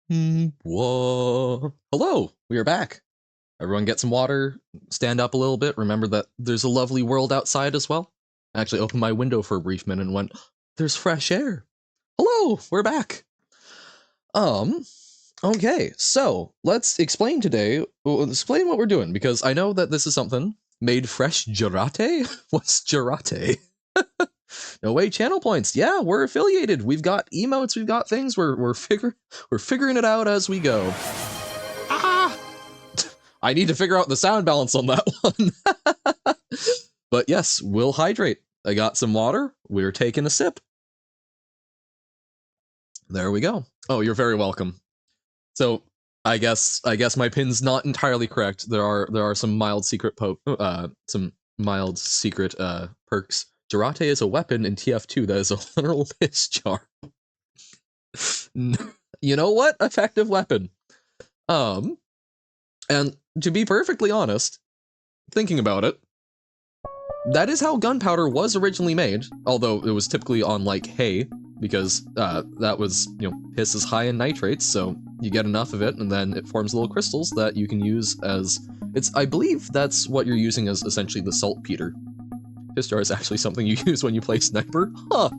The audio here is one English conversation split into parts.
Whoa. Hello, we are back. Everyone get some water, stand up a little bit. Remember that there's a lovely world outside as well. I actually opened my window for a brief minute and went, there's fresh air. Hello, we're back. Okay, so let's explain today, explain what we're doing, because I know that this is something made fresh Jarate? What's Jarate? No way, channel points. Yeah, we're affiliated. We've got emotes, we've got things. We're figuring it out as we go. Ah! I need to figure out the sound balance on that one. But yes, we'll hydrate. I got some water. We're taking a sip. There we go. Oh, you're very welcome. So I guess my pin's not entirely correct. There are some mild secret perks. Jarate is a weapon in TF2 that is a literal piss jar. You know what? Effective weapon. And to be perfectly honest, thinking about it, that is how gunpowder was originally made, although it was typically on, like, hay, because that was, piss is high in nitrates, so you get enough of it, and then it forms little crystals that you can use as... I believe that's what you're using as essentially the saltpeter. Piss jar is actually something you use when you play sniper. Huh.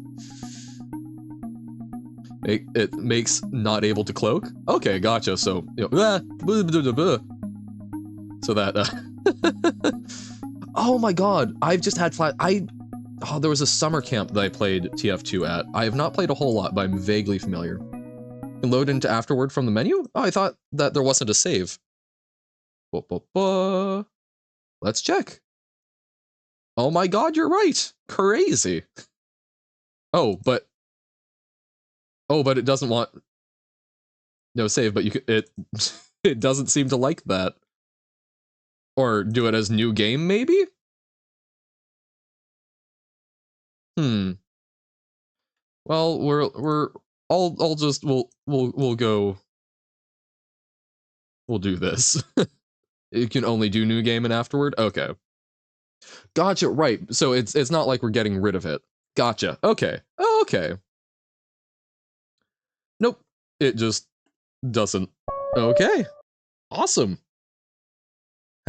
It makes not able to cloak? Okay, gotcha, so, so that, oh my god, I've just had there was a summer camp that I played TF2 at. I have not played a whole lot, but I'm vaguely familiar. Can load into Afterword from the menu? Oh, I thought that there wasn't a save. Let's check. Oh my god, you're right! Crazy! Oh, but it doesn't want... No save, but it doesn't seem to like that. Or do it as new game, maybe? Well, we'll do this. You can only do new game and afterward? Okay. Gotcha, right. So it's not like we're getting rid of it. Gotcha. Okay. Oh, okay. Nope. It just doesn't. Okay. Awesome.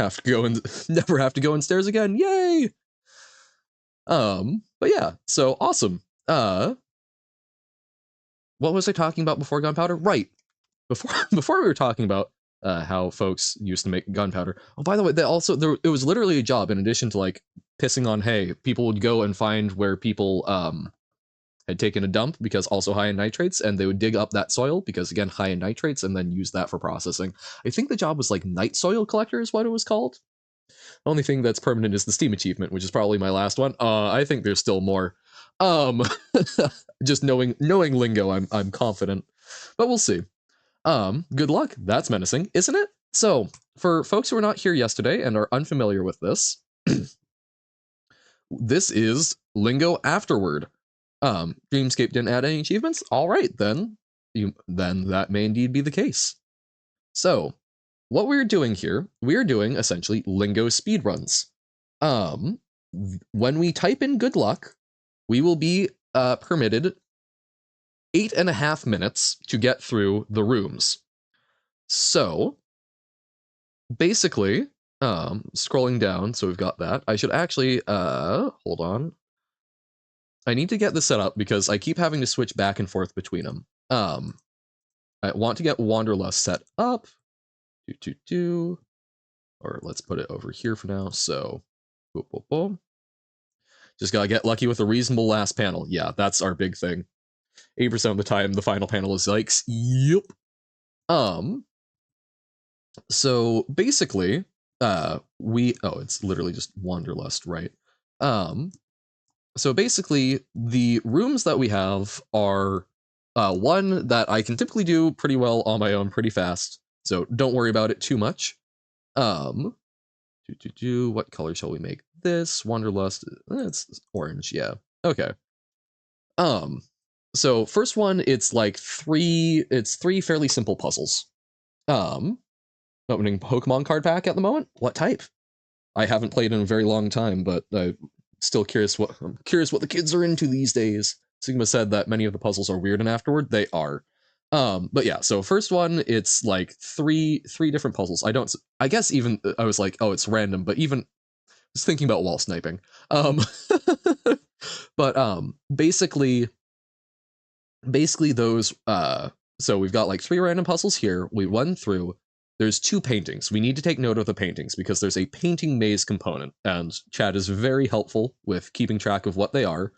Never have to go in stairs again. Yay! But yeah, so awesome. What was I talking about before gunpowder? Right. Before we were talking about how folks used to make gunpowder. Oh, by the way, it was literally a job. In addition to like pissing on hay, people would go and find where people had taken a dump, because also high in nitrates, and they would dig up that soil because, again, high in nitrates, and then use that for processing. I think the job was like night soil collector is what it was called. The only thing that's permanent is the Steam achievement, which is probably my last one. I think there's still more. Just knowing Lingo, I'm confident, but we'll see. Good luck. That's menacing, isn't it? So, for folks who are not here yesterday and are unfamiliar with this, this is Lingo Afterword. Dreamscape didn't add any achievements? Alright, then that may indeed be the case. So, what we're doing here, we're doing essentially Lingo speedruns. When we type in good luck, we will be permitted 8.5 minutes to get through the rooms. So, basically, scrolling down, so we've got that. I should actually, hold on. I need to get this set up because I keep having to switch back and forth between them. I want to get Wanderlust set up. Or let's put it over here for now. So, boom, boom, boom. Just gotta get lucky with a reasonable last panel. Yeah, that's our big thing. 80% of the time, the final panel is like, yep. So basically, it's literally just Wanderlust, right? So basically, the rooms that we have are one that I can typically do pretty well on my own pretty fast, so don't worry about it too much. What color shall we make this? Wanderlust, it's orange, yeah. Okay. So first one, it's three fairly simple puzzles. Opening Pokemon card pack at the moment. What type? I haven't played in a very long time, but I'm still curious what the kids are into these days. Sigma said that many of the puzzles are weird and afterward. They are. But yeah, so first one, it's like three different puzzles. I guess even I was like, oh, it's random, but even I was thinking about wall sniping. Um, but basically those so we've got like three random puzzles here. We run through. There's two paintings. We need to take note of the paintings because there's a painting maze component, and Chad is very helpful with keeping track of what they are.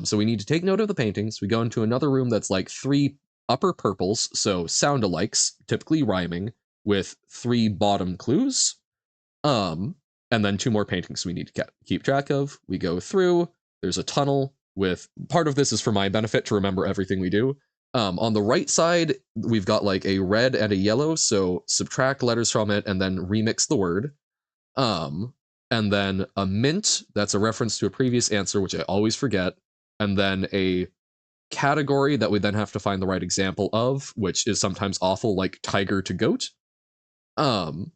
So we need to take note of the paintings. We go into another room that's like three upper purples, so sound-alikes, typically rhyming, with three bottom clues. And then two more paintings we need to keep track of. We go through. There's a tunnel with part of this is for my benefit to remember everything we do. On the right side, we've got like a red and a yellow, so subtract letters from it and then remix the word. And then a mint, that's a reference to a previous answer, which I always forget. And then a category that we then have to find the right example of, which is sometimes awful, like tiger to goat. And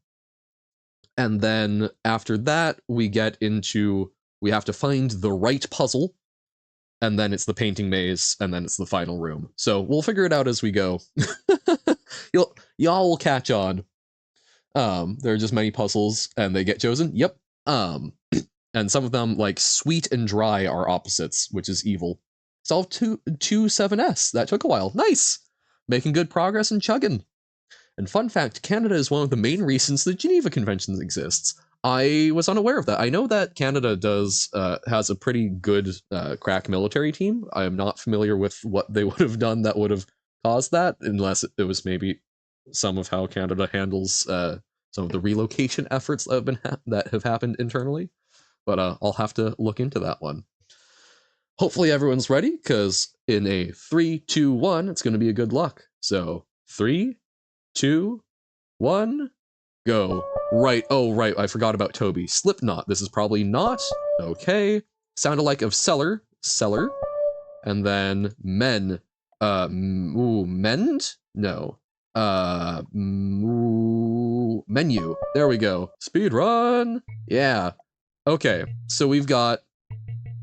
then after that, we have to find the right puzzle, and then it's the painting maze, and then it's the final room. So we'll figure it out as we go. Y'all will catch on. There are just many puzzles, and they get chosen. Yep. And some of them, like sweet and dry, are opposites, which is evil. Solve 7S. That took a while. Nice! Making good progress and chugging. And fun fact, Canada is one of the main reasons the Geneva Convention exists. I was unaware of that. I know that Canada has a pretty good crack military team. I am not familiar with what they would have done that would have caused that, unless it was maybe some of how Canada handles some of the relocation efforts that have happened internally. But I'll have to look into that one. Hopefully everyone's ready, because in a 3, 2, 1, it's going to be a good luck. So 3, 2, 1, go. Right. Oh, right. I forgot about Toby. Slipknot. This is probably not. Okay. Sound alike of seller. And then men. Mend? No. Menu. There we go. Speed run. Yeah. Okay. So we've got.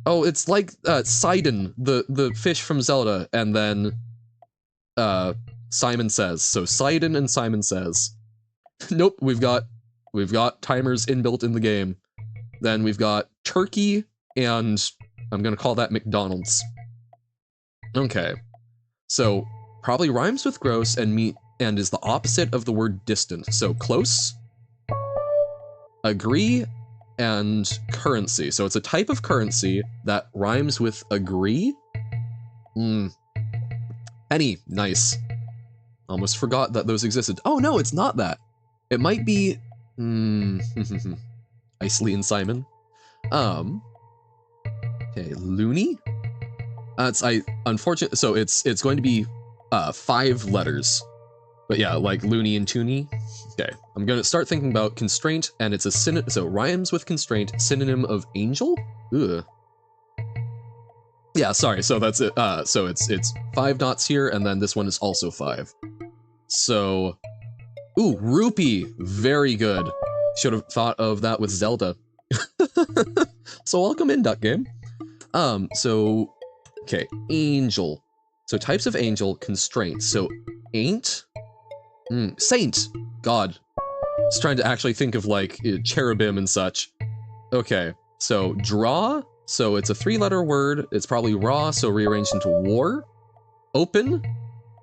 Oh, it's like Sidon, the fish from Zelda, and then Simon Says. So Sidon and Simon Says. Nope, we've got timers inbuilt in the game. Then we've got turkey, and I'm gonna call that McDonald's. Okay. So probably rhymes with gross and meat and is the opposite of the word distant. So close, agree, and currency. So it's a type of currency that rhymes with agree. Penny, nice. Almost forgot that those existed. Oh no, it's not that. It might be Isley and Simon. Okay, loony? Unfortunate, so it's going to be 5 letters. But yeah, like loony and toony. Okay, I'm gonna start thinking about constraint, and it's a so rhymes with constraint, synonym of angel? Ugh. Yeah, sorry, so that's it. So it's 5 dots here, and then this one is also 5. So, ooh, rupee, very good. Should have thought of that with Zelda. So welcome in, Duck Game. So, okay, angel. So types of angel, constraint. So ain't, saint, God. Just trying to actually think of like cherubim and such. Okay, so draw. So it's a 3-letter word. It's probably raw, so rearranged into war. Open.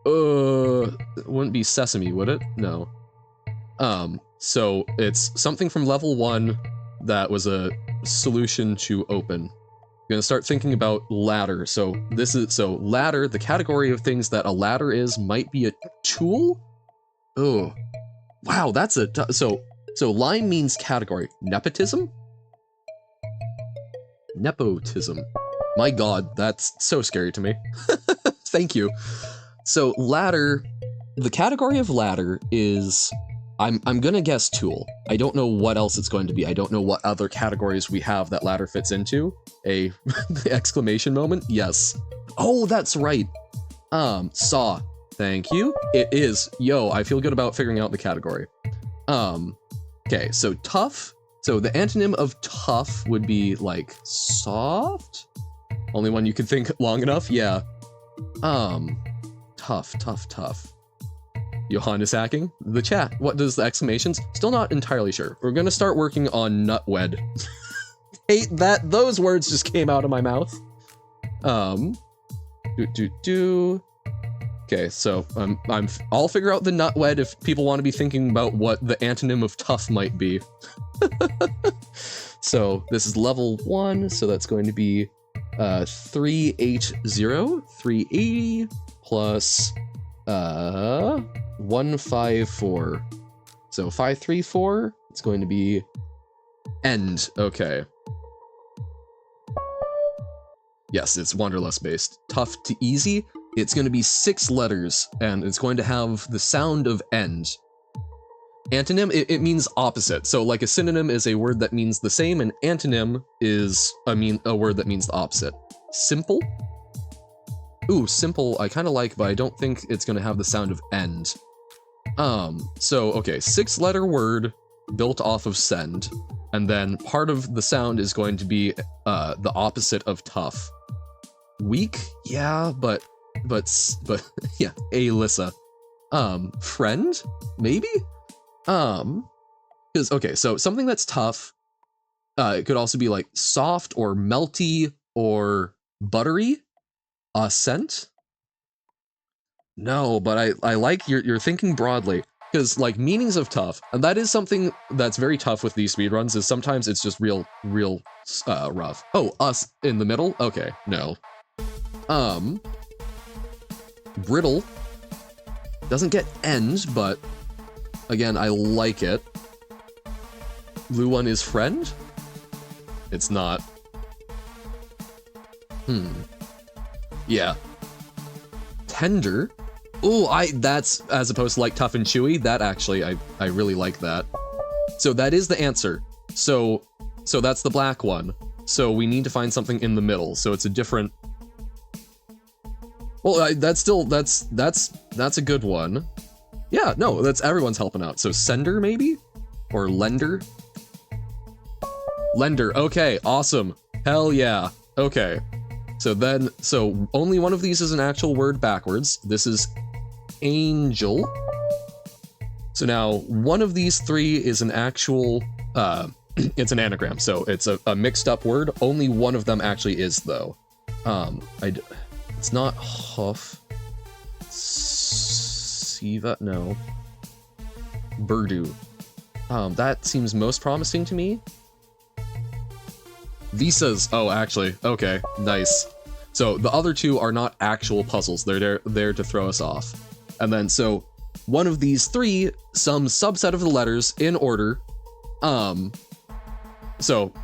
It wouldn't be sesame, would it? No. So it's something from level 1 that was a solution to open. I'm gonna start thinking about ladder. So ladder, the category of things that a ladder is might be a tool? Oh, wow, that's so line means category. Nepotism? Nepotism. My God, that's so scary to me. Thank you. So ladder, the category of ladder is, I'm gonna guess tool. I don't know what else it's going to be. I don't know what other categories we have that ladder fits into. A exclamation moment? Yes. Oh, that's right. Saw. Thank you. It is. Yo, I feel good about figuring out the category. Okay, so tough. So the antonym of tough would be like soft? Only one you could think long enough? Yeah. Tough, tough, tough. Johan is hacking the chat. What does the exclamations? Still not entirely sure. We're gonna start working on nutwed. Hate that those words just came out of my mouth. Okay, so I'll figure out the nutwed if people want to be thinking about what the antonym of tough might be. So this is level 1, so that's going to be 380, 380 plus 154. So 534, it's going to be end. Okay. Yes, it's Wanderlust based. Tough to easy. It's going to be 6 letters, and it's going to have the sound of end. Antonym, it means opposite. So like a synonym is a word that means the same, and antonym is a word that means the opposite. Simple? Ooh, simple I kind of like, but I don't think it's going to have the sound of end. So okay, 6-letter word built off of send, and then part of the sound is going to be the opposite of tough. Weak? Yeah, but yeah, Alyssa. Friend? Maybe? Because, okay, so something that's tough, it could also be like soft or melty or buttery. Scent? No, but I like you're thinking broadly, because like meanings of tough, and that is something that's very tough with these speedruns, is sometimes it's just real rough. Oh, us in the middle? Okay, no. Brittle doesn't get end, but again, I like it. Blue one is friend? It's not. Yeah. Tender? Ooh, that's, as opposed to like tough and chewy, that actually, I really like that. So that is the answer. So that's the black one. So we need to find something in the middle. So it's a different. Well, that's a good one. Yeah, no, that's everyone's helping out. So sender maybe? Or lender? Lender, okay, awesome. Hell yeah. Okay. So only one of these is an actual word backwards. This is angel. So now one of these 3 is an actual, it's an anagram. So it's a mixed up word. Only one of them actually is though. It's not huff. Siva, no. Burdu. That seems most promising to me. Visas. Oh, actually. Okay, nice. So the other 2 are not actual puzzles. They're there to throw us off. And then, so one of these 3, some subset of the letters in order. So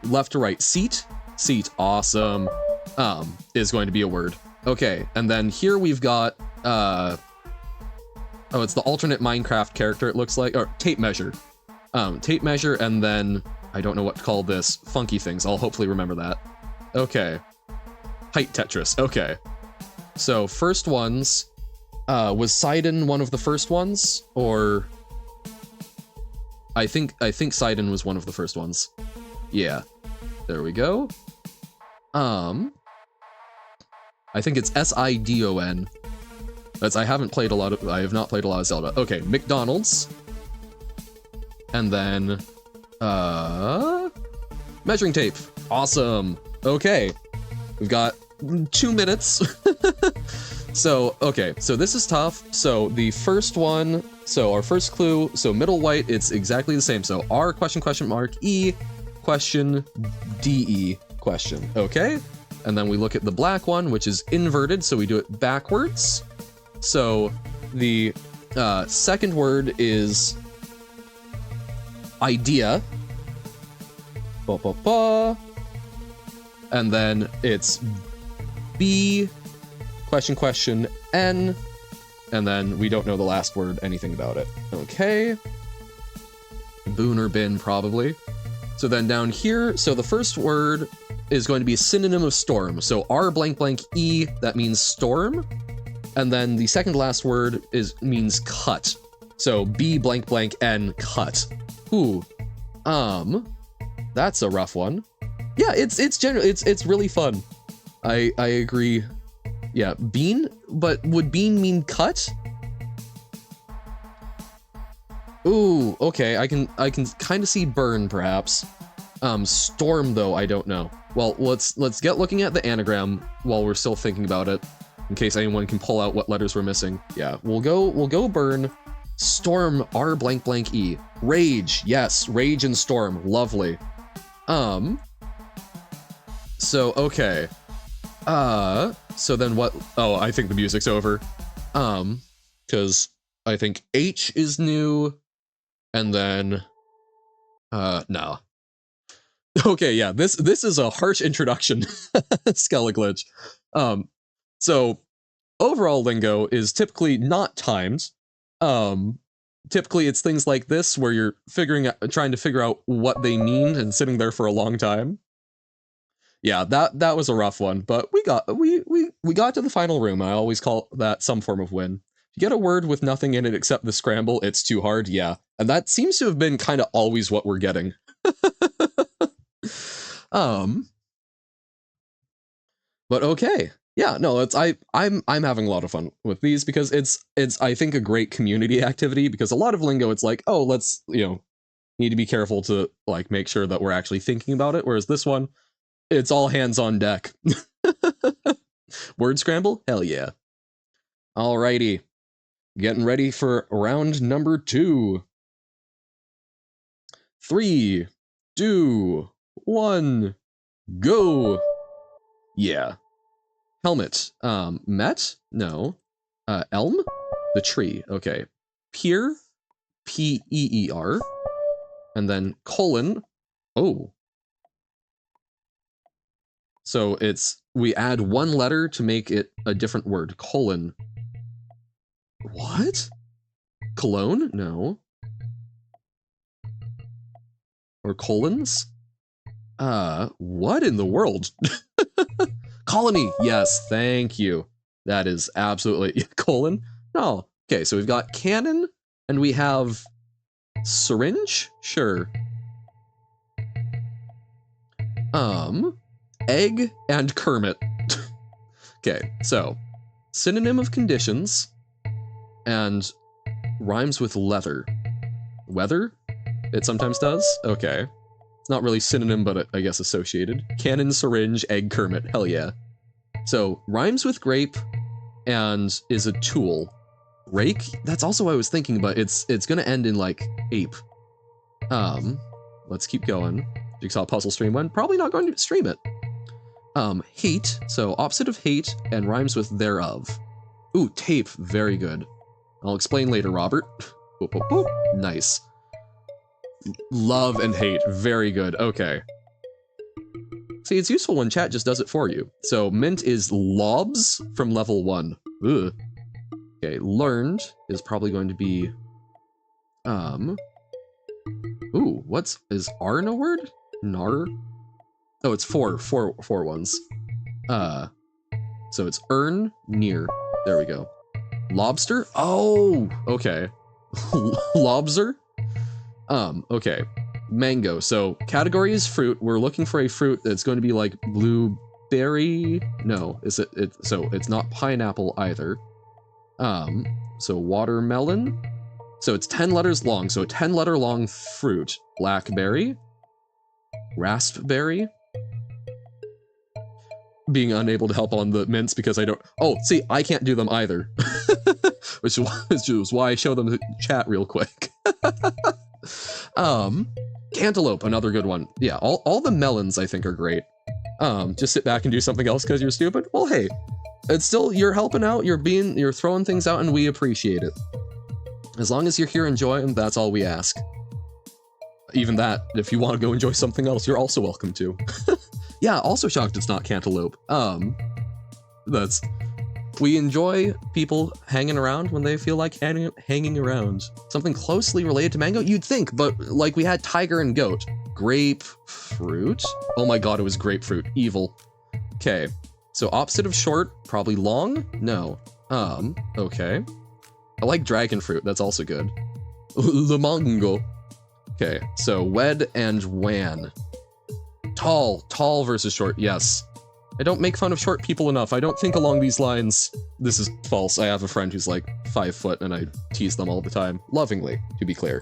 left to right. Seat, awesome. Is going to be a word. Okay, and then here we've got, oh, it's the alternate Minecraft character, it looks like, or tape measure. Tape measure, and then, I don't know what to call this, funky things, I'll hopefully remember that. Okay. Height Tetris, okay. So, first ones, was Sidon one of the first ones, or... I think Sidon was one of the first ones. Yeah. There we go. I think it's Sidon. I have not played a lot of Zelda. Okay, McDonald's. And then, measuring tape. Awesome. Okay. We've got 2 minutes. So, okay, so this is tough. So the first one, so our first clue, so middle white, it's exactly the same. So R question mark E question DE question. Okay. And then we look at the black one, which is inverted, so we do it backwards. So the second word is idea. And then it's B, question, N, and then we don't know the last word, anything about it. Okay. Boon or bin, probably. So then down here, so the first word is going to be a synonym of storm. So R blank blank E, that means storm. And then the second last word means cut. So B blank blank N, cut. Ooh. That's a rough one. Yeah, it's really fun. I agree Yeah, bean, but would bean mean cut? Ooh, okay, I can kind of see burn, perhaps. Storm, though, I don't know. Well, let's get looking at the anagram while we're still thinking about it, in case anyone can pull out what letters we're missing. Yeah, we'll go burn. Storm, R blank blank E. Rage, yes, rage and storm, lovely. So, okay. So then what? Oh, I think the music's over. Because I think H is new, and then, no. Okay, yeah, this is a harsh introduction, Skeleglitch. So overall lingo is typically not timed. Typically it's things like this where you're trying to figure out what they mean and sitting there for a long time. Yeah, that was a rough one, but we got to the final room. I always call that some form of win. You get a word with nothing in it except the scramble, it's too hard, yeah. And that seems to have been kind of always what we're getting. But okay. Yeah, no, I'm having a lot of fun with these because it's I think a great community activity, because a lot of lingo it's like, oh, let's, need to be careful to like make sure that we're actually thinking about it, whereas this one, it's all hands on deck. Word scramble? Hell yeah. Alrighty. Getting ready for round number 2. 3, 2, 1, go. Yeah. Helmet. Met? No. Elm? The tree. Okay. Peer? P-E-E-R. And then colon. Oh. So we add one letter to make it a different word. Colon. What? Cologne? No. Or colons? What in the world? Colony. Yes, thank you. That is absolutely colon. No. Okay, so we've got cannon and we have syringe? Sure. Egg and Kermit. Okay, so synonym of conditions and rhymes with leather. Weather? It sometimes does? Okay. It's not really synonym, but I guess associated. Cannon, syringe, egg, Kermit. Hell yeah. So, rhymes with grape and is a tool. Rake? That's also what I was thinking, but it's gonna end in, like, ape. Let's keep going. Jigsaw puzzle stream one. Probably not going to stream it. Hate. So, opposite of hate and rhymes with thereof. Ooh, tape. Very good. I'll explain later, Robert. Boop, boop, boop. Nice. Love and hate. Very good. Okay. See, it's useful when chat just does it for you. So, mint is lobs from level 1. Ugh. Okay, learned is probably going to be... Ooh, is Arn a word? Nar? Oh, it's four ones. So it's earn, near. There we go. Lobster? Oh, okay. Lobster? Okay. Mango. So category is fruit. We're looking for a fruit that's going to be like blueberry. No, so it's not pineapple either. So watermelon. So it's 10 letters long. So a 10-letter long fruit. Blackberry. Raspberry. Being unable to help on the mints because I don't... Oh, see, I can't do them either. which is why I show them the chat real quick. Cantaloupe, another good one. Yeah, all the melons I think are great. Just sit back and do something else because you're stupid? Well, hey, it's still, you're helping out, you're throwing things out, and we appreciate it. As long as you're here enjoying, that's all we ask. Even that, if you want to go enjoy something else, you're also welcome to. Yeah, also shocked it's not cantaloupe. We enjoy people hanging around when they feel like hanging around. Something closely related to mango? You'd think, but like we had tiger and goat. Grapefruit? Oh my god, it was grapefruit. Evil. Okay, so opposite of short, probably long? No. Okay. I like dragon fruit, that's also good. Le mango. Okay, so wed and wan. Tall versus short, yes. I don't make fun of short people enough. I don't think along these lines. This is false. I have a friend who's like 5 foot and I tease them all the time. Lovingly, to be clear.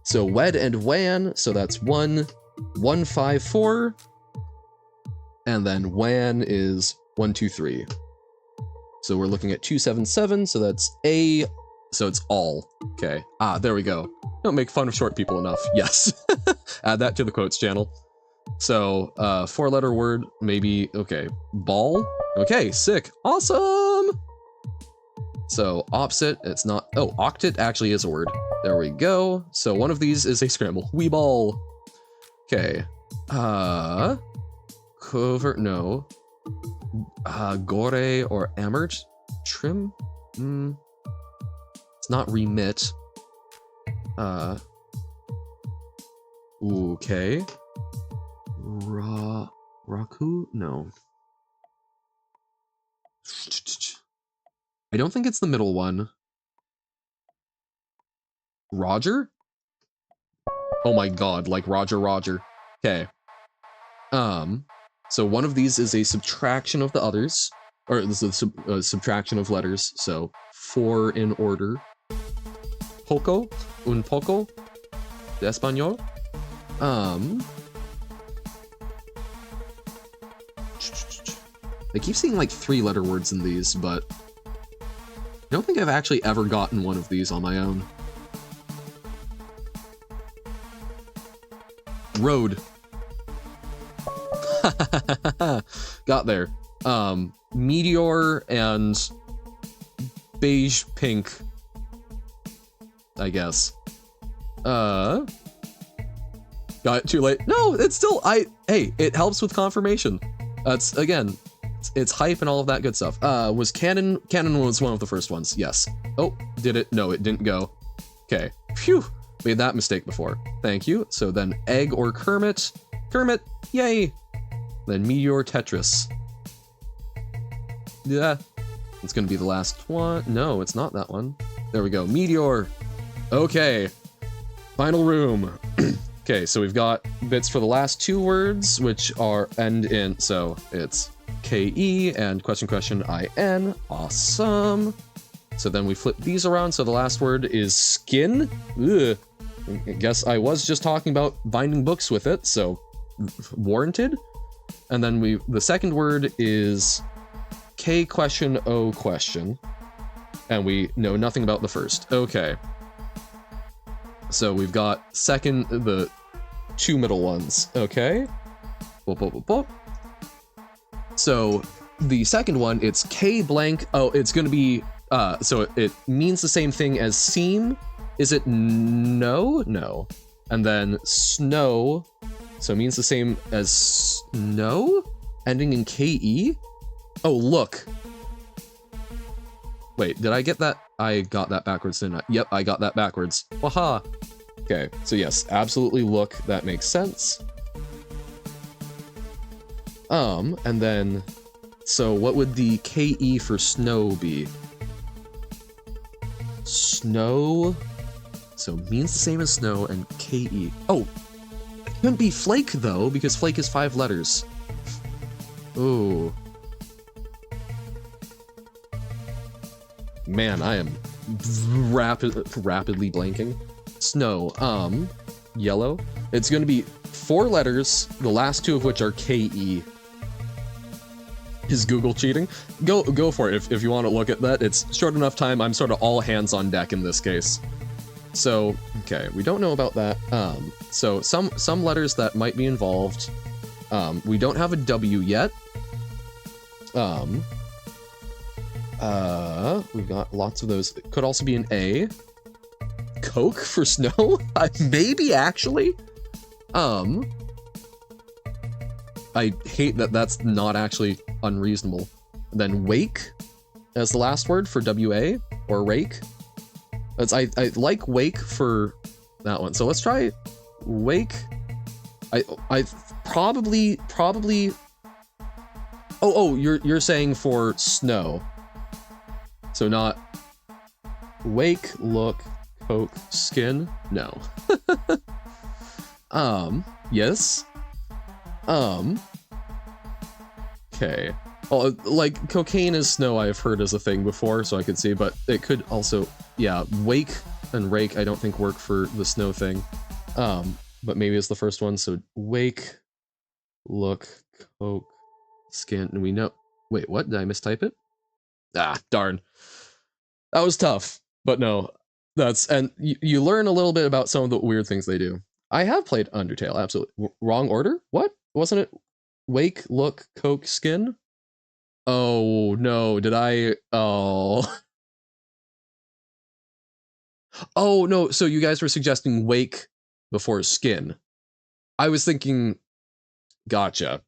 So wed and wan, so that's 154. And then wan is 123. So we're looking at 277, so that's A, so it's all. Okay. Ah, there we go. Don't make fun of short people enough. Yes. Add that to the quotes channel. So, 4-letter word, maybe, okay. Ball? Okay, sick. Awesome! So, opposite, it's not, oh, octet actually is a word. There we go. So one of these is a scramble. Wee ball. Okay. Covert, no. Gore or amert? Trim? It's not remit. Okay. Raku? No. I don't think it's the middle one. Roger? Oh my god, like Roger. Okay. So one of these is a subtraction of the others, or this is a subtraction of letters, so 4 in order. Poco? Un poco? De Español? I keep seeing like 3-letter words in these, but I don't think I've actually ever gotten one of these on my own. Road. Got there. Meteor and beige pink, I guess. Got it too late. No, it's still, hey, it helps with confirmation. That's, again, it's hype and all of that good stuff. Was Canon was one of the first ones, yes. Oh, did it? No, it didn't go. Okay, phew, made that mistake before. Thank you. So then egg or Kermit. Kermit, yay. Then Meteor Tetris. Yeah, it's gonna be the last one. No, it's not that one. There we go, Meteor. Okay, final room. Okay, so we've got bits for the last 2 words, which are end in, so it's KE and question IN. Awesome. So then we flip these around, so the last word is skin. Ugh. I guess I was just talking about binding books with it, so warranted. And then the second word is K question O question. And we know nothing about the first. Okay. So we've got the 2 middle ones. Okay. So the second one, it's K blank. Oh, it's going to be, so it means the same thing as seam. Is it no? No. And then snow. So it means the same as snow? Ending in KE? Oh, look. Wait, did I get that? I got that backwards, didn't I? Yep, I got that backwards. Waha! Okay, so yes, absolutely look, that makes sense. And then, so what would the KE for snow be? Snow, so means the same as snow, and KE. Oh, it couldn't be flake though, because flake is 5 letters. Oh. Man, I am rapidly blanking. Snow, yellow. It's gonna be 4 letters, the last 2 of which are KE. Is Google cheating? Go for it if you want to look at that. It's short enough time, I'm sort of all hands on deck in this case. So, okay, we don't know about that. So some letters that might be involved. We don't have a W yet. We've got lots of those. It could also be an A. Coke for snow? Maybe, actually. I hate that that's not actually unreasonable. Then wake as the last word for WA, or rake. I like wake for that one. So let's try wake. I probably. Oh, you're saying for snow. So not wake, look, Coke, skin? No. Yes. Okay. Well, like, cocaine is snow I've heard as a thing before, so I could see, but it could also, yeah, wake and rake I don't think work for the snow thing. But maybe it's the first one, so wake, look, coke, skin, and we know, wait, what? Did I mistype it? Ah, darn. That was tough, but no, that's, and you learn a little bit about some of the weird things they do. I have played Undertale, absolutely. Wrong order? What? Wasn't it wake, look, coke, skin? Oh, no, did I? Oh. Oh, no, so you guys were suggesting wake before skin. I was thinking, gotcha.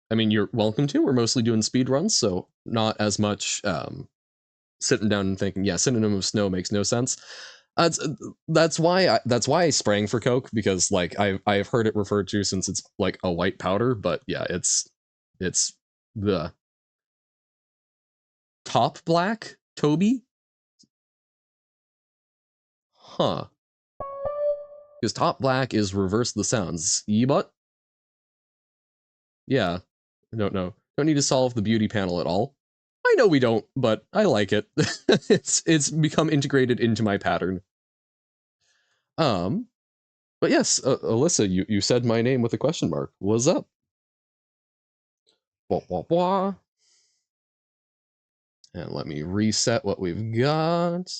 I mean, you're welcome to. We're mostly doing speed runs, so not as much sitting down and thinking, yeah, synonym of snow makes no sense. That's why I sprang for coke, because like I've heard it referred to since it's like a white powder, but yeah, it's the top black Toby, huh? Because top black is reverse the sounds. But yeah, I don't know. Don't need to solve the beauty panel at all. I know we don't, but I like it. It's become integrated into my pattern. But yes, Alyssa, you said my name with a question mark. What's up? Blah, blah, blah. And let me reset what we've got.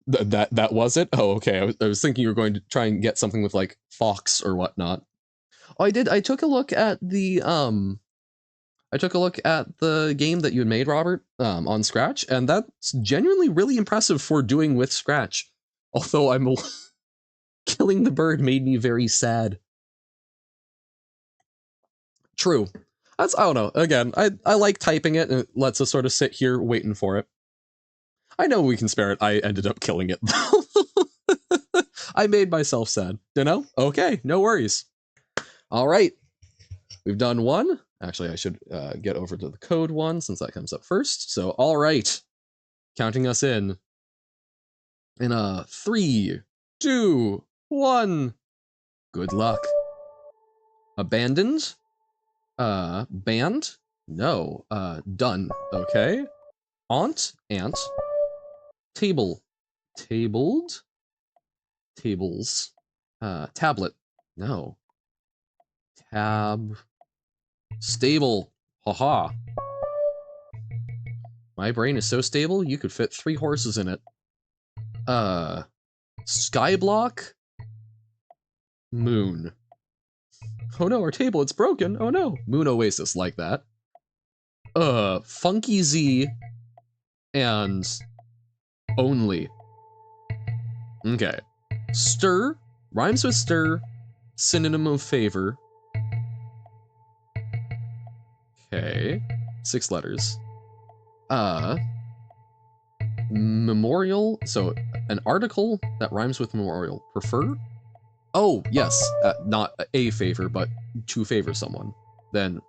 That was it? Oh, okay. I was thinking you were going to try and get something with like Fox or whatnot. Oh, I did. I took a look at the game that you had made, Robert, on Scratch, and that's genuinely really impressive for doing with Scratch. Although I'm killing the bird made me very sad. True. I don't know. Again, I like typing it, and it lets us sort of sit here waiting for it. I know we can spare it. I ended up killing it. I made myself sad. You know? Okay, no worries. All right. We've done one. Actually, I should get over to the code one since that comes up first. So, all right. Counting us in. In a 3, 2, 1. Good luck. Abandoned? Banned? No. Done. Okay. Aunt? Ant. Table. Tabled? Tables. Tablet. No. Tab. Stable. Haha. My brain is so stable, you could fit 3 horses in it. Skyblock? Moon. Oh no, our table, it's broken. Oh no. Moon Oasis, like that. Funky Z and only. Okay. Stir, rhymes with stir, synonym of favor. Okay. 6 letters. Memorial, so an article that rhymes with memorial. Prefer? Oh, yes, not a favor, but to favor someone. Then,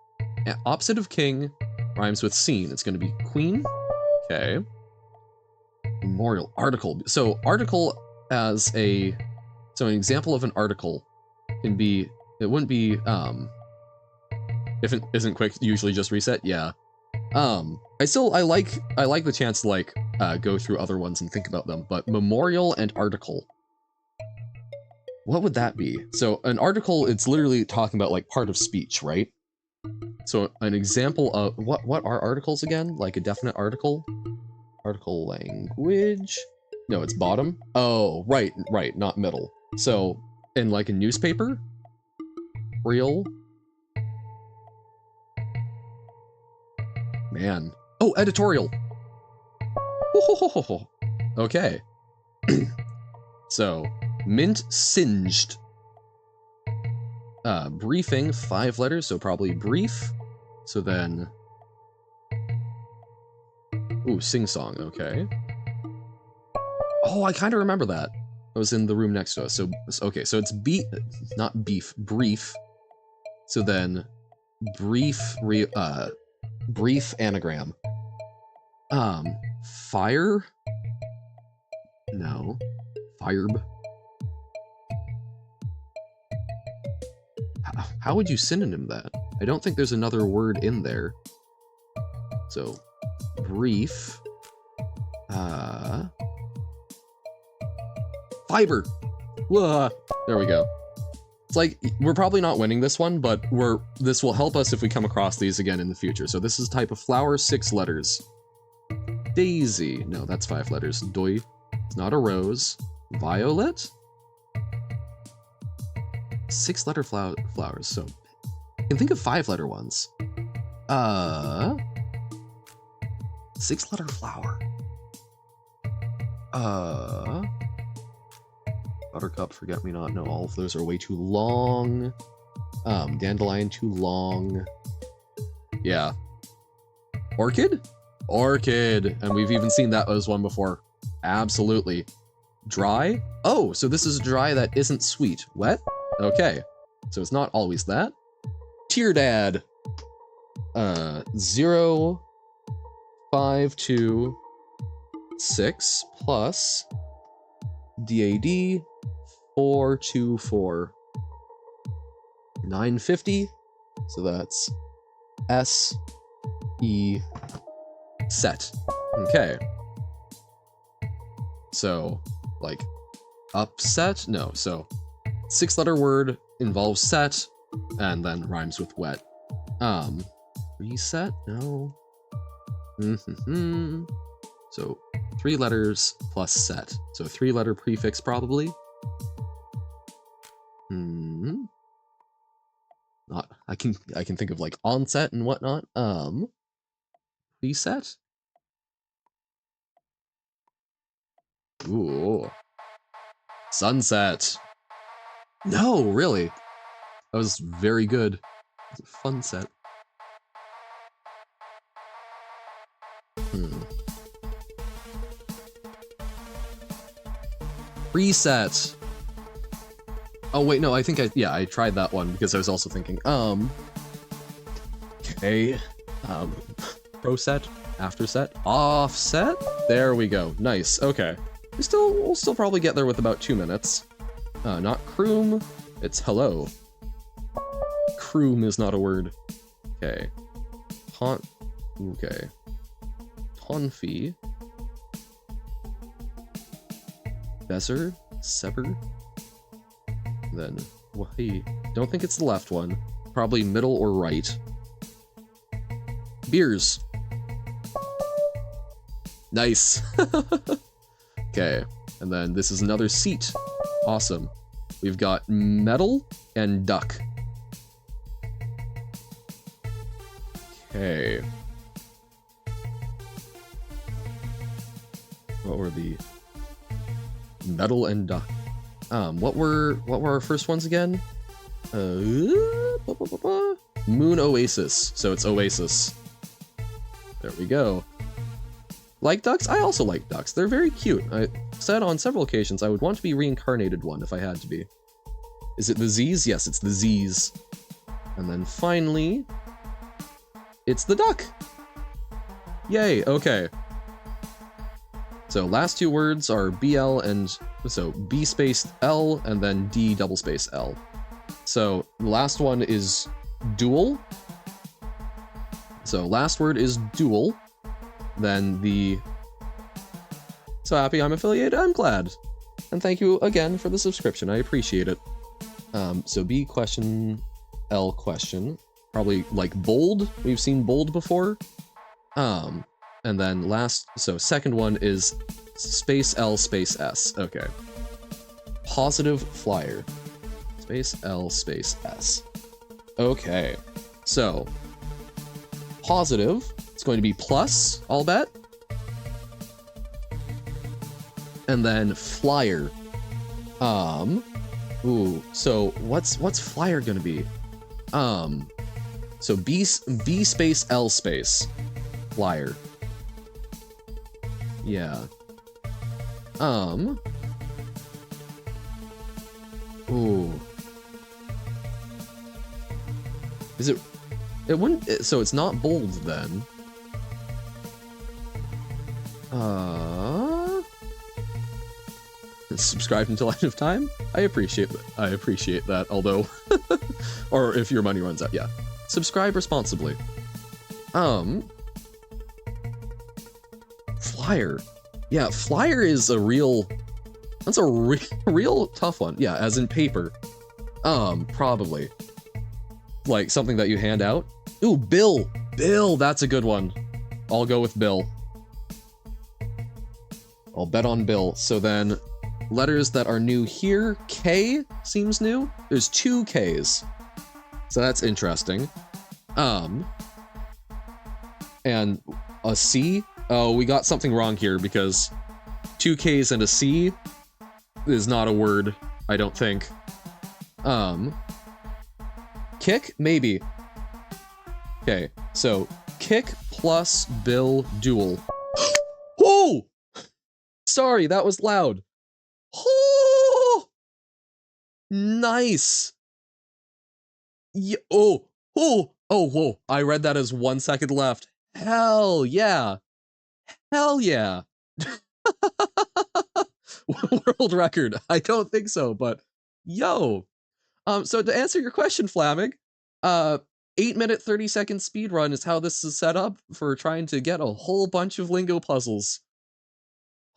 opposite of king rhymes with scene. It's going to be queen. Okay. Memorial, article. So article as a, so an example of an article can be, it wouldn't be, if it isn't quick, usually just reset. Yeah. I like the chance to like go through other ones and think about them, but memorial and article. What would that be? So an article, it's literally talking about like part of speech, right? So an example of what are articles again? Like a definite article? Article language? No, it's bottom. Oh, right, not middle. So in like a newspaper? Real? Man. Oh, editorial. Okay. So, mint singed. Briefing, 5 letters, so probably brief. So then, ooh, sing song, okay. Oh, I kind of remember that. I was in the room next to us. So, okay, so it's not beef, brief. So then, brief anagram. Fire? No. Fireb. How would you synonym that? I don't think there's another word in there. So, brief. Fiber. There we go. It's like, we're probably not winning this one, but this will help us if we come across these again in the future. So this is type of flower, 6 letters. Daisy. No, that's 5 letters. Doi. It's not a rose. Violet? 6-letter flowers, so I can think of 5-letter ones. 6-letter flower. Buttercup, forget-me-not. No, all of those are way too long. Dandelion, too long. Yeah. Orchid? Orchid! And we've even seen that as one before. Absolutely. Dry? Oh, so this is dry that isn't sweet. Wet? Okay. So it's not always that. Tear Dad. 0, 5, 2, 6 plus DAD 4, 2, 4. 950. So that's S, E, set. Okay. So, like, upset? No, so 6-letter word involves set, and then rhymes with wet. Reset? No. So 3 letters plus set. So 3-letter prefix probably. Not. I can think of like onset and whatnot. Reset. Ooh. Sunset. No, really. That was very good. Fun set. Reset. Oh wait, no, I think I tried that one because I was also thinking, okay, pro set, after set, offset. There we go. Nice. Okay. We'll still probably get there with about 2 minutes. Not croom, it's hello. Croom is not a word. Okay. Okay. Tonfi. Besser? Sever? Then, wahi. Don't think it's the left one. Probably middle or right. Beers. Nice. Okay, and then this is another seat. Awesome. We've got metal and duck. Okay. What were the metal and duck? What were our first ones again? Moon Oasis. So it's Oasis. There we go. Like ducks? I also like ducks. They're very cute. I said on several occasions I would want to be reincarnated one if I had to be. Is it the Z's? Yes, it's the Z's. And then finally, it's the duck. Yay, okay. So last 2 words are BL and, so B space L and then D double space L. So the last one is dual. So last word is dual. Then the, so happy I'm affiliated, I'm glad. And thank you again for the subscription, I appreciate it. So B question, L question. Probably like bold, we've seen bold before. And then last, so second one is space L space S, okay. Positive flyer, space L space S. Okay, so positive, it's going to be plus, I'll bet. And then flyer. Ooh, so what's flyer gonna be? So B space L space flyer. Yeah. Ooh. Is it? It wouldn't. So it's not bold then. subscribed until end of time. I appreciate that. Although, or if your money runs out, yeah, subscribe responsibly. Flyer, yeah, flyer is a real. That's a real tough one. Yeah, as in paper. Probably. Like something that you hand out. Ooh, bill. Bill, that's a good one. I'll go with bill. I'll bet on bill. So then, letters that are new here. K seems new. There's 2 Ks. So that's interesting. And a C. Oh, we got something wrong here because 2 Ks and a C is not a word, I don't think. Kick? Maybe. Okay, so kick plus bill dual. Oh! Sorry, that was loud. Oh! Nice. Yeah, oh, whoa. I read that as 1 second left. Hell yeah. Hell yeah. World record. I don't think so, but yo. So to answer your question, Flamig, 8-minute 30-second speedrun is how this is set up for trying to get a whole bunch of lingo puzzles.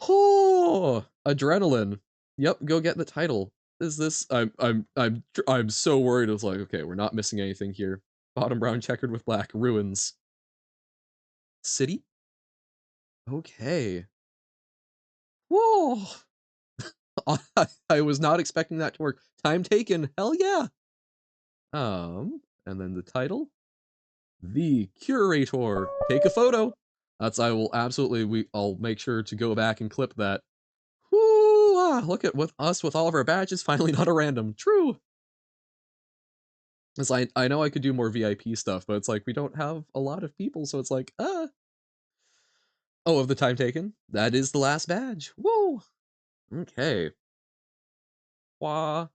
Oh, adrenaline. Yep, go get the title. Is this? I'm so worried. It's like, okay, we're not missing anything here. Bottom brown checkered with black ruins. City. Okay. Whoa. I was not expecting that to work. Time taken. Hell yeah. And then the title. The Curator. Take a photo. I will absolutely, I'll make sure to go back and clip that. Whoo! Look at us with all of our badges, finally not a random. True. It's like, I know I could do more VIP stuff, but it's like, we don't have a lot of people, so it's like, Oh, of the time taken? That is the last badge. Whoa! Okay. Wah.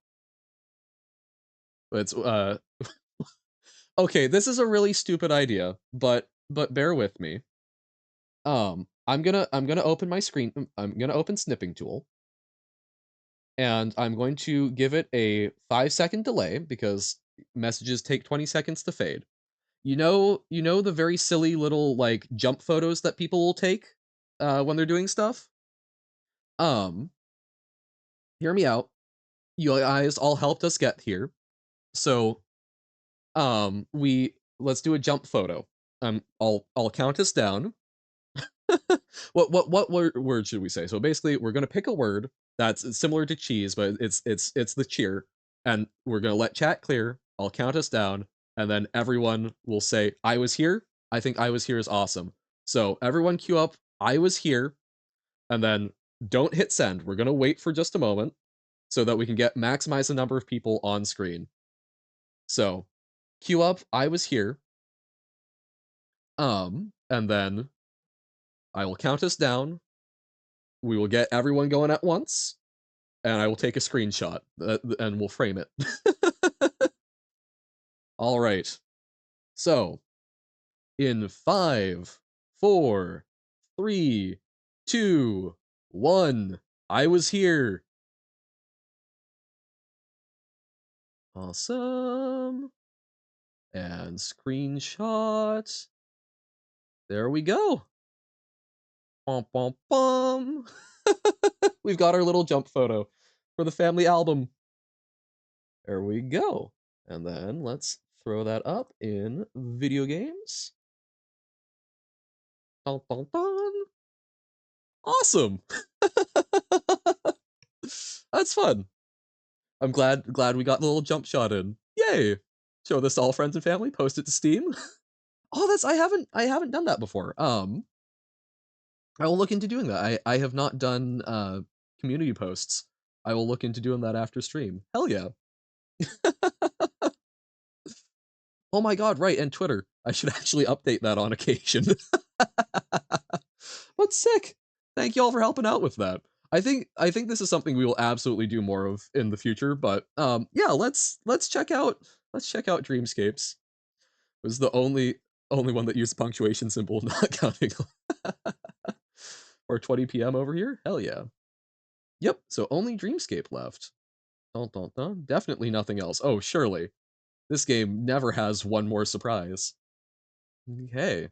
But it's, okay, this is a really stupid idea, but bear with me. I'm gonna open my screen. I'm gonna open Snipping Tool, and I'm going to give it a 5-second delay because messages take 20 seconds to fade. You know the very silly little like jump photos that people will take when they're doing stuff. Hear me out. You guys all helped us get here, so let's do a jump photo. I'll count us down. What word should we say? So basically, we're gonna pick a word that's similar to cheese, but it's the cheer, and we're gonna let chat clear. I'll count us down, and then everyone will say, "I was here." I think "I was here" is awesome. So everyone queue up "I was here," and then don't hit send. We're gonna wait for just a moment so that we can maximize the number of people on screen. So queue up "I was here," and then I will count us down. We will get everyone going at once, and I will take a screenshot, and we'll frame it. All right. So, in 5, 4, 3, 2, 1, I was here. Awesome. And screenshot. There we go. Bum, bum, bum. We've got our little jump photo for the family album. There we go. And then let's throw that up in video games. Dun, dun, dun. Awesome. That's fun. I'm glad we got the little jump shot in. Yay. Show this to all friends and family, post it to Steam. Oh, I haven't done that before. I will look into doing that. I have not done community posts. I will look into doing that after stream. Hell yeah. Oh my god, right, and Twitter. I should actually update that on occasion. But sick. Thank y'all for helping out with that. I think this is something we will absolutely do more of in the future, but yeah, let's check out Dreamscapes. It was the only one that used punctuation symbol, not counting. Or 20 p.m. over here? Hell yeah. Yep, so only Dreamscape left. Dun, dun, dun. Definitely nothing else. Oh, surely. This game never has one more surprise. Okay.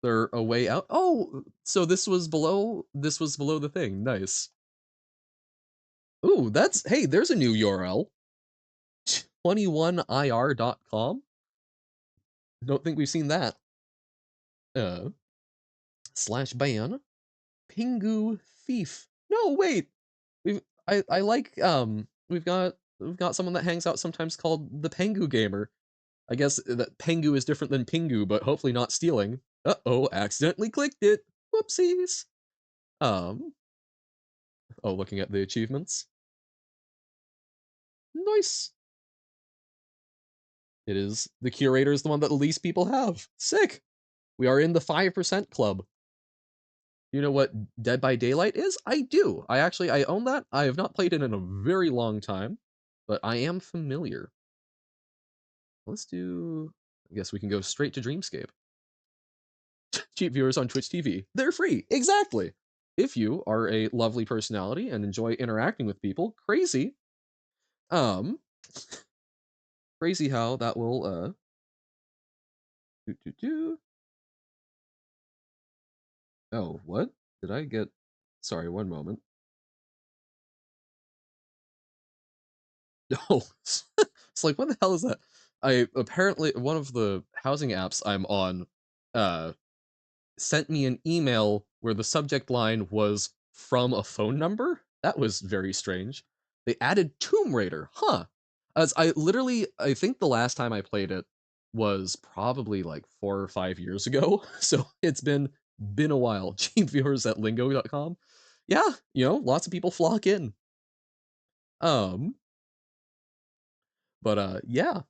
They're a way out. Oh, so this was below the thing. Nice. Ooh, hey, there's a new URL. 21ir.com. Don't think we've seen that. /ban Pingu Thief. No, wait. I like we've got someone that hangs out sometimes called the Pengu Gamer. I guess that Pengu is different than Pingu, but hopefully not stealing. Uh-oh, accidentally clicked it. Whoopsies. Oh, looking at the achievements. Nice. It is the curator is the one that the least people have. Sick. We are in the 5% club. You know what Dead by Daylight is? I do. I own that. I have not played it in a very long time, but I am familiar. Let's do. I guess we can go straight to Dreamscape. Cheap viewers on Twitch TV. They're free. Exactly. If you are a lovely personality and enjoy interacting with people, crazy. Crazy how that will Oh, what? Did I get Sorry, one moment. No. It's like, what the hell is that? I apparently one of the housing apps I'm on uh sent me an email where the subject line was from a phone number. That was very strange. They added Tomb Raider, huh? As I think the last time I played it was probably like 4 or 5 years ago. So it's been a while. Cheap viewers at lingo.com. Yeah, lots of people flock in. Um, but yeah.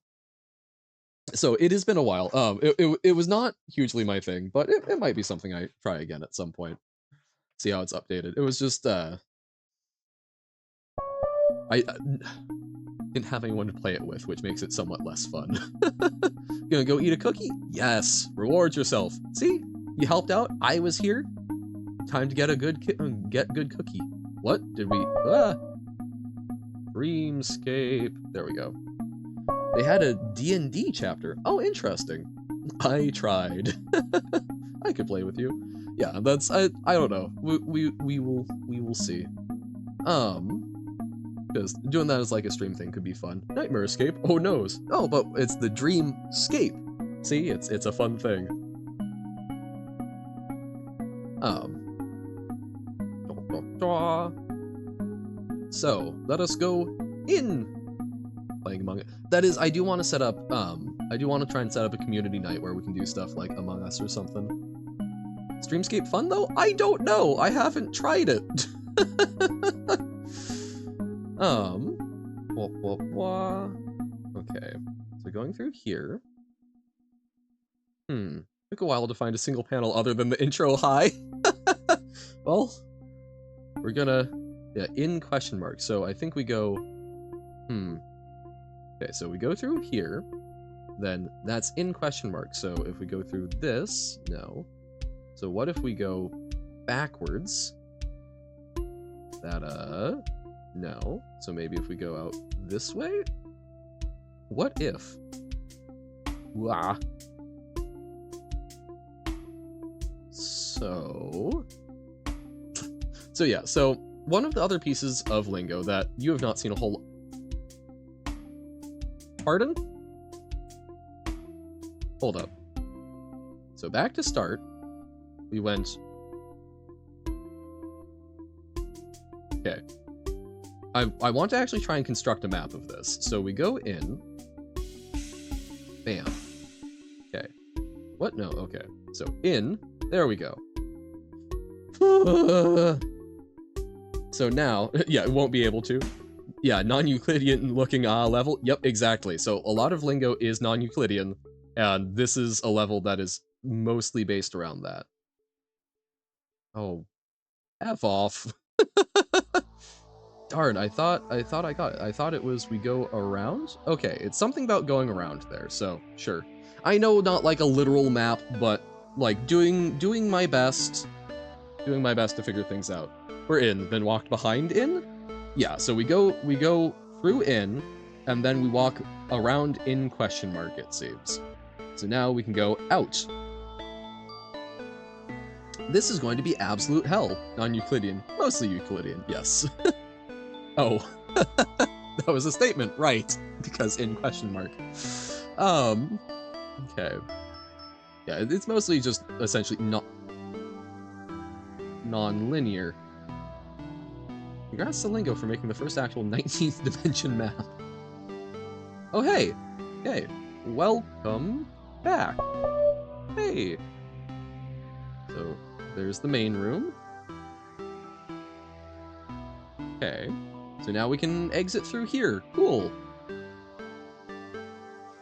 So it has been a while. It was not hugely my thing, but it might be something I try again at some point. See how it's updated. It was just I didn't have anyone to play it with, which makes it somewhat less fun. Gonna go eat a cookie? Yes. Reward yourself. See, you helped out. I was here. Time to get a good good cookie. What did we? Dreamscape. There we go. They had a D&D chapter. Oh, interesting. I tried. I could play with you. Yeah, that's I don't know. We will see. Because doing that as like a stream thing could be fun. Nightmare Escape. Oh noes. Oh, but it's the Dreamscape. See, it's a fun thing. So let us go in playing Among Us. That is, I do want to set up. I do want to try and set up a community night where we can do stuff like Among Us or something. Is Dreamscape fun though? I don't know. I haven't tried it. Okay. So going through here. Took a while to find a single panel other than the intro high. Well, we're gonna in question mark. So I think we go okay, so we go through here. Then that's in question mark. So if we go through this, no. So what if we go backwards? That no. So maybe if we go out this way? What if? Wah. So yeah, so one of the other pieces of Lingo that you have not seen a whole... Pardon? Hold up. So back to start, we went... Okay. I want to actually try and construct a map of this. So we go in. Bam. Okay. What? No, okay. So in, there we go. So now, yeah, it won't be able to. Yeah, non-Euclidean looking level. Yep, exactly. So a lot of Lingo is non-Euclidean, and this is a level that is mostly based around that. Oh, F off. Darn, I thought I got it. I thought it was we go around? Okay, it's something about going around there, so sure. I know not like a literal map, but like doing my best to figure things out. Or in, then walked behind in? Yeah, so we go through in, and then we walk around in question mark, it seems. So now we can go out. This is going to be absolute hell. Non-Euclidean. Mostly Euclidean, yes. Oh. That was a statement, right. Because in question mark. Okay. Yeah, it's mostly just essentially non-linear. Congrats to Lingo for making the first actual 19th dimension map. Oh, hey! Hey, welcome back. Hey! So, there's the main room. Okay. So now we can exit through here. Cool.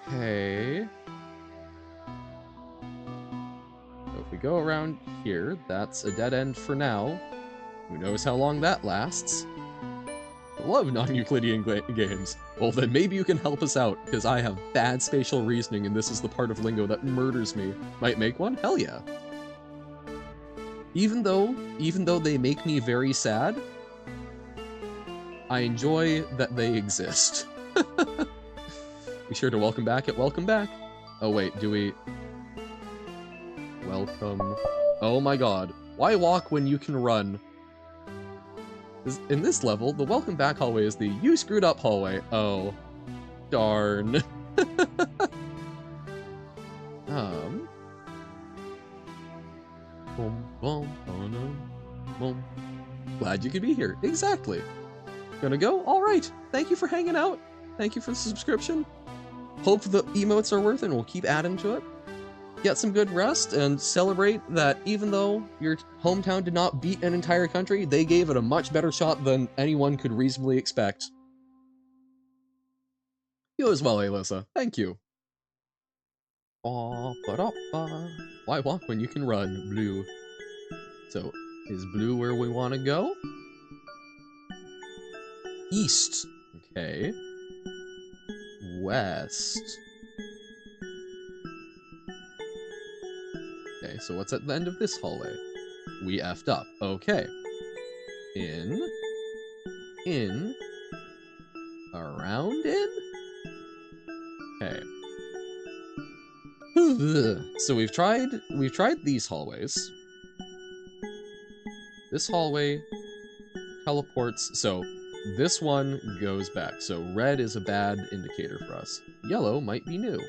Okay. So if we go around here, that's a dead end for now. Who knows how long that lasts? I love non-Euclidean games. Well, then maybe you can help us out, because I have bad spatial reasoning and this is the part of Lingo that murders me. Might make one? Hell yeah. Even though they make me very sad, I enjoy that they exist. Be sure to welcome back at welcome back. Oh wait, do we... Welcome... Oh my god. Why walk when you can run? In this level, the welcome back hallway is the you screwed up hallway. Oh. Darn. Glad you could be here. Exactly. Gonna go? Alright. Thank you for hanging out. Thank you for the subscription. Hope the emotes are worth it and we'll keep adding to it. Get some good rest and celebrate that even though your hometown did not beat an entire country, they gave it a much better shot than anyone could reasonably expect. You as well, Alyssa. Thank you. Why walk when you can run, blue? So, is blue where we want to go? East. Okay. West. Okay, so what's at the end of this hallway? We effed up. Okay. In. Around in? Okay. So we've tried these hallways. This hallway teleports, so this one goes back. So red is a bad indicator for us. Yellow might be new. To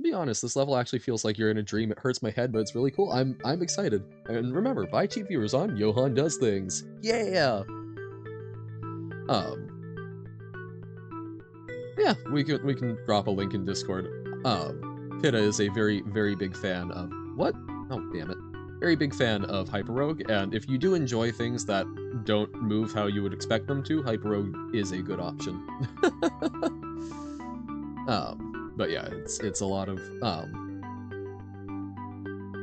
be honest, this level actually feels like you're in a dream. It hurts my head, but it's really cool. I'm excited. And remember, buy cheap viewers on Johan Does Things. Yeah. Yeah, we can drop a link in Discord. Pitta is a very, very big fan of what? Oh, damn it. Very big fan of Hyper Rogue, and if you do enjoy things that don't move how you would expect them to, Hyper Rogue is a good option. But yeah, it's a lot of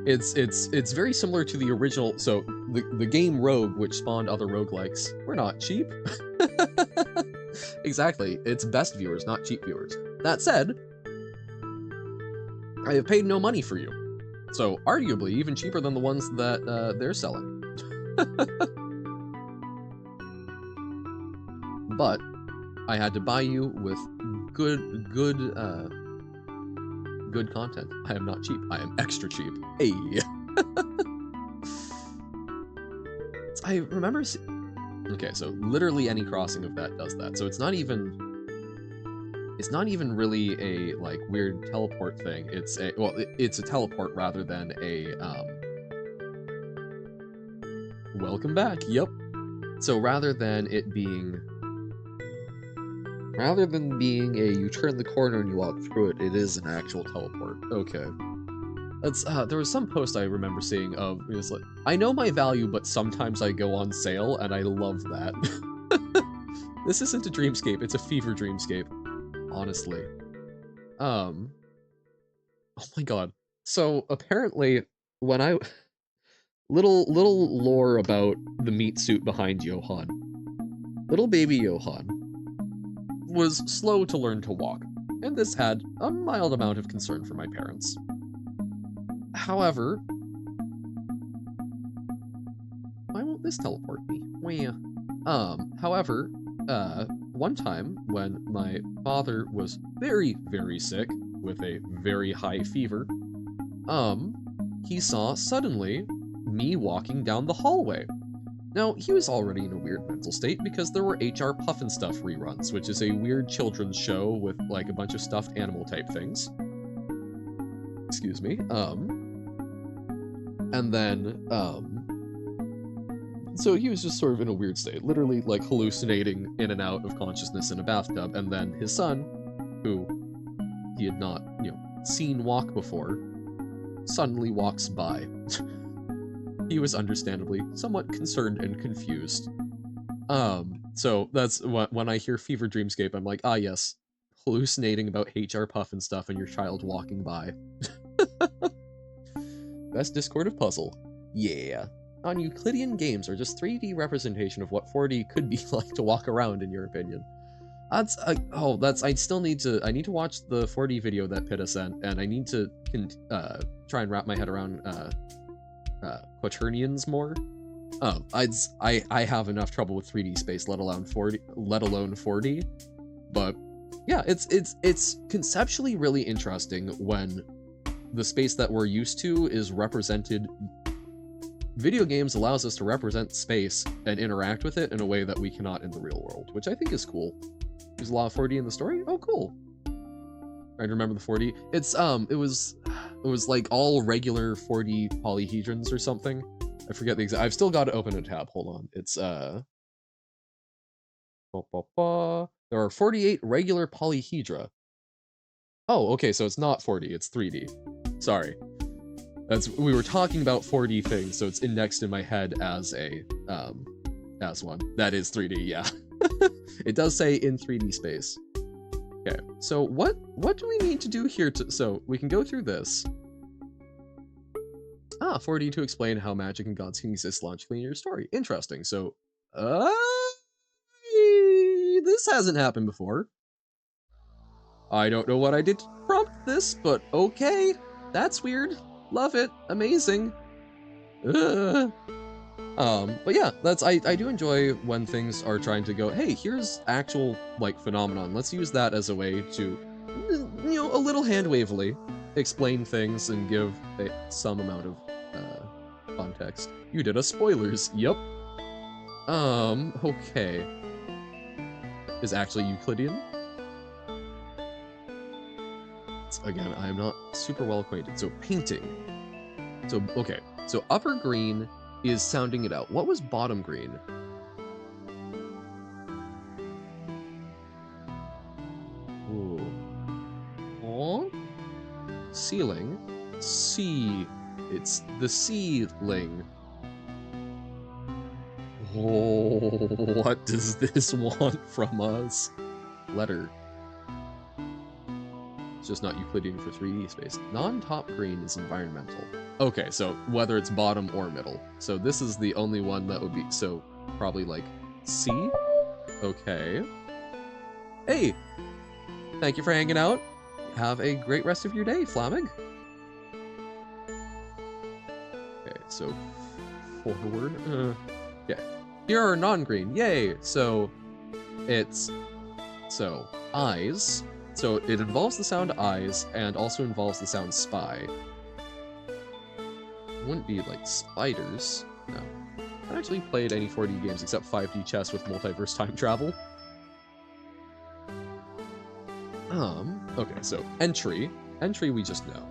it's very similar to the original. So the game Rogue, which spawned other roguelikes, we're not cheap. Exactly, it's best viewers, not cheap viewers. That said, I have paid no money for you, so arguably even cheaper than the ones that they're selling. But I had to buy you with good content. I am not cheap. I am extra cheap. Hey. I remember. Okay, so literally any crossing of that does that. So it's not even really a like weird teleport thing. It's a it's a teleport rather than a welcome back. Yep. So rather than being a you turn the corner and you walk through it, it is an actual teleport. Okay. That's there was some post I remember seeing of it was like, I know my value, but sometimes I go on sale, and I love that. This isn't a dreamscape, it's a fever dreamscape. Honestly. Oh my god. So apparently when I little lore about the meat suit behind Johan. Little baby Johan was slow to learn to walk, and this had a mild amount of concern for my parents. However, this teleport me? However, one time when my father was very, very sick with a very high fever, he saw suddenly me walking down the hallway. Now, he was already in a weird mental state because there were HR Puffinstuff reruns, which is a weird children's show with like a bunch of stuffed animal type things. Excuse me. And then, so he was just sort of in a weird state, literally like hallucinating in and out of consciousness in a bathtub, and then his son, who he had not, seen walk before, suddenly walks by. He was understandably somewhat concerned and confused. So that's when I hear Fever Dreamscape, I'm like, ah yes, hallucinating about HR Puffinstuff and your child walking by. Best Discord of Puzzle. Yeah. Non-Euclidean games are just 3D representation of what 4D could be like to walk around, in your opinion. I need to watch the 4D video that Pitta sent, and I need to try and wrap my head around quaternions more. I have enough trouble with 3D space, let alone 4D. But yeah, it's conceptually really interesting when the space that we're used to is represented. Video games allows us to represent space and interact with it in a way that we cannot in the real world, which I think is cool. There's a lot of 4D in the story. Oh, cool. I remember the 4D. It was like all regular 4D polyhedrons or something. I forget the exact. I've still got to open a tab. Hold on. It's there are 48 regular polyhedra. Oh, okay, so it's not 4D, it's 3D. Sorry. We were talking about 4D things, so it's indexed in my head as as one. That is 3D, yeah. It does say in 3D space. Okay, so what do we need to do here so we can go through this. 4D to explain how magic and gods can exist logically in your story. Interesting. So, this hasn't happened before. I don't know what I did to prompt this, but okay. That's weird. Love it. Amazing. But yeah, I do enjoy when things are trying to go, hey, here's actual, like, phenomenon. Let's use that as a way to, a little hand-wavily explain things and give some amount of context. You did a spoilers. Yep. Okay. Is actually Euclidean? Again, I'm not super well acquainted. So painting. So, okay. So upper green is sounding it out. What was bottom green? Ooh. Oh. Ceiling. C. It's the ceiling. Oh, what does this want from us? Letter. It's just not Euclidean for 3D space. Non-top green is environmental. Okay, so whether it's bottom or middle. So this is the only one that would be, so probably like C? Okay. Hey! Thank you for hanging out. Have a great rest of your day, Flamig. Okay, so forward. Okay. Here are non-green. Yay! So it's eyes. So it involves the sound eyes and also involves the sound spy. It wouldn't be like spiders. No. I haven't actually played any 4D games except 5D chess with multiverse time travel. Okay, so entry. Entry we just know.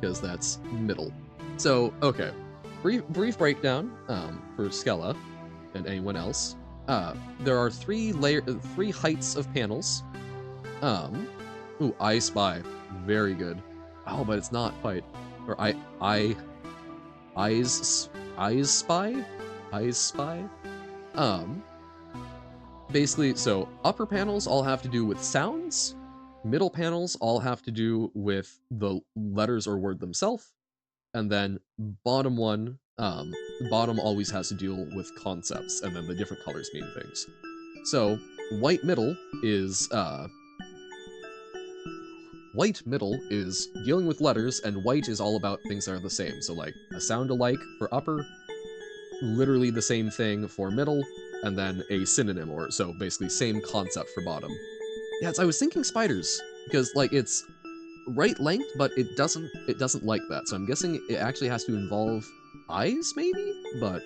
Because that's middle. So, okay. Brief breakdown for Skella and anyone else. There are three heights of panels. Ooh, I Spy. Very good. Oh, but it's not quite. Or Eyes Spy? Eyes Spy? Basically, so upper panels all have to do with sounds. Middle panels all have to do with the letters or word themselves. And then bottom one, bottom always has to deal with concepts, and then the different colors mean things. So, white middle is dealing with letters, and white is all about things that are the same. So like a sound alike for upper, literally the same thing for middle, and then a synonym, or so basically same concept for bottom. Yeah, I was thinking spiders, because like it's right length, but it doesn't like that. So I'm guessing it actually has to involve eyes, maybe? But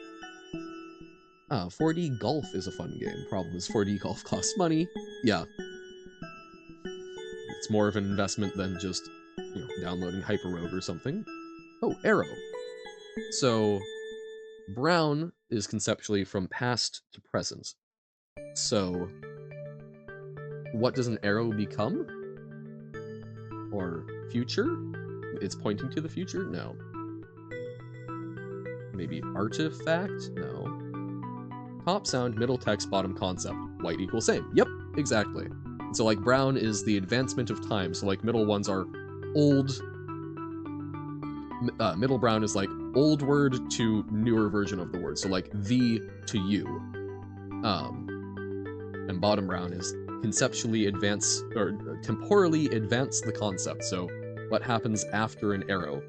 4D golf is a fun game. Problem is 4D golf costs money. Yeah. It's more of an investment than just, you know, downloading Hyper Rogue or something. Oh, arrow. So brown is conceptually from past to present. So what does an arrow become? Or future? It's pointing to the future? No. Maybe artifact? No. Top sound, middle text, bottom concept. White equals same. Yep, exactly. So like brown is the advancement of time. So like middle ones are old. Middle brown is like old word to newer version of the word. So like the to you. And bottom brown is conceptually advance, or temporally advance the concept. So what happens after an arrow?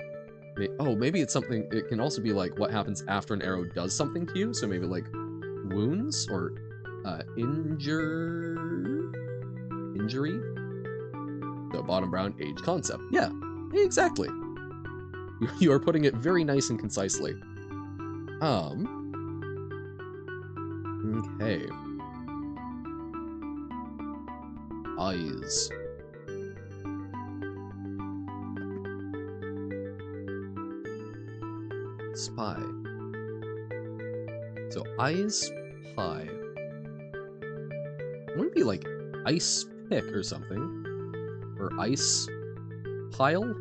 Oh, maybe it's something, it can also be like what happens after an arrow does something to you. So maybe like wounds or injury. So bottom brown, age concept. Yeah, exactly. You are putting it very nice and concisely. Okay. Eyes. Spy. So eyes, pie. Wouldn't it be like ice pick or something? Or ice pile?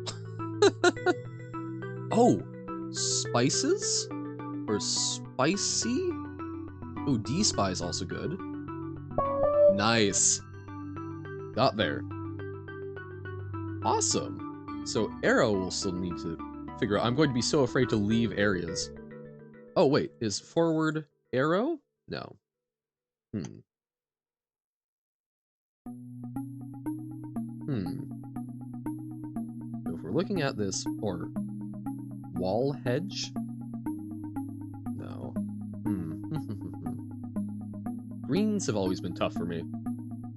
Oh, spices? Or spicy? Oh, D-spy is also good. Nice. Got there. Awesome. So arrow will still need to figure out. I'm going to be so afraid to leave areas. Oh, wait. Is forward arrow? No. So if we're looking at this, or wall hedge? No. Greens have always been tough for me.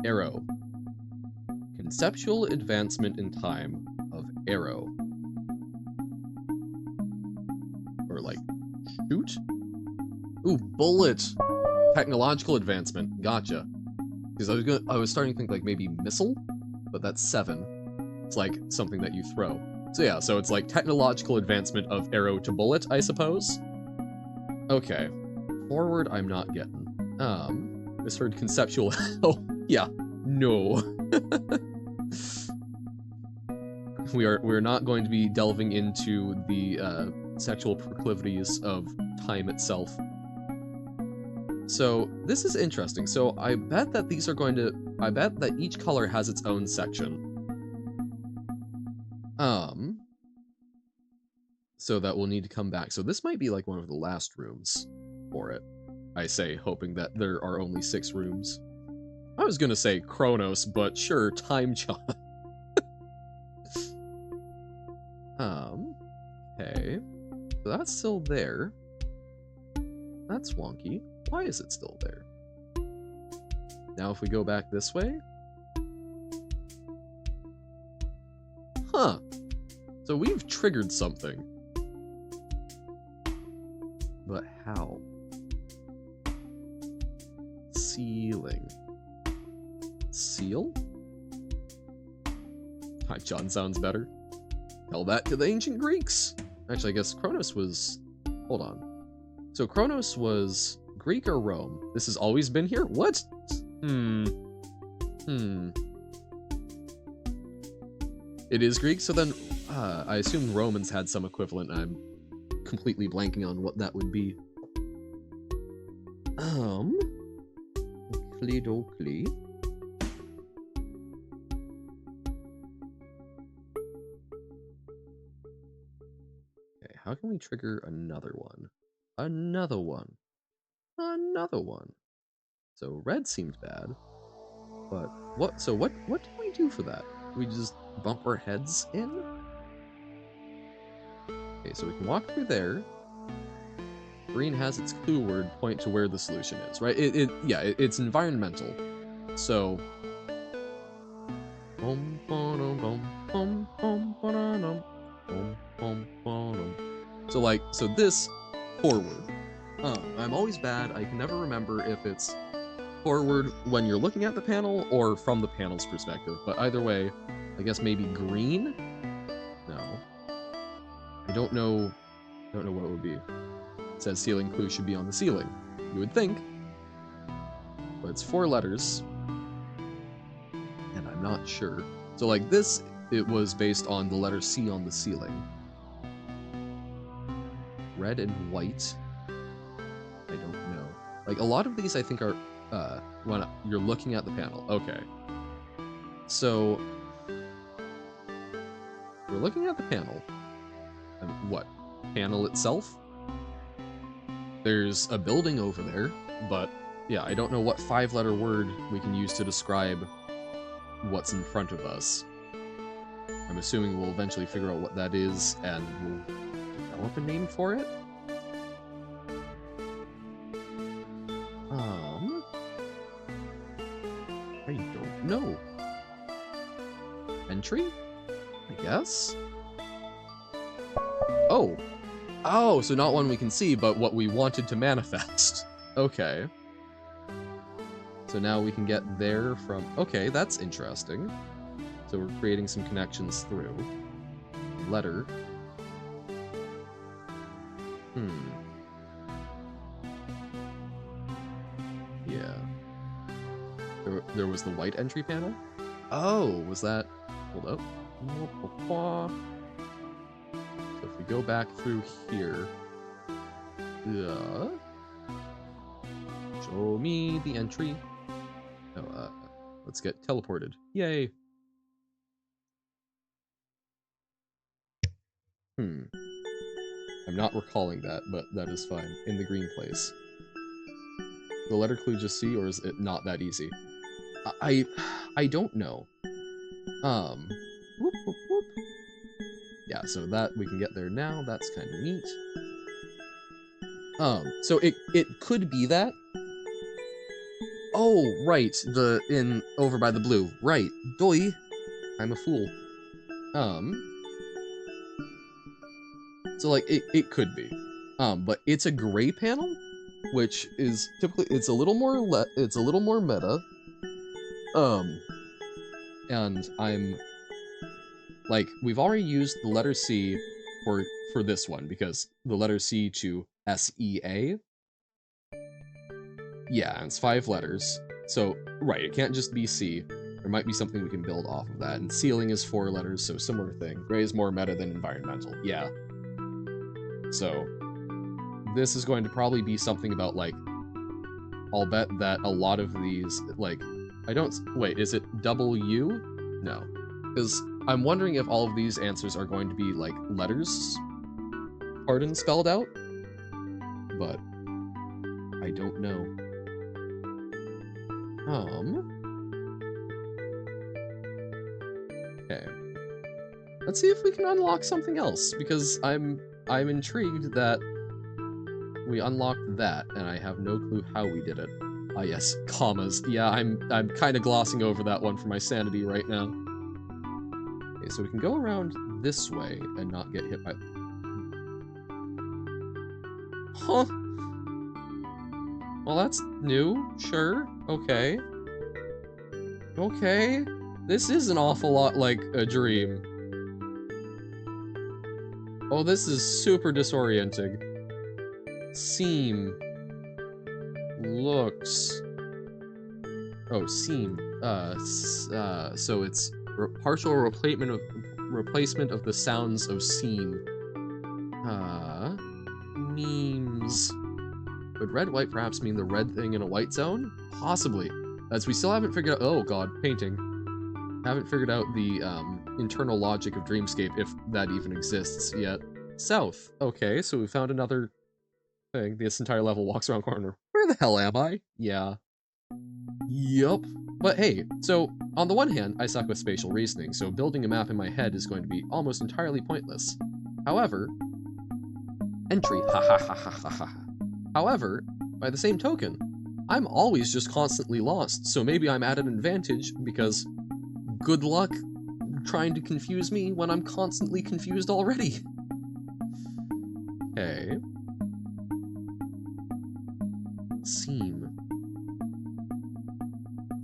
Arrow. Conceptual advancement in time of arrow. Or like, shoot? Ooh, bullet! Technological advancement. Gotcha. Because I was starting to think like maybe missile, but that's 7. It's like something that you throw. So yeah, so it's like technological advancement of arrow to bullet, I suppose. Okay. Forward, I'm not getting. Misheard conceptual. Oh, yeah. No. We're not going to be delving into the sexual proclivities of time itself. So this is interesting. So I bet that these are going to, I bet that each color has its own section. So that we'll need to come back. So this might be like one of the last rooms for it. I say, hoping that there are only 6 rooms. I was gonna say Chronos, but sure, time chop. Okay. So that's still there. That's wonky. Why is it still there? Now if we go back this way. Huh. So we've triggered something. But how? Sealing. Seal? Hi, John sounds better. Tell that to the ancient Greeks. Actually, I guess Chronos was... Hold on. So Chronos was Greek or Rome? This has always been here? What? It is Greek, so then I assume Romans had some equivalent. I'm completely blanking on what that would be. Oakley. Okay, how can we trigger another one? Another one. Another one. So red seemed bad. But what do we do for that? Do we just bump our heads in? Okay, so we can walk through there. Green has its clue word point to where the solution is, right? It's environmental. So so this forward. I'm always bad. I can never remember if it's forward when you're looking at the panel or from the panel's perspective. But either way, I guess maybe green? No. I don't know what it would be. It says ceiling clue should be on the ceiling. You would think. But it's 4 letters. And I'm not sure. So like this, it was based on the letter C on the ceiling. Red and white. I don't know. Like a lot of these I think are when you're looking at the panel. Okay. So we're looking at the panel. And what? Panel itself? There's a building over there, but yeah, I don't know what 5-letter word we can use to describe what's in front of us. I'm assuming we'll eventually figure out what that is and we'll develop a name for it. I don't know. Entry? I guess? Oh! Oh, so not one we can see, but what we wanted to manifest. Okay. So now we can get there from... Okay, that's interesting. So we're creating some connections through. Letter. Yeah. There was the white entry panel? Oh, was that... Hold up. So if we go back through here... Show me the entry. Oh, let's get teleported. Yay! I'm not recalling that, but that is fine. In the green place. The letter clue just C, or is it not that easy? I don't know. Whoop, whoop, whoop. Yeah, so that we can get there now. That's kind of neat. So it could be that. Oh, right. Over by the blue. Right. Doi. I'm a fool. So like it could be. But it's a gray panel, which is typically it's a little more meta. And I'm like, we've already used the letter C for this one because the letter C to SEA. Yeah, and it's 5 letters. So, right, it can't just be C. There might be something we can build off of that. And ceiling is 4 letters, so similar thing. Gray is more meta than environmental. Yeah. So, this is going to probably be something about, like, I'll bet that a lot of these, like, wait, is it W? No. Because I'm wondering if all of these answers are going to be, like, letters, pardon, spelled out? But I don't know. Okay. Let's see if we can unlock something else, because I'm intrigued that we unlocked that, and I have no clue how we did it. Ah, yes, commas. Yeah, I'm kind of glossing over that one for my sanity right now. Okay, so we can go around this way and not get hit by... Huh? Well, that's new. Sure. Okay. Okay. This is an awful lot like a dream. Oh, this is super disorienting. Seam. Looks. Oh, seam. So it's partial replacement of the sounds of seam. Memes. Would red-white perhaps mean the red thing in a white zone? Possibly. As we still haven't figured out- oh god, painting. Haven't figured out the internal logic of Dreamscape, if that even exists yet. South. Okay, so we found another thing. This entire level walks around corner. Where the hell am I? Yeah. Yup. But hey, so on the one hand, I suck with spatial reasoning, so building a map in my head is going to be almost entirely pointless. However, entry. Ha ha ha ha ha ha. However, by the same token, I'm always just constantly lost, so maybe I'm at an advantage because good luck trying to confuse me when I'm constantly confused already. Okay. Seam.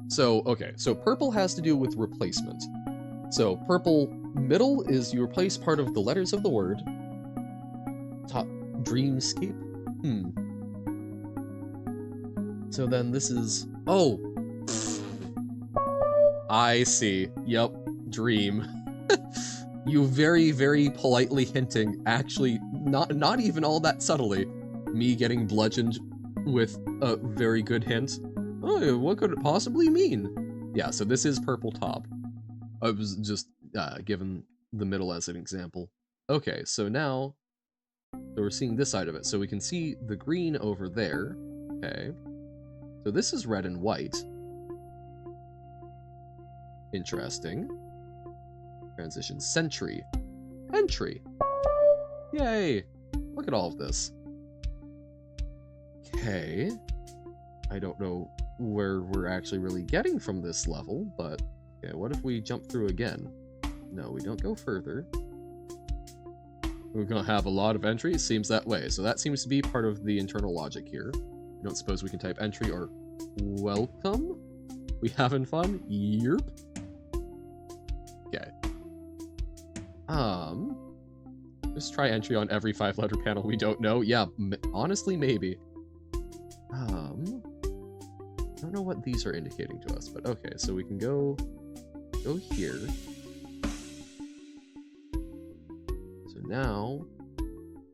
So, okay, so purple has to do with replacement. So purple middle is you replace part of the letters of the word. Top Dreamscape? So then this is, oh, I see. Yep, dream. You very, very politely hinting, actually, not even all that subtly, me getting bludgeoned with a very good hint. Oh, what could it possibly mean? Yeah, so this is purple top. I was just given the middle as an example. Okay, so now so we're seeing this side of it. So we can see the green over there. Okay. So this is red and white. Interesting. Transition. Century. Entry. Yay! Look at all of this. Okay. I don't know where we're actually really getting from this level, but okay, what if we jump through again? No, we don't go further. We're gonna have a lot of entries, seems that way. So that seems to be part of the internal logic here. I don't suppose we can type entry or welcome? We having fun? Yerp. Okay. Just try entry on every 5-letter panel we don't know. Yeah, honestly, maybe. I don't know what these are indicating to us, but okay, so we can go here. So now,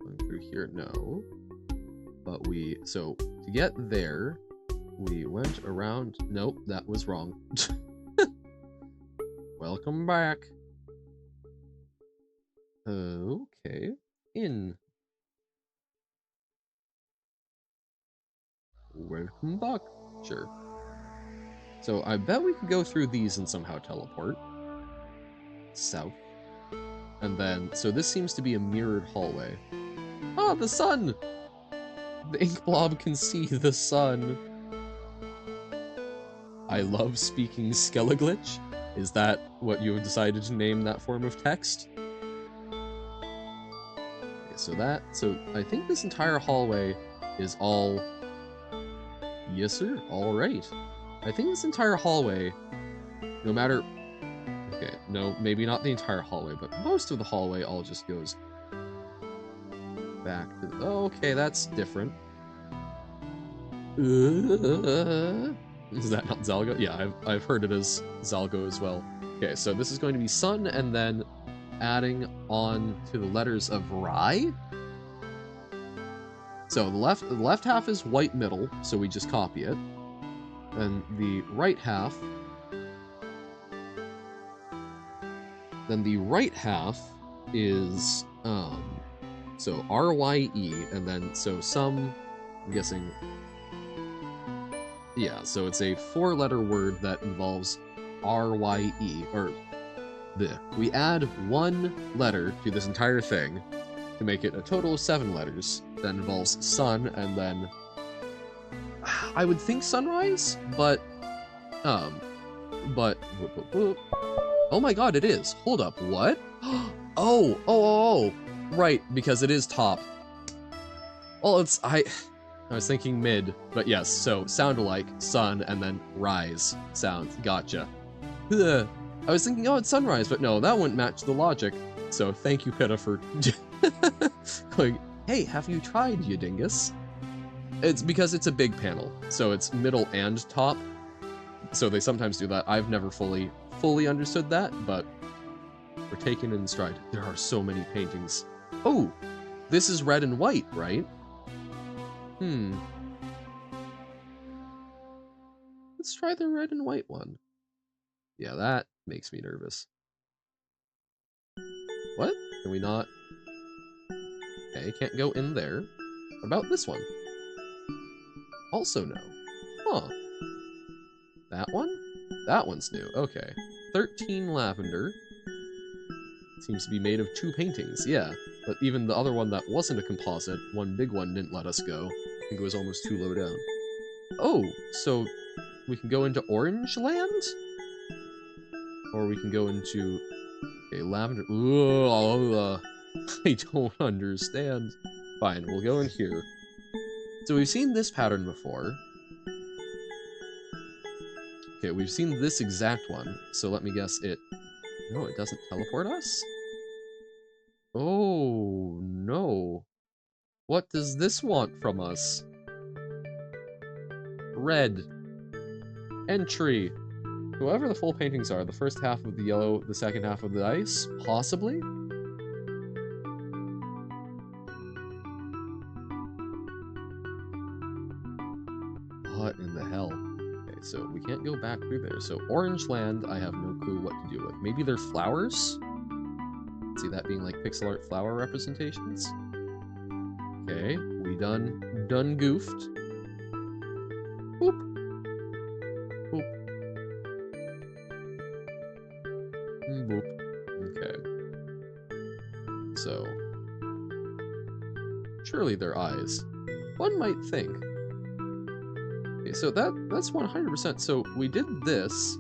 going through here, no. But so to get there, we went around, nope, that was wrong. Welcome back. Okay, in. Welcome back. Sure. So I bet we could go through these and somehow teleport. South. And then, so this seems to be a mirrored hallway. Ah, the sun! The ink blob can see the sun. I love speaking Skeleglitch. Is that what you have decided to name that form of text? Okay, so I think this entire hallway is all... Yes, sir. All right. I think this entire hallway, no matter... Okay, no, maybe not the entire hallway, but most of the hallway all just goes back to... Oh, okay, that's different. Is that not Zalgo? Yeah, I've heard it as Zalgo as well. Okay, so this is going to be sun, and then adding on to the letters of Rye. So the left half is white middle, so we just copy it. And the right half... Then the right half is, so R-Y-E, and then, so some, I'm guessing, yeah, so it's a 4-letter word that involves R-Y-E, or, we add 1 letter to this entire thing to make it a total of 7 letters that involves sun, and then, I would think sunrise, but, oh my god, it is. Hold up, what? Oh, right, because it is top. Well, I was thinking mid, but yes, so sound alike, sun, and then rise sounds, gotcha. Ugh. I was thinking, oh, it's sunrise, but no, that wouldn't match the logic. So thank you, Pitta, for going, hey, have you tried, you dingus? It's because it's a big panel, so it's middle and top. So they sometimes do that. I've never fully understood that, but we're taking it in stride. There are so many paintings. Oh, this is red and white, right? Let's try the red and white one. Yeah, that makes me nervous. What? Can we not? Okay, can't go in there. What about this one? Also no. Huh. That one? That one's new. Okay. 13 lavender. Seems to be made of 2 paintings, yeah. But even the other one that wasn't a composite, one big one, didn't let us go. think it was almost too low down. Oh, so we can go into Orange Land? Or we can go into... Okay, Lavender... Ooh, I don't understand. Fine, we'll go in here. So we've seen this pattern before. Okay, we've seen this exact one. So let me guess it... No, it doesn't teleport us? Oh, no. What does this want from us? Red. Entry. Whoever the full paintings are, the first half of the yellow, the second half of the ice, possibly? What in the hell? Okay, so we can't go back through there. So Orange Land, I have no clue what to do with. Maybe they're flowers? See that being like pixel art flower representations? Okay, we done goofed. Boop. Boop. Boop. Okay. So, surely they're eyes. One might think. Okay, so that's 100%. So we did this,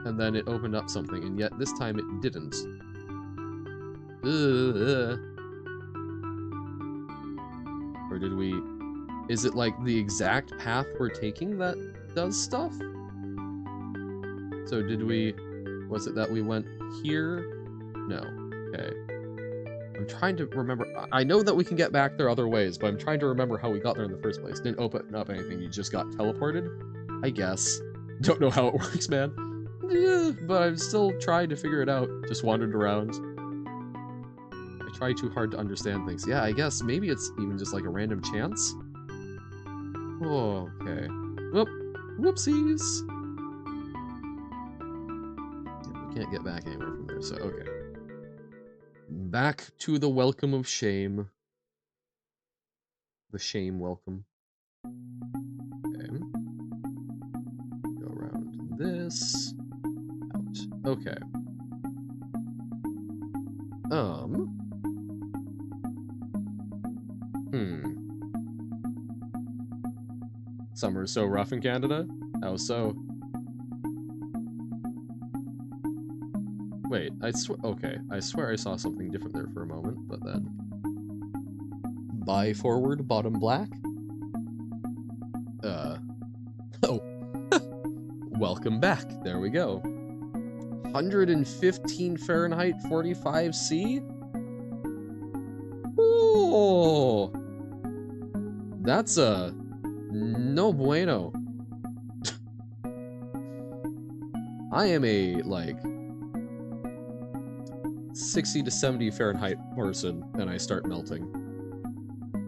and then it opened up something, and yet this time it didn't. Or did we... Is it like the exact path we're taking that does stuff? So did we... Was it that we went here? No. Okay. I'm trying to remember... I know that we can get back there other ways, but I'm trying to remember how we got there in the first place. Didn't open up anything, you just got teleported? I guess. Don't know how it works, man. Yeah, but I'm still trying to figure it out. Just wandered around. I try too hard to understand things. Yeah, I guess maybe it's even just like a random chance. Oh, okay. Whoop. Whoopsies. Yeah, we can't get back anywhere from there, so okay. Back to the welcome of shame. The shame welcome. Okay. Go around this. Out. Okay. Summer is so rough in Canada? How so? Wait, okay, I swear I saw something different there for a moment, but then... Buy forward, bottom black? Oh. Welcome back, there we go. 115 Fahrenheit, 45 C? Oh! That's a... no bueno. I am a, like... 60 to 70 Fahrenheit person, and I start melting.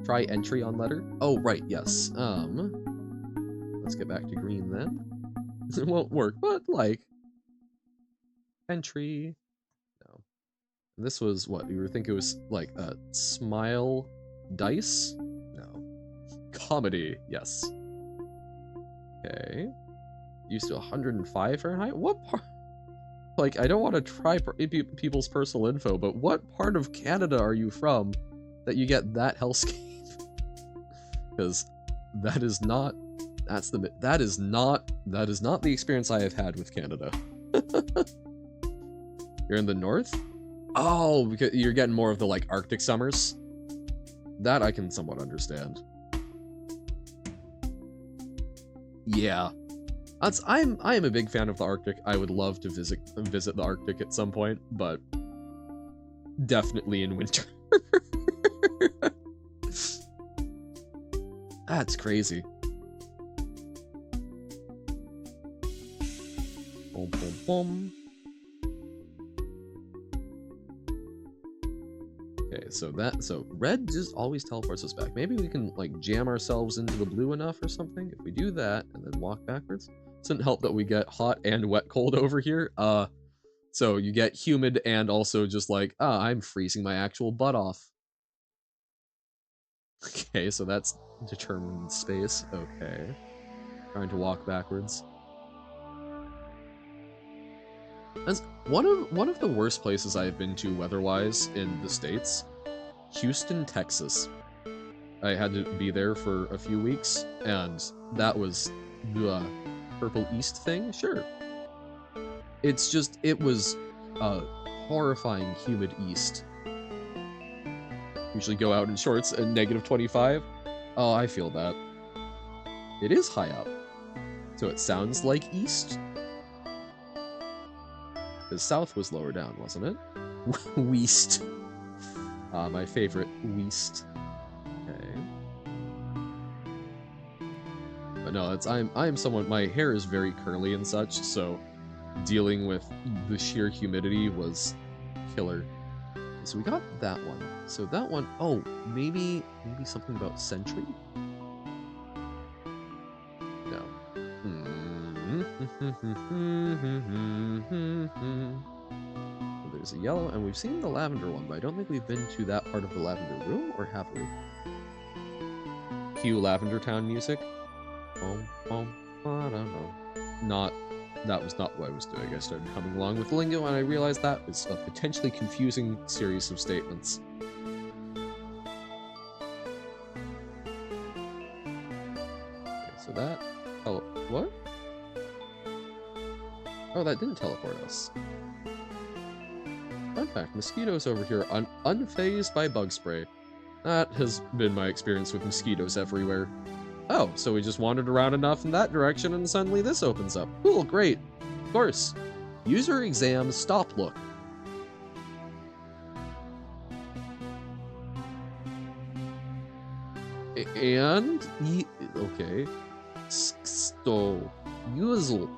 Try entry on letter? Oh, right, yes. Let's get back to green then. It won't work, but, like... Entry... No. This was, what, you would think it was, like, a smile dice? No. Comedy, yes. Okay. Used to 105 Fahrenheit? What part? Like, I don't want to try people's personal info, but what part of Canada are you from that you get that hellscape? Because that is not the experience I have had with Canada. You're in the north? Oh, because you're getting more of the, like, Arctic summers? That I can somewhat understand. Yeah. I am a big fan of the Arctic. I would love to visit the Arctic at some point, but definitely in winter. That's crazy. Boom, boom, boom. Okay, so red just always teleports us back. Maybe we can, like, jam ourselves into the blue enough or something. If we do that and then walk backwards. Doesn't help that we get hot and wet cold over here. So you get humid and also just like, I'm freezing my actual butt off. Okay, so that's determined space. Okay. Trying to walk backwards. As one of the worst places I've been to weather-wise in the States, Houston, Texas. I had to be there for a few weeks, and that was the Purple East thing. Sure, it's just it was a horrifying humid east. Usually go out in shorts and -25. Oh, I feel that. It is high up, so it sounds like east. The south was lower down, wasn't it? West. My favorite, west. Okay. But no, it's I'm someone. My hair is very curly and such, so dealing with the sheer humidity was killer. So we got that one. So that one, oh, maybe something about Sentry? No. There's a yellow, and we've seen the lavender one, but I don't think we've been to that part of the lavender room, or have we? Cue Lavender Town music. I don't know. Not, that was not what I was doing. I started coming along with Lingo, and I realized that was a potentially confusing series of statements. Okay, so that, oh, what? Oh, that didn't teleport us. Fun fact, mosquitoes over here are unfazed by bug spray. That has been my experience with mosquitoes everywhere. Oh, so we just wandered around enough in that direction and suddenly this opens up. Cool, great. Of course. User exam stop look. And okay. Sto usual.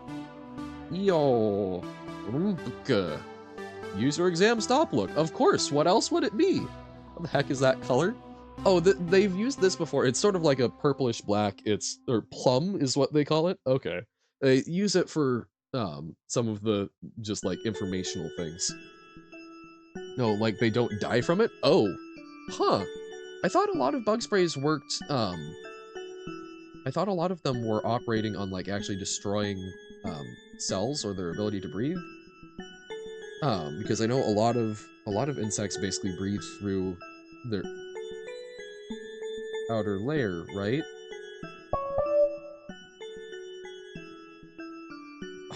Yo. User exam stop look. Of course, what else would it be? What the heck is that color? Oh, they've used this before. It's sort of like a purplish black. Or plum is what they call it. Okay. They use it for some of the just like informational things. No, like they don't die from it? Oh. Huh. I thought a lot of bug sprays worked I thought a lot of them were operating on like actually destroying cells or their ability to breathe. Because I know a lot of insects basically breathe through their outer layer, right?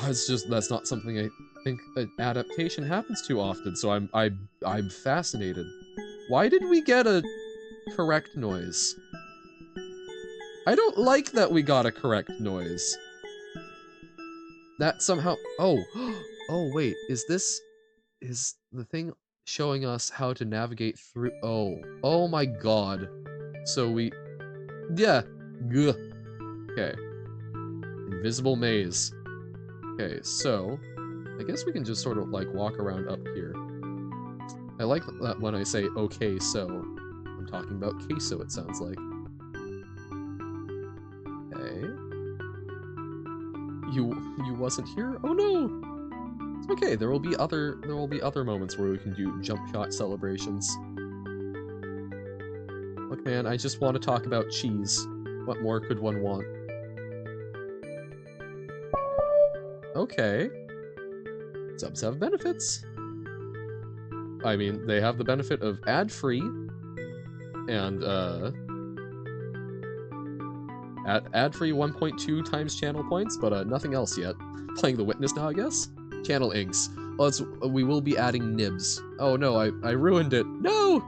It's just that's not something I think an adaptation happens too often, so I'm fascinated. Why did we get a correct noise? I don't like that we got a correct noise. That somehow, oh, oh wait, is the thing showing us how to navigate through, oh my god. So yeah, gah. Okay. Invisible maze. Okay, so I guess we can just sort of like walk around up here. I like that when I say okay, so I'm talking about queso, it sounds like. Okay. You wasn't here? Oh no! It's okay, there will be other moments where we can do jump shot celebrations. Look man, I just want to talk about cheese. What more could one want? Okay. Subs have benefits. I mean, they have the benefit of ad-free and ad-free 1.2 times channel points, but nothing else yet. Playing the witness now, I guess? Channel inks. Oh, we will be adding nibs. Oh no, I ruined it. No!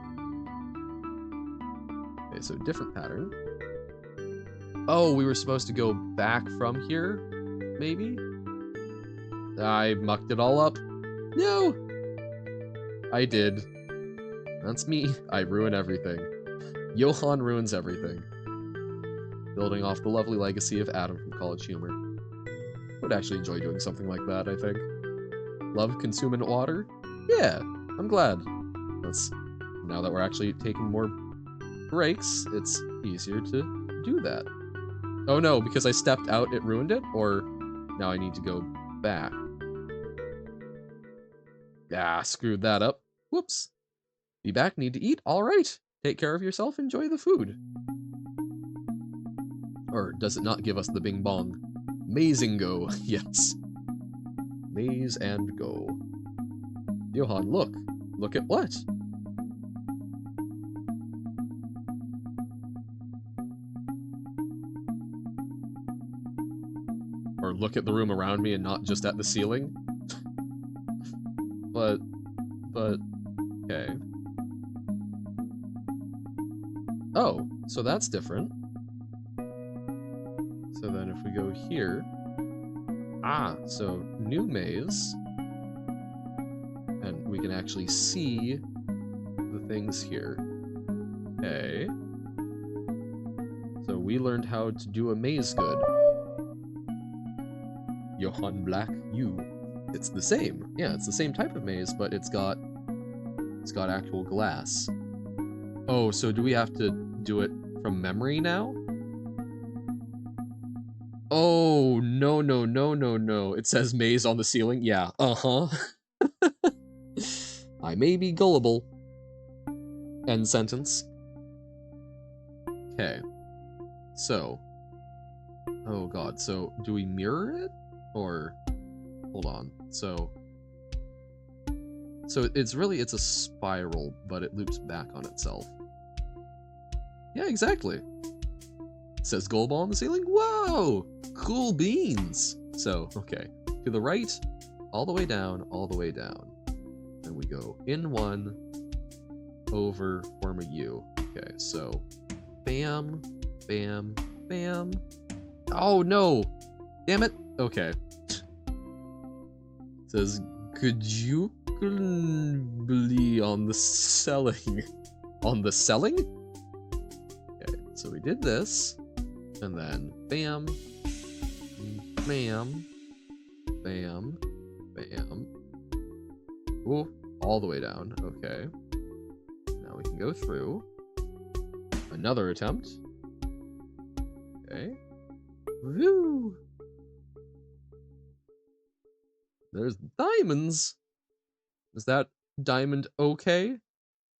Okay, so different pattern. Oh, we were supposed to go back from here? Maybe? I mucked it all up. No! I did. That's me. I ruin everything. Johan ruins everything. Building off the lovely legacy of Adam from College Humor. Would actually enjoy doing something like that, I think. Love consuming water? Yeah, I'm glad. Now that we're actually taking more breaks, it's easier to do that. Oh no, because I stepped out, it ruined it? Or now I need to go back? Ah, screwed that up. Whoops. Be back, need to eat? Alright. Take care of yourself, enjoy the food. Or does it not give us the bing bong? Mazingo, yes. Maze and go. Johan, look. Look at what? look at the room around me and not just at the ceiling. but, okay. Oh, so that's different. So then if we go here, so new maze, and we can actually see the things here. Okay. So we learned how to do a maze good. Johann Black, it's the same. Yeah, it's the same type of maze, but it's got actual glass. Oh, so do we have to do it from memory now? Oh, no, no, no, no, no. It says maze on the ceiling. Yeah, uh-huh. I may be gullible. End sentence. Okay. So. Oh god, so do we mirror it? Or, hold on. So it's a spiral, but it loops back on itself. Yeah, exactly. It says goal ball on the ceiling. Whoa! Cool beans! So, okay. To the right, all the way down, all the way down. Then we go in one, over, form a U. Okay, so bam, bam, bam. Oh no! Damn it! Okay. It says Gajukly on the selling. On the selling? Okay, so we did this, and then bam, bam, bam, bam. Ooh, all the way down. Okay. Now we can go through. Another attempt. Okay. Woo! There's diamonds. Is that diamond okay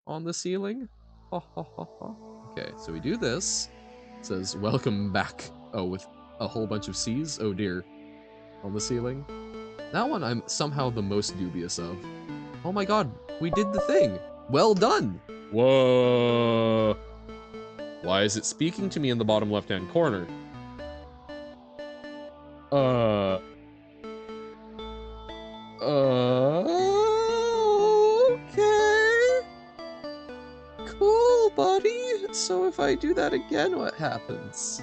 on the ceiling? Ha ha ha ha. Okay, so we do this. It says welcome back. Oh, with a whole bunch of C's. Oh dear. On the ceiling. That one I'm somehow the most dubious of. Oh my god, we did the thing. Well done. Whoa. Why is it speaking to me in the bottom left-hand corner? Okay. Cool, buddy. So if I do that again, what happens?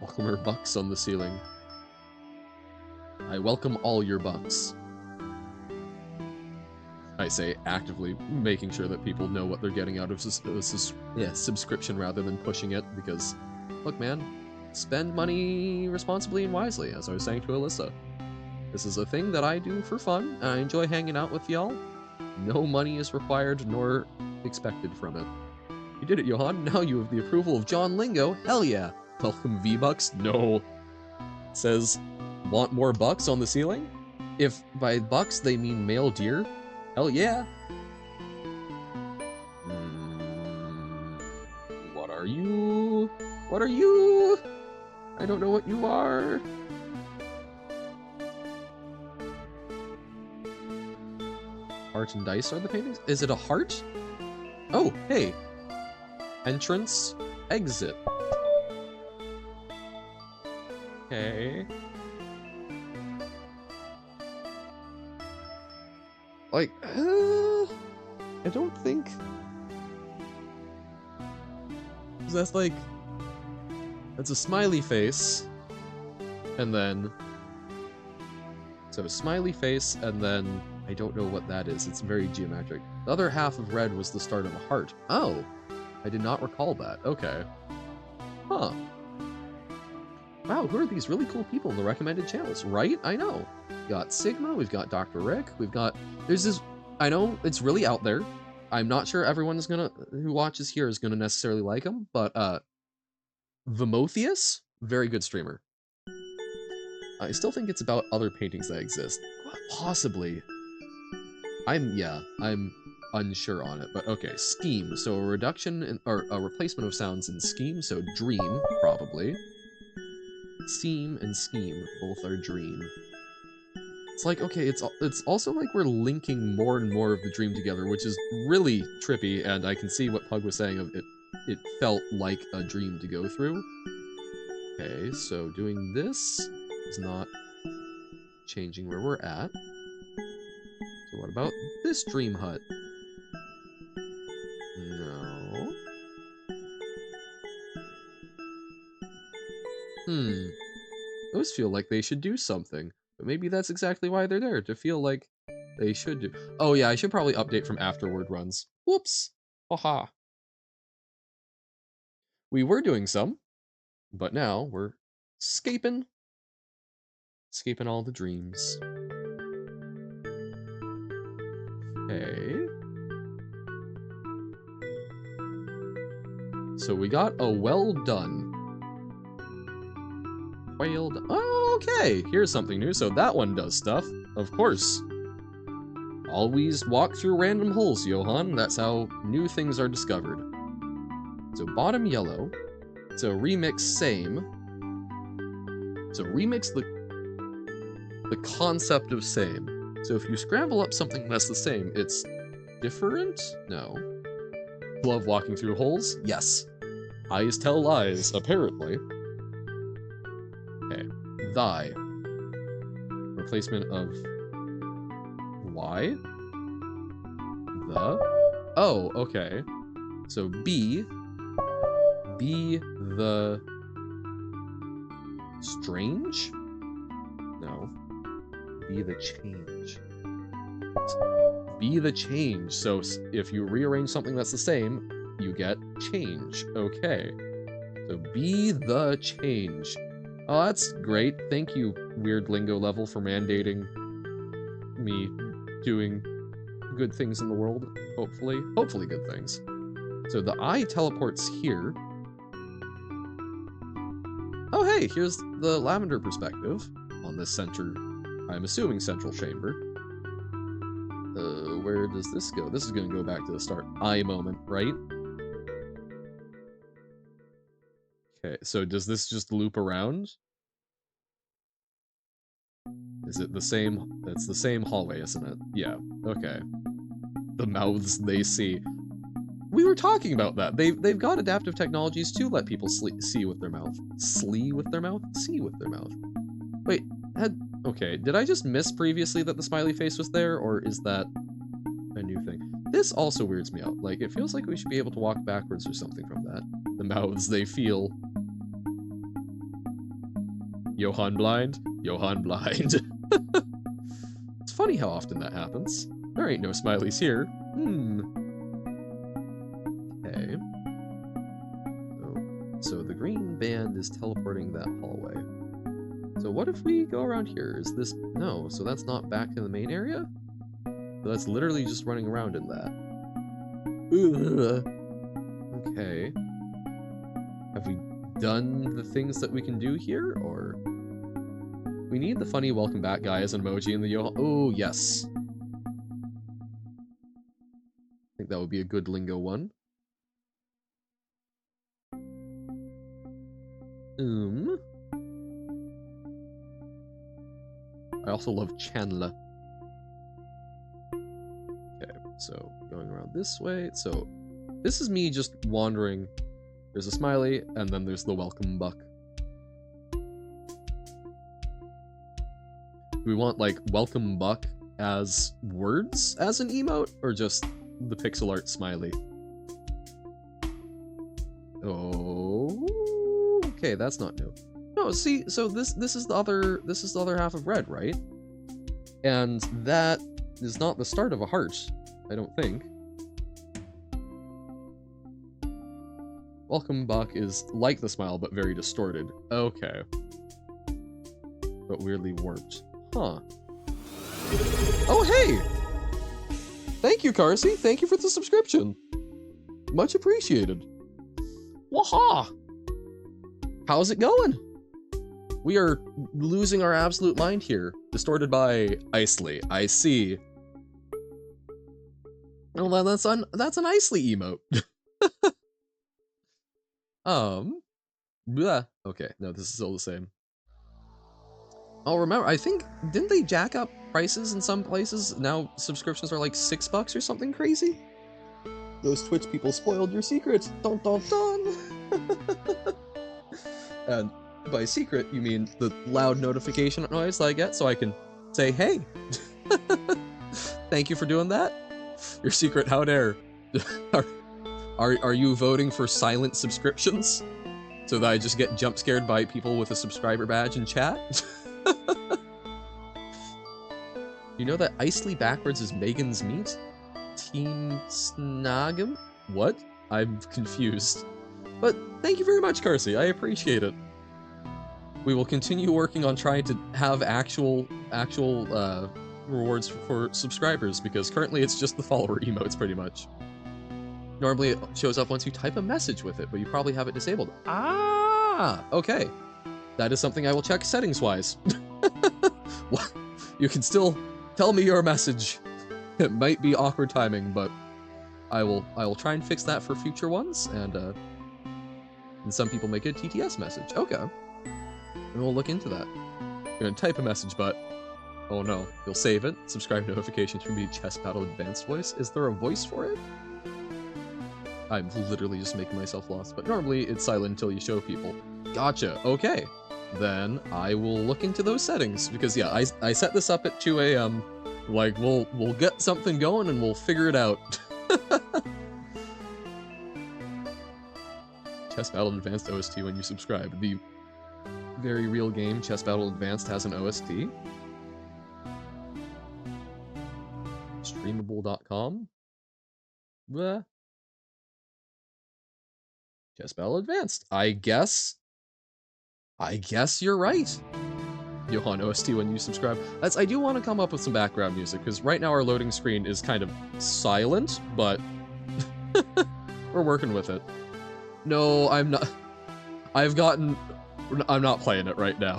Welcome your bucks on the ceiling. I welcome all your bucks. I say actively making sure that people know what they're getting out of subscription rather than pushing it, because, look man, spend money responsibly and wisely, as I was saying to Alyssa. This is a thing that I do for fun, and I enjoy hanging out with y'all. No money is required nor expected from it. You did it, Johan. Now you have the approval of John Lingo. Hell yeah. Welcome V-Bucks? No. It says, want more bucks on the ceiling? If by bucks they mean male deer, hell yeah. What are you? What are you? I don't know what you are. Heart and dice are the paintings? Is it a heart? Oh, hey. Entrance, exit. Okay. Like, I don't think... That's like... That's a smiley face. And then... So a smiley face, and then... I don't know what that is. It's very geometric. The other half of red was the start of a heart. Oh! I did not recall that. Okay. Huh. Wow, who are these really cool people in the recommended channels, right? I know. We've got Sigma, we've got Dr. Rick, we've got... There's this... I know it's really out there. I'm not sure everyone is gonna... who watches here is gonna necessarily like him, but, Vimotheus? Very good streamer. I still think it's about other paintings that exist. Possibly. I'm unsure on it, but okay. Scheme. So a reduction in, or a replacement of sounds in scheme. So dream, probably. Seam and scheme both are dream. It's like, okay, it's also like we're linking more and more of the dream together, which is really trippy, and I can see what Pug was saying of it felt like a dream to go through. Okay, so doing this is not changing where we're at. So what about this dream hut? No. I always feel like they should do something. But maybe that's exactly why they're there, to feel like they should do. Oh yeah, I should probably update from afterward runs. Whoops. Haha. We were doing some, but now we're escaping all the dreams. Okay. So we got a well done. Well done. Oh, okay. Here's something new. So that one does stuff. Of course. Always walk through random holes, Johan. That's how new things are discovered. So bottom yellow. So remix same. So remix the concept of same. So if you scramble up something that's the same, it's different? No. Love walking through holes? Yes. Eyes tell lies, apparently. Okay. Thy. Replacement of Y. The. Oh, okay. So be the strange? No. Be the change. Be the change. So if you rearrange something that's the same, you get change. Okay. So be the change. Oh, that's great. Thank you, weird lingo level, for mandating me doing good things in the world. Hopefully. Hopefully good things. So the eye teleports here. Oh hey, here's the lavender perspective on this center, I'm assuming central chamber. Where does this go? This is gonna go back to the start. Eye moment, right? Okay, so does this just loop around? Is it the same? It's the same hallway, isn't it? Yeah, okay. The mouths they see. We were talking about that. They've got adaptive technologies to let people see with their mouth. See with their mouth? Wait, okay, did I just miss previously that the smiley face was there, or is that a new thing? This also weirds me out. Like, it feels like we should be able to walk backwards or something from that. The mouths they feel. Johan blind? Johan blind. It's funny how often that happens. There ain't no smileys here. Okay. So the green band is teleporting that hallway. So what if we go around here? Is this... No, so that's not back in the main area? So that's literally just running around in that. Ugh. Okay. Have we done the things that we can do here, or... We need the funny welcome back guy as an emoji in the Johan... Oh, yes. I think that would be a good lingo one. I also love Chandler. Okay, so going around this way. So this is me just wandering. There's a smiley, and then there's the welcome buck. Do we want, like, welcome buck as words as an emote, or just the pixel art smiley? Oh, okay, that's not new. No, see, so this is the other half of red, right? And that is not the start of a heart, I don't think. Welcome buck is like the smile, but very distorted. Okay. But weirdly warped. Huh. Oh, hey! Thank you, Carsey. Thank you for the subscription. Much appreciated. Waha! How's it going? We are losing our absolute mind here. Distorted by Isley. I see. Oh, well, that's an Isley emote. Blah. Okay, no, this is still the same. Oh, remember, I think, didn't they jack up prices in some places? Now subscriptions are like $6 or something crazy? Those Twitch people spoiled your secret. Dun dun dun! And By secret, you mean the loud notification noise I get so I can say, hey, thank you for doing that? Your secret how dare. Are you voting for silent subscriptions? So that I just get jump scared by people with a subscriber badge in chat? You know that Isley backwards is Megan's meat? Team Snagum? What? I'm confused. But thank you very much, Carsey. I appreciate it. We will continue working on trying to have actual rewards for subscribers, because currently it's just the follower emotes, pretty much. Normally it shows up once you type a message with it, but you probably have it disabled. Ah, okay. That is something I will check settings-wise. What? You can still tell me your message. It might be awkward timing, but I will try and fix that for future ones, and some people make a TTS message. Okay. And we'll look into that. You're gonna type a message, but oh no, you'll save it. Subscribe notifications from me, Chess Battle Advanced Voice. Is there a voice for it? I'm literally just making myself lost, but normally it's silent until you show people. Gotcha, okay. Then I will look into those settings, because yeah, I set this up at 2 AM. Like, we'll get something going and we'll figure it out. Chess Battle Advanced OST when you subscribe. The very real game Chess Battle Advanced has an OST. Streamable.com. Bleh. Chess Battle Advanced. I guess you're right. Johan OST when you subscribe. I do want to come up with some background music, because right now our loading screen is kind of silent, but we're working with it. No, I'm not. I'm not playing it right now.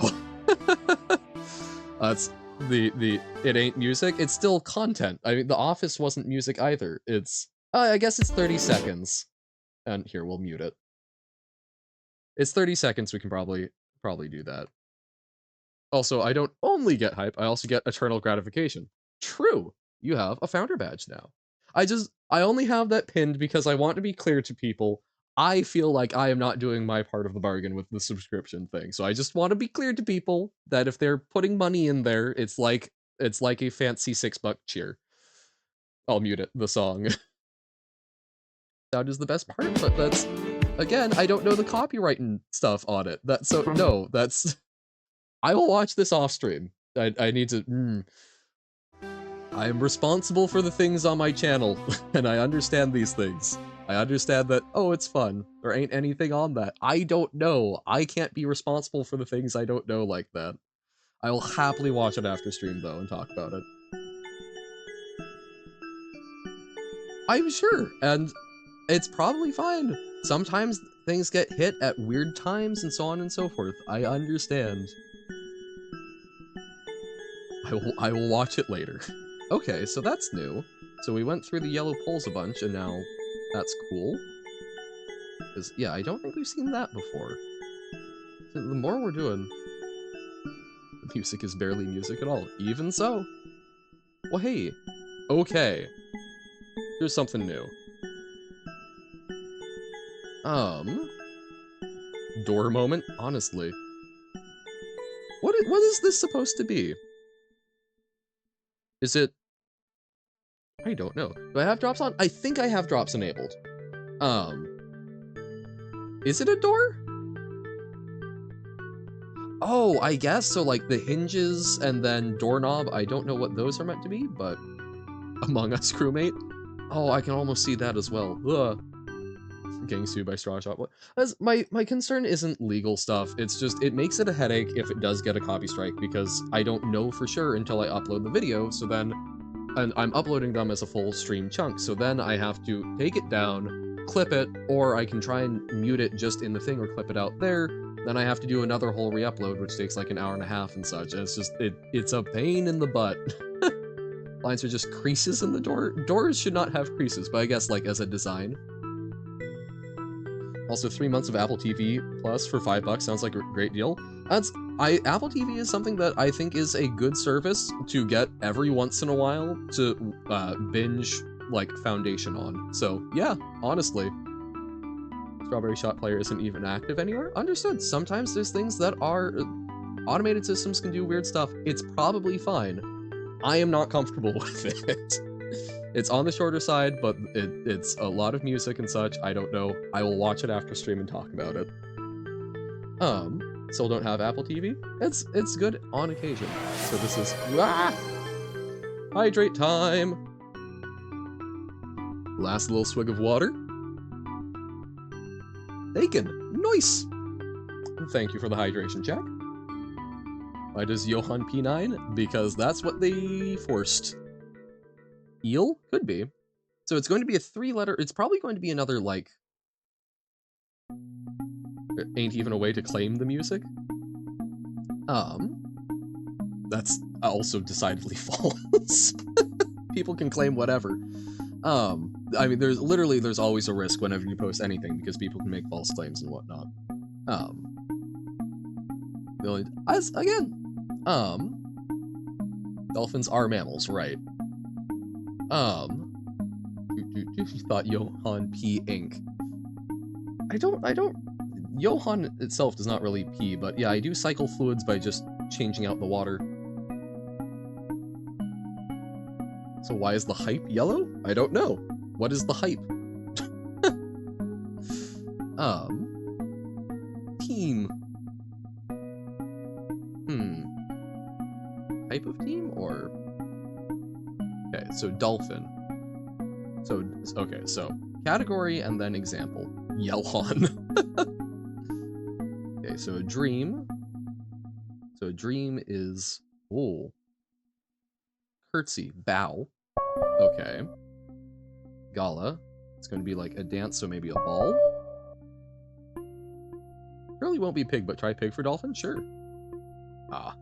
That's it ain't music. It's still content. I mean, The Office wasn't music either. It's, I guess it's 30 seconds. And here, we'll mute it. It's 30 seconds. We can probably do that. Also, I don't only get hype, I also get eternal gratification. True, you have a founder badge now. I only have that pinned because I want to be clear to people. I feel like I am not doing my part of the bargain with the subscription thing. So I just want to be clear to people that if they're putting money in there, it's like a fancy $6 cheer. I'll mute it, the song. That is the best part, but that's, again, I don't know the copyright and stuff on it. I will watch this off stream. I need to, I am responsible for the things on my channel, and I understand these things. I understand that, oh, it's fun. There ain't anything on that. I don't know. I can't be responsible for the things I don't know like that. I will happily watch it after stream, though, and talk about it. I'm sure, and it's probably fine. Sometimes things get hit at weird times and so on and so forth. I understand. I will watch it later. Okay, so that's new. So we went through the yellow poles a bunch, and now that's cool. Because, yeah, I don't think we've seen that before. The more we're doing, the music is barely music at all. Even so. Well, hey. Okay. Here's something new. Door moment? Honestly. What is this supposed to be? Is it... I don't know. Do I have drops on? I think I have drops enabled. Is it a door? Oh, I guess so, like the hinges and then doorknob. I don't know what those are meant to be, but Among Us crewmate. Oh, I can almost see that as well. Ugh. Getting sued by Straw Shot. My concern isn't legal stuff. It's just, it makes it a headache if it does get a copy strike, because I don't know for sure until I upload the video, so then, and I'm uploading them as a full stream chunk, so then I have to take it down, clip it, or I can try and mute it just in the thing or clip it out there. Then I have to do another whole re-upload, which takes like an hour and a half and such, and it's just, it's a pain in the butt. Lines are just creases in the door. Doors should not have creases, but I guess like as a design. Also, 3 months of Apple TV Plus for $5 sounds like a great deal. Apple TV is something that I think is a good service to get every once in a while to binge like Foundation on. So yeah, honestly, Strawberry Shot Player isn't even active anywhere. Understood. Sometimes there's things that are automated systems can do weird stuff. It's probably fine. I am not comfortable with it. It's on the shorter side, but it's a lot of music and such. I don't know. I will watch it after stream and talk about it. Still don't have Apple TV. It's good on occasion. So this is hydrate time. Last little swig of water. Bacon. Nice. Thank you for the hydration check. Why does Johann P9? Because that's what they forced. Eel? Could be. So it's going to be a 3-letter... It's probably going to be another, like... There ain't even a way to claim the music. That's also decidedly false. People can claim whatever. I mean, there's always a risk whenever you post anything, because people can make false claims and whatnot. Dolphins are mammals, right? You thought Johann P. Inc. I don't... Johann itself does not really pee, but yeah, I do cycle fluids by just changing out the water. So why is the hype yellow? I don't know. What is the hype? Team. Type of team, or... Okay, so dolphin. So, okay, so category and then example. Yellhon. Okay, so a dream. So a dream is... Oh. Curtsy. Bow. Okay. Gala. It's going to be like a dance, so maybe a ball. Surely won't be pig, but try pig for dolphin? Sure. Ah.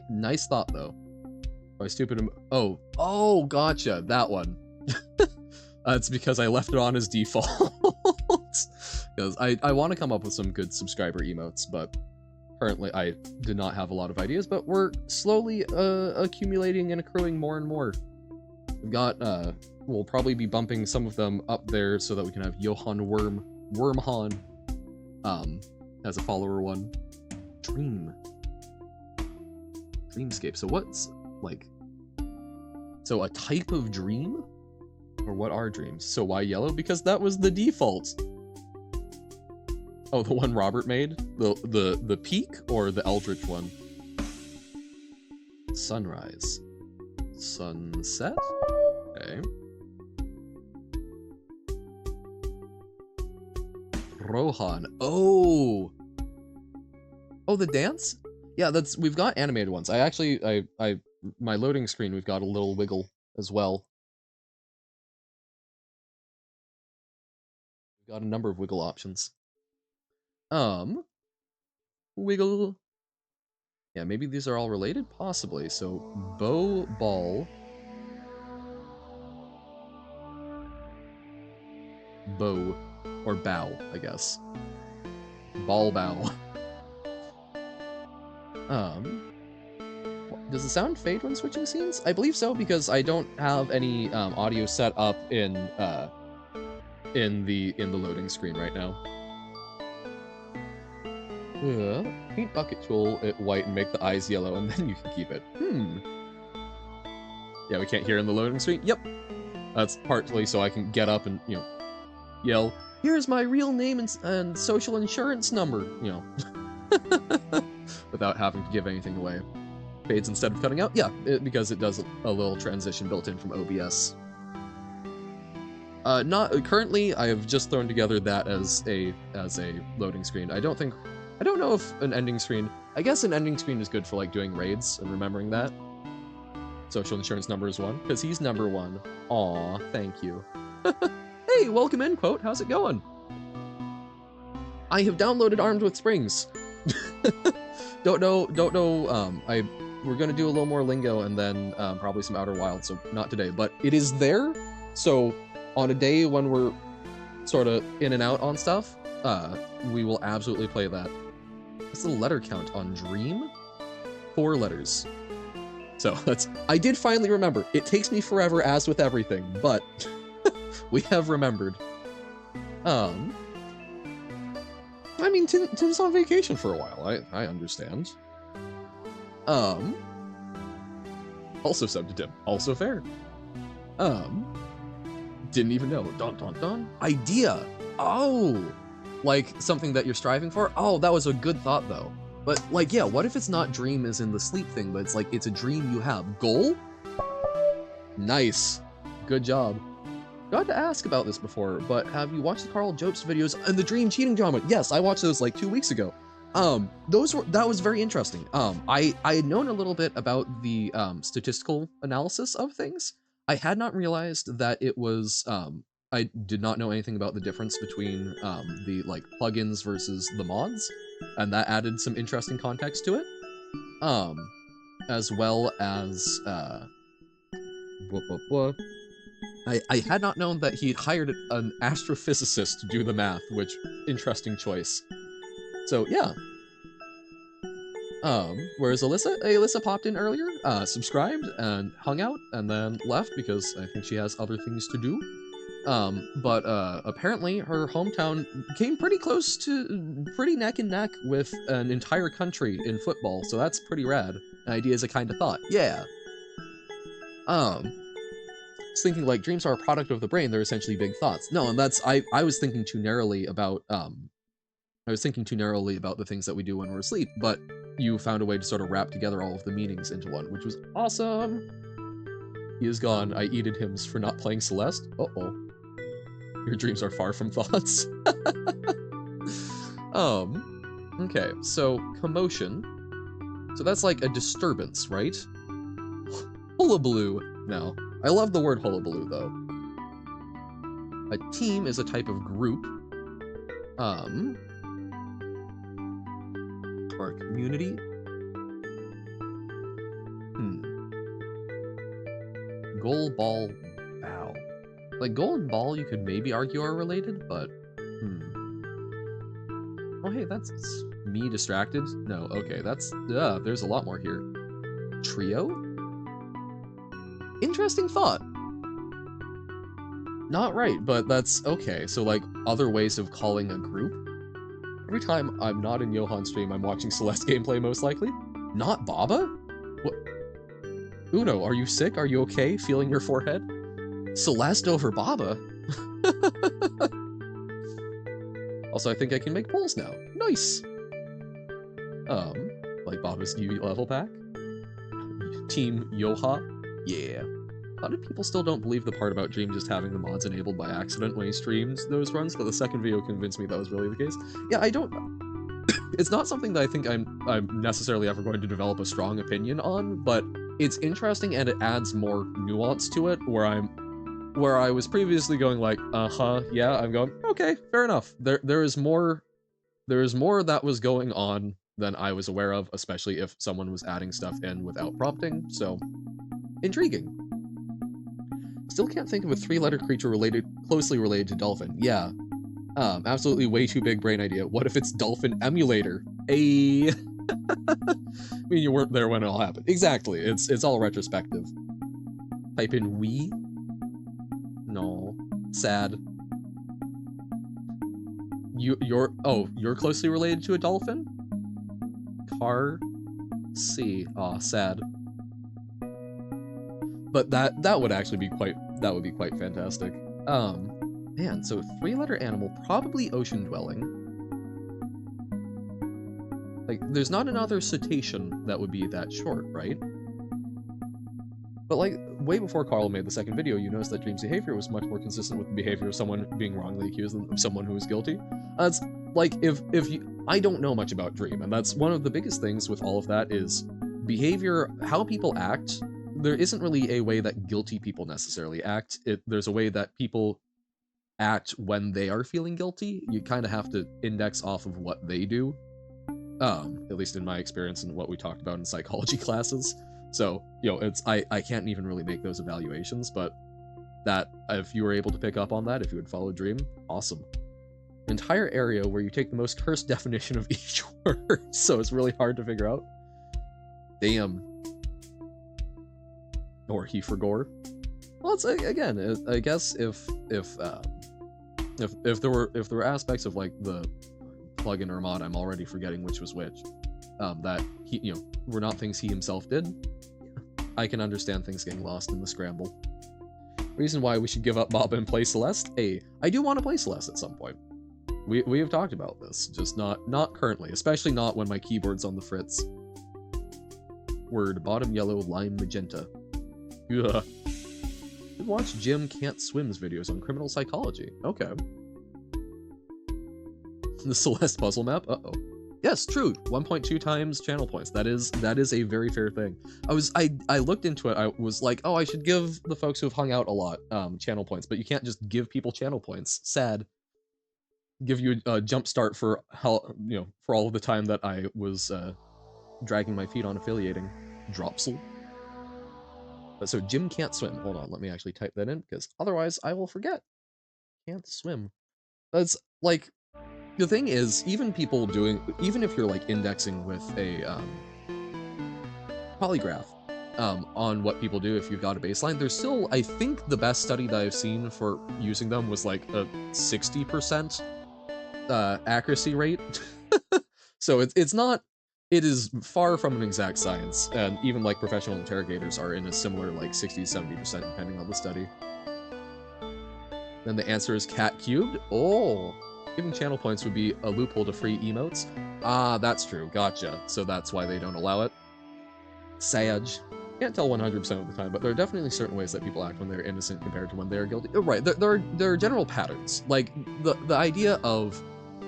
Nice thought, though. My stupid... Oh, gotcha. That one. It's because I left it on as default. Because I want to come up with some good subscriber emotes, but currently I did not have a lot of ideas, but we're slowly accumulating and accruing more and more. We've got, we'll probably be bumping some of them up there so that we can have Johann Wormhahn, as a follower one. Dreamscape. So what's, like... So a type of dream? Or what are dreams? So why yellow? Because that was the default. Oh, the one Robert made? The peak or the Eldritch one? Sunrise. Sunset? Okay. Rohan. Oh! Oh, the dance? Yeah, we've got animated ones. My loading screen, we've got a little wiggle as well. We've got a number of wiggle options. Wiggle. Yeah, maybe these are all related? Possibly. So, bow, ball. Bow. Or bow, I guess. Ball bow. Does the sound fade when switching scenes? I believe so, because I don't have any audio set up in the loading screen right now. Paint bucket tool it white and make the eyes yellow, and then you can keep it. Yeah, we can't hear in the loading screen. Yep. That's partly so I can get up and, you know, yell, "Here's my real name and social insurance number," you know. Without having to give anything away. Fades instead of cutting out? Yeah, because it does a little transition built in from OBS. Currently, I have just thrown together that as a loading screen. I don't know if an ending screen... I guess an ending screen is good for, like, doing raids and remembering that. Social insurance number is 1, because he's number 1. Aw, thank you. Hey, welcome in, Quote. How's it going? I have downloaded Armed with Springs. Don't know, we're gonna do a little more Lingo and then probably some Outer Wilds, so not today, but it is there, so on a day when we're sort of in and out on stuff, we will absolutely play that. What's the letter count on Dream? 4 letters. So I did finally remember. It takes me forever, as with everything, but we have remembered. mean, Tim's on vacation for a while. I understand. Also subbed to Tim. Also fair. Didn't even know. Dun dun dun. Idea. Oh, like something that you're striving for. Oh, that was a good thought though. But like, yeah, what if it's not dream as in the sleep thing, but it's like it's a dream you have. Goal? Nice. Good job. Got to ask about this before, but have you watched the Carl Jobst videos and the dream cheating drama? Yes, I watched those like 2 weeks ago. That was very interesting. I had known a little bit about the statistical analysis of things. I had not realized that it was I did not know anything about the difference between the like plugins versus the mods, and that added some interesting context to it. As well as I had not known that he'd hired an astrophysicist to do the math, which interesting choice. So yeah. Whereas Alyssa popped in earlier, subscribed and hung out, and then left because I think she has other things to do. But apparently her hometown came pretty close to pretty neck and neck with an entire country in football, so that's pretty rad. An idea is a kind of thought. Yeah. I was thinking like dreams are a product of the brain, they're essentially big thoughts. No, and that's I was thinking too narrowly about the things that we do when we're asleep, but you found a way to sort of wrap together all of the meanings into one, which was awesome. He is gone. I eated hymns for not playing Celeste. Uh-oh. Your dreams are far from thoughts. Okay, so commotion. So that's like a disturbance, right? Hullabaloo. No. I love the word hullabaloo, though. A team is a type of group. Or a community. Goal, ball, bow. Like, goal and ball you could maybe argue are related, but... Oh, hey, that's me distracted? No, okay, that's... there's a lot more here. Trio? Interesting thought. Not right, but that's okay. So, like, other ways of calling a group? Every time I'm not in Johan's stream, I'm watching Celeste gameplay, most likely. Not Baba? What? Uno, are you sick? Are you okay? Feeling your forehead? Celeste over Baba? Also, I think I can make polls now. Nice! Like Baba's new level pack? Team Yoha? Yeah. A lot of people still don't believe the part about Dream just having the mods enabled by accident when he streams those runs, but the second video convinced me that was really the case. Yeah, I don't... It's not something that I think I'm necessarily ever going to develop a strong opinion on, but it's interesting and it adds more nuance to it, where I was previously going like, yeah, I'm going, okay, fair enough. There is more that was going on than I was aware of, especially if someone was adding stuff in without prompting, so intriguing. Still can't think of a 3-letter creature closely related to dolphin. Yeah. Absolutely way too big brain idea. What if it's dolphin emulator? I mean, you weren't there when it all happened. Exactly. It's all retrospective. Type in we. No. Sad. You're closely related to a dolphin? Car C. Aw, sad. But that would actually be quite fantastic. Man, so 3-letter animal, probably ocean dwelling. Like, there's not another cetacean that would be that short, right? But like, way before Carl made the second video, you noticed that Dream's behavior was much more consistent with the behavior of someone being wrongly accused than of someone who is guilty. That's like, if you, I don't know much about Dream, and that's one of the biggest things with all of that is behavior, how people act. There isn't really a way that guilty people necessarily act. There's a way that people act when they are feeling guilty. You kind of have to index off of what they do. At least in my experience and what we talked about in psychology classes. So, I can't even really make those evaluations, but that, if you were able to pick up on that, if you would follow Dream, awesome. Entire area where you take the most cursed definition of each word, so it's really hard to figure out. Damn. Or he for gore. Well, it's again, I guess if there were aspects of like the plugin or mod, I'm already forgetting which was which. That he, were not things he himself did. I can understand things getting lost in the scramble. Reason why we should give up Bob and play Celeste? I do want to play Celeste at some point. We have talked about this, just not currently, especially not when my keyboard's on the fritz. Word, bottom yellow, lime magenta. Ugh. Watch Jim Can't Swim's videos on criminal psychology. Okay. The Celeste puzzle map? Uh-oh. Yes, true. 1.2 times channel points. That is a very fair thing. I looked into it. I was like, oh, I should give the folks who have hung out a lot channel points, but you can't just give people channel points. Sad. Give you a jump start for how for all of the time that I was dragging my feet on affiliating. Dropsel. So Jim can't swim. Hold on, let me actually type that in because otherwise I will forget. Can't swim. That's like. The thing is, even if you're like indexing with a polygraph on what people do if you've got a baseline, there's still, I think the best study that I've seen for using them was like a 60% accuracy rate. So it is far from an exact science, and even like professional interrogators are in a similar like 60-70% depending on the study. Then the answer is cat cubed. Oh. Giving channel points would be a loophole to free emotes. Ah, that's true. Gotcha. So that's why they don't allow it. Sage. Can't tell 100% of the time, but there are definitely certain ways that people act when they're innocent compared to when they're guilty. Right, there are general patterns. Like, the idea of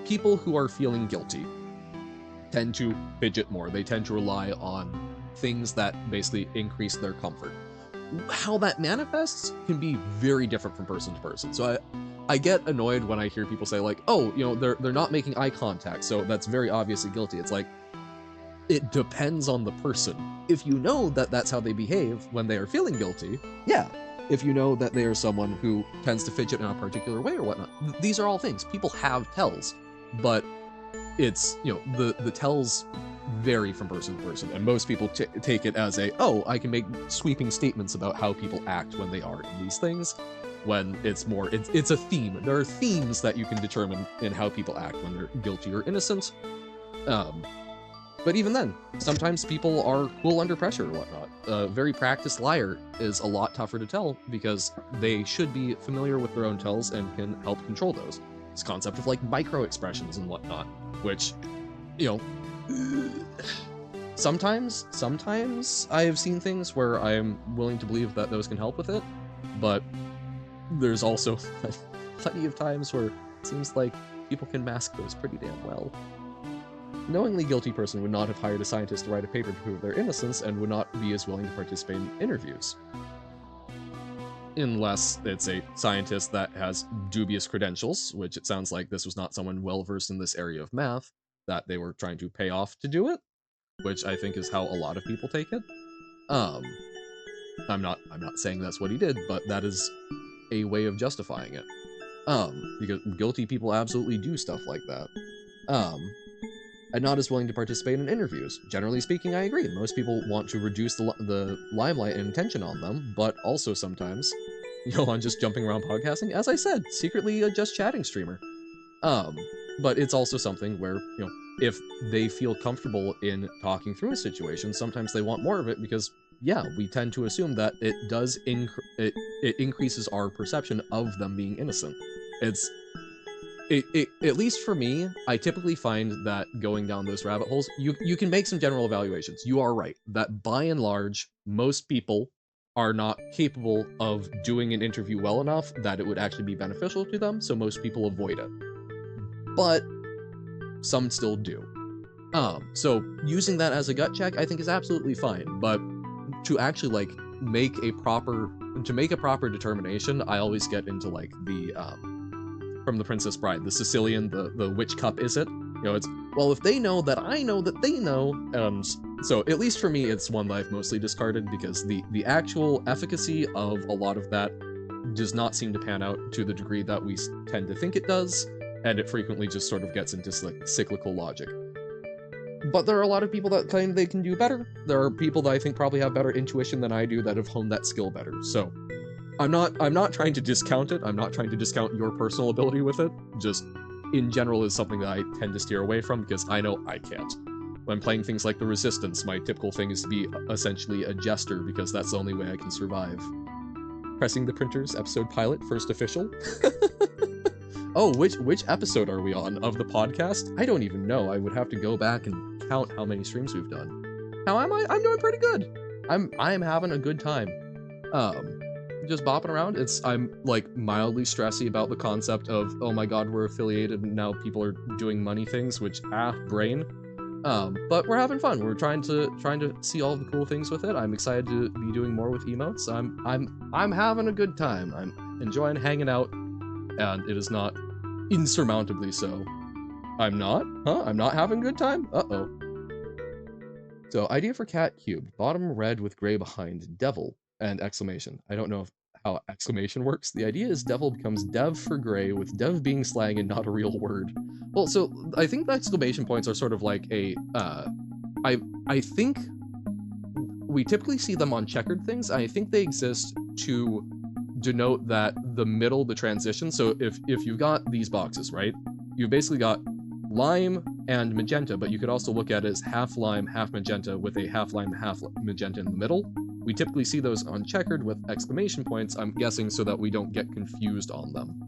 people who are feeling guilty tend to fidget more. They tend to rely on things that basically increase their comfort. How that manifests can be very different from person to person. So I get annoyed when I hear people say like, oh, they're not making eye contact, so that's very obviously guilty. It's like, it depends on the person. If you know that that's how they behave when they are feeling guilty, yeah. If you know that they are someone who tends to fidget in a particular way or whatnot, these are all things. People have tells, but it's, the tells vary from person to person, and most people take it as I can make sweeping statements about how people act when they are in these things. When it's a theme. There are themes that you can determine in how people act when they're guilty or innocent. But even then, sometimes people are cool under pressure or whatnot. A very practiced liar is a lot tougher to tell because they should be familiar with their own tells and can help control those. This concept of like micro expressions and whatnot, which, sometimes I have seen things where I am willing to believe that those can help with it, but there's also plenty of times where it seems like people can mask those pretty damn well. Knowingly guilty person would not have hired a scientist to write a paper to prove their innocence and would not be as willing to participate in interviews. Unless it's a scientist that has dubious credentials, which it sounds like this was not someone well-versed in this area of math, that they were trying to pay off to do it, which I think is how a lot of people take it. I'm not saying that's what he did, but that is a way of justifying it. Because guilty people absolutely do stuff like that. And not as willing to participate in interviews. Generally speaking, I agree. Most people want to reduce the limelight and attention on them, but also sometimes, on just jumping around podcasting, as I said, secretly a just chatting streamer. But it's also something where, if they feel comfortable in talking through a situation, sometimes they want more of it because, yeah, we tend to assume that it does it increases our perception of them being innocent. At least for me, I typically find that going down those rabbit holes, you can make some general evaluations. You are right, that by and large, most people are not capable of doing an interview well enough that it would actually be beneficial to them, so most people avoid it. But some still do. So using that as a gut check, I think is absolutely fine, but to actually make a proper determination, I always get into like the from The Princess Bride, the Sicilian, the which cup is it? It's, well, if they know that I know that they know, and so at least for me, it's one that I've mostly discarded because the actual efficacy of a lot of that does not seem to pan out to the degree that we tend to think it does, and it frequently just sort of gets into cyclical logic. But there are a lot of people that claim they can do better. There are people that I think probably have better intuition than I do that have honed that skill better. So I'm not trying to discount it. I'm not trying to discount your personal ability with it. Just in general is something that I tend to steer away from because I know I can't. When playing things like the Resistance, my typical thing is to be essentially a jester because that's the only way I can survive. Pressing the printers, episode pilot, first official. Oh, which episode are we on of the podcast? I don't even know. I would have to go back and count how many streams we've done. How am I? I'm doing pretty good. I'm having a good time. Just bopping around. I'm like mildly stressy about the concept of, oh my god, we're affiliated and now people are doing money things, which brain. But we're having fun. We're trying to see all the cool things with it. I'm excited to be doing more with emotes. I'm having a good time. I'm enjoying hanging out, and it is not insurmountably so. I'm not? Huh? I'm not having a good time? Uh-oh. So, idea for cat cube. Bottom red with gray behind. Devil. And exclamation. I don't know how exclamation works. The idea is devil becomes dev for gray, with dev being slang and not a real word. Well, so I think the exclamation points are sort of like a, I think we typically see them on checkered things. I think they exist to denote that the middle, the transition. So if you've got these boxes, right, you've basically got lime and magenta, but you could also look at it as half lime, half magenta with a half lime, half magenta in the middle. We typically see those on checkered with exclamation points, I'm guessing so that we don't get confused on them.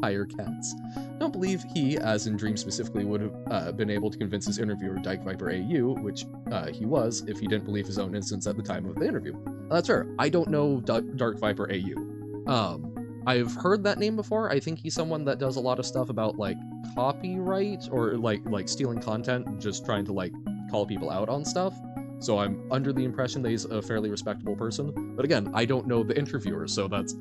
Hire cats. I don't believe he, as in Dream specifically, would have been able to convince his interviewer Dyke Viper AU, which he was, if he didn't believe his own instance at the time of the interview. That's fair. I don't know Dark Viper AU. I've heard that name before. I think he's someone that does a lot of stuff about like copyright or like stealing content and just trying to like call people out on stuff. So I'm under the impression that he's a fairly respectable person. But again, I don't know the interviewer, so that's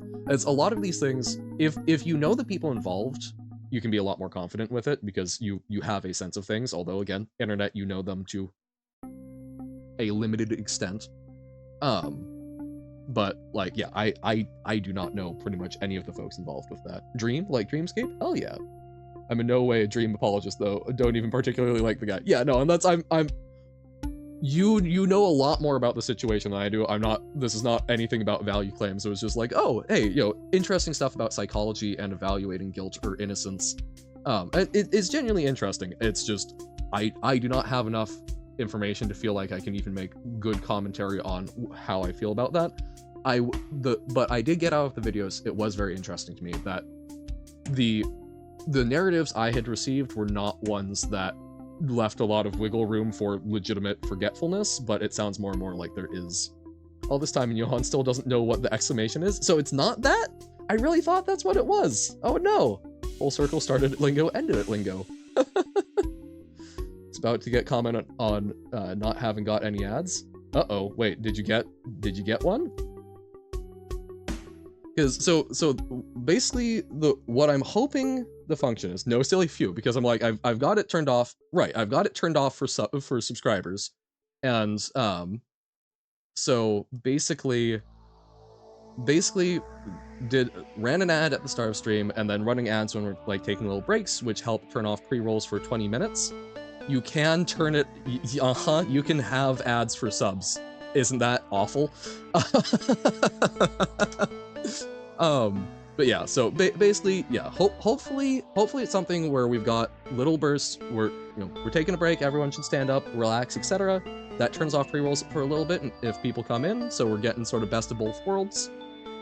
a lot of these things. If you know the people involved, you can be a lot more confident with it because you have a sense of things. Although again, internet, you know them to a limited extent. But like, yeah, I do not know pretty much any of the folks involved with that. Dream, like Dreamscape? Hell yeah. I'm in no way a Dream apologist though. Don't even particularly like the guy. Yeah, no, and that's you know a lot more about the situation than I do. This is not anything about value claims. It was just like, oh, hey, interesting stuff about psychology and evaluating guilt or innocence. It's genuinely interesting. It's just, I do not have enough information to feel like I can even make good commentary on how I feel about that. But I did get out of the videos, it was very interesting to me that the narratives I had received were not ones that left a lot of wiggle room for legitimate forgetfulness, but it sounds more and more like there is. All this time and Johan still doesn't know what the exclamation is, so it's not that? I really thought that's what it was. Oh no. Full circle, started at Lingo, ended at Lingo. It's about to get comment on not having got any ads. Uh-oh, wait, did you get one? Because so basically what I'm hoping the function is, no silly few, because I'm like I've got it turned off. Right, I've got it turned off for subscribers, and so basically ran an ad at the start of stream and then running ads when we're like taking little breaks, which help turn off pre-rolls for 20 minutes. You can turn it, you can have ads for subs. Isn't that awful? But yeah, so basically, yeah, hopefully it's something where we've got little bursts where, we're taking a break, everyone should stand up, relax, etc. That turns off pre-rolls for a little bit if people come in, so we're getting sort of best of both worlds.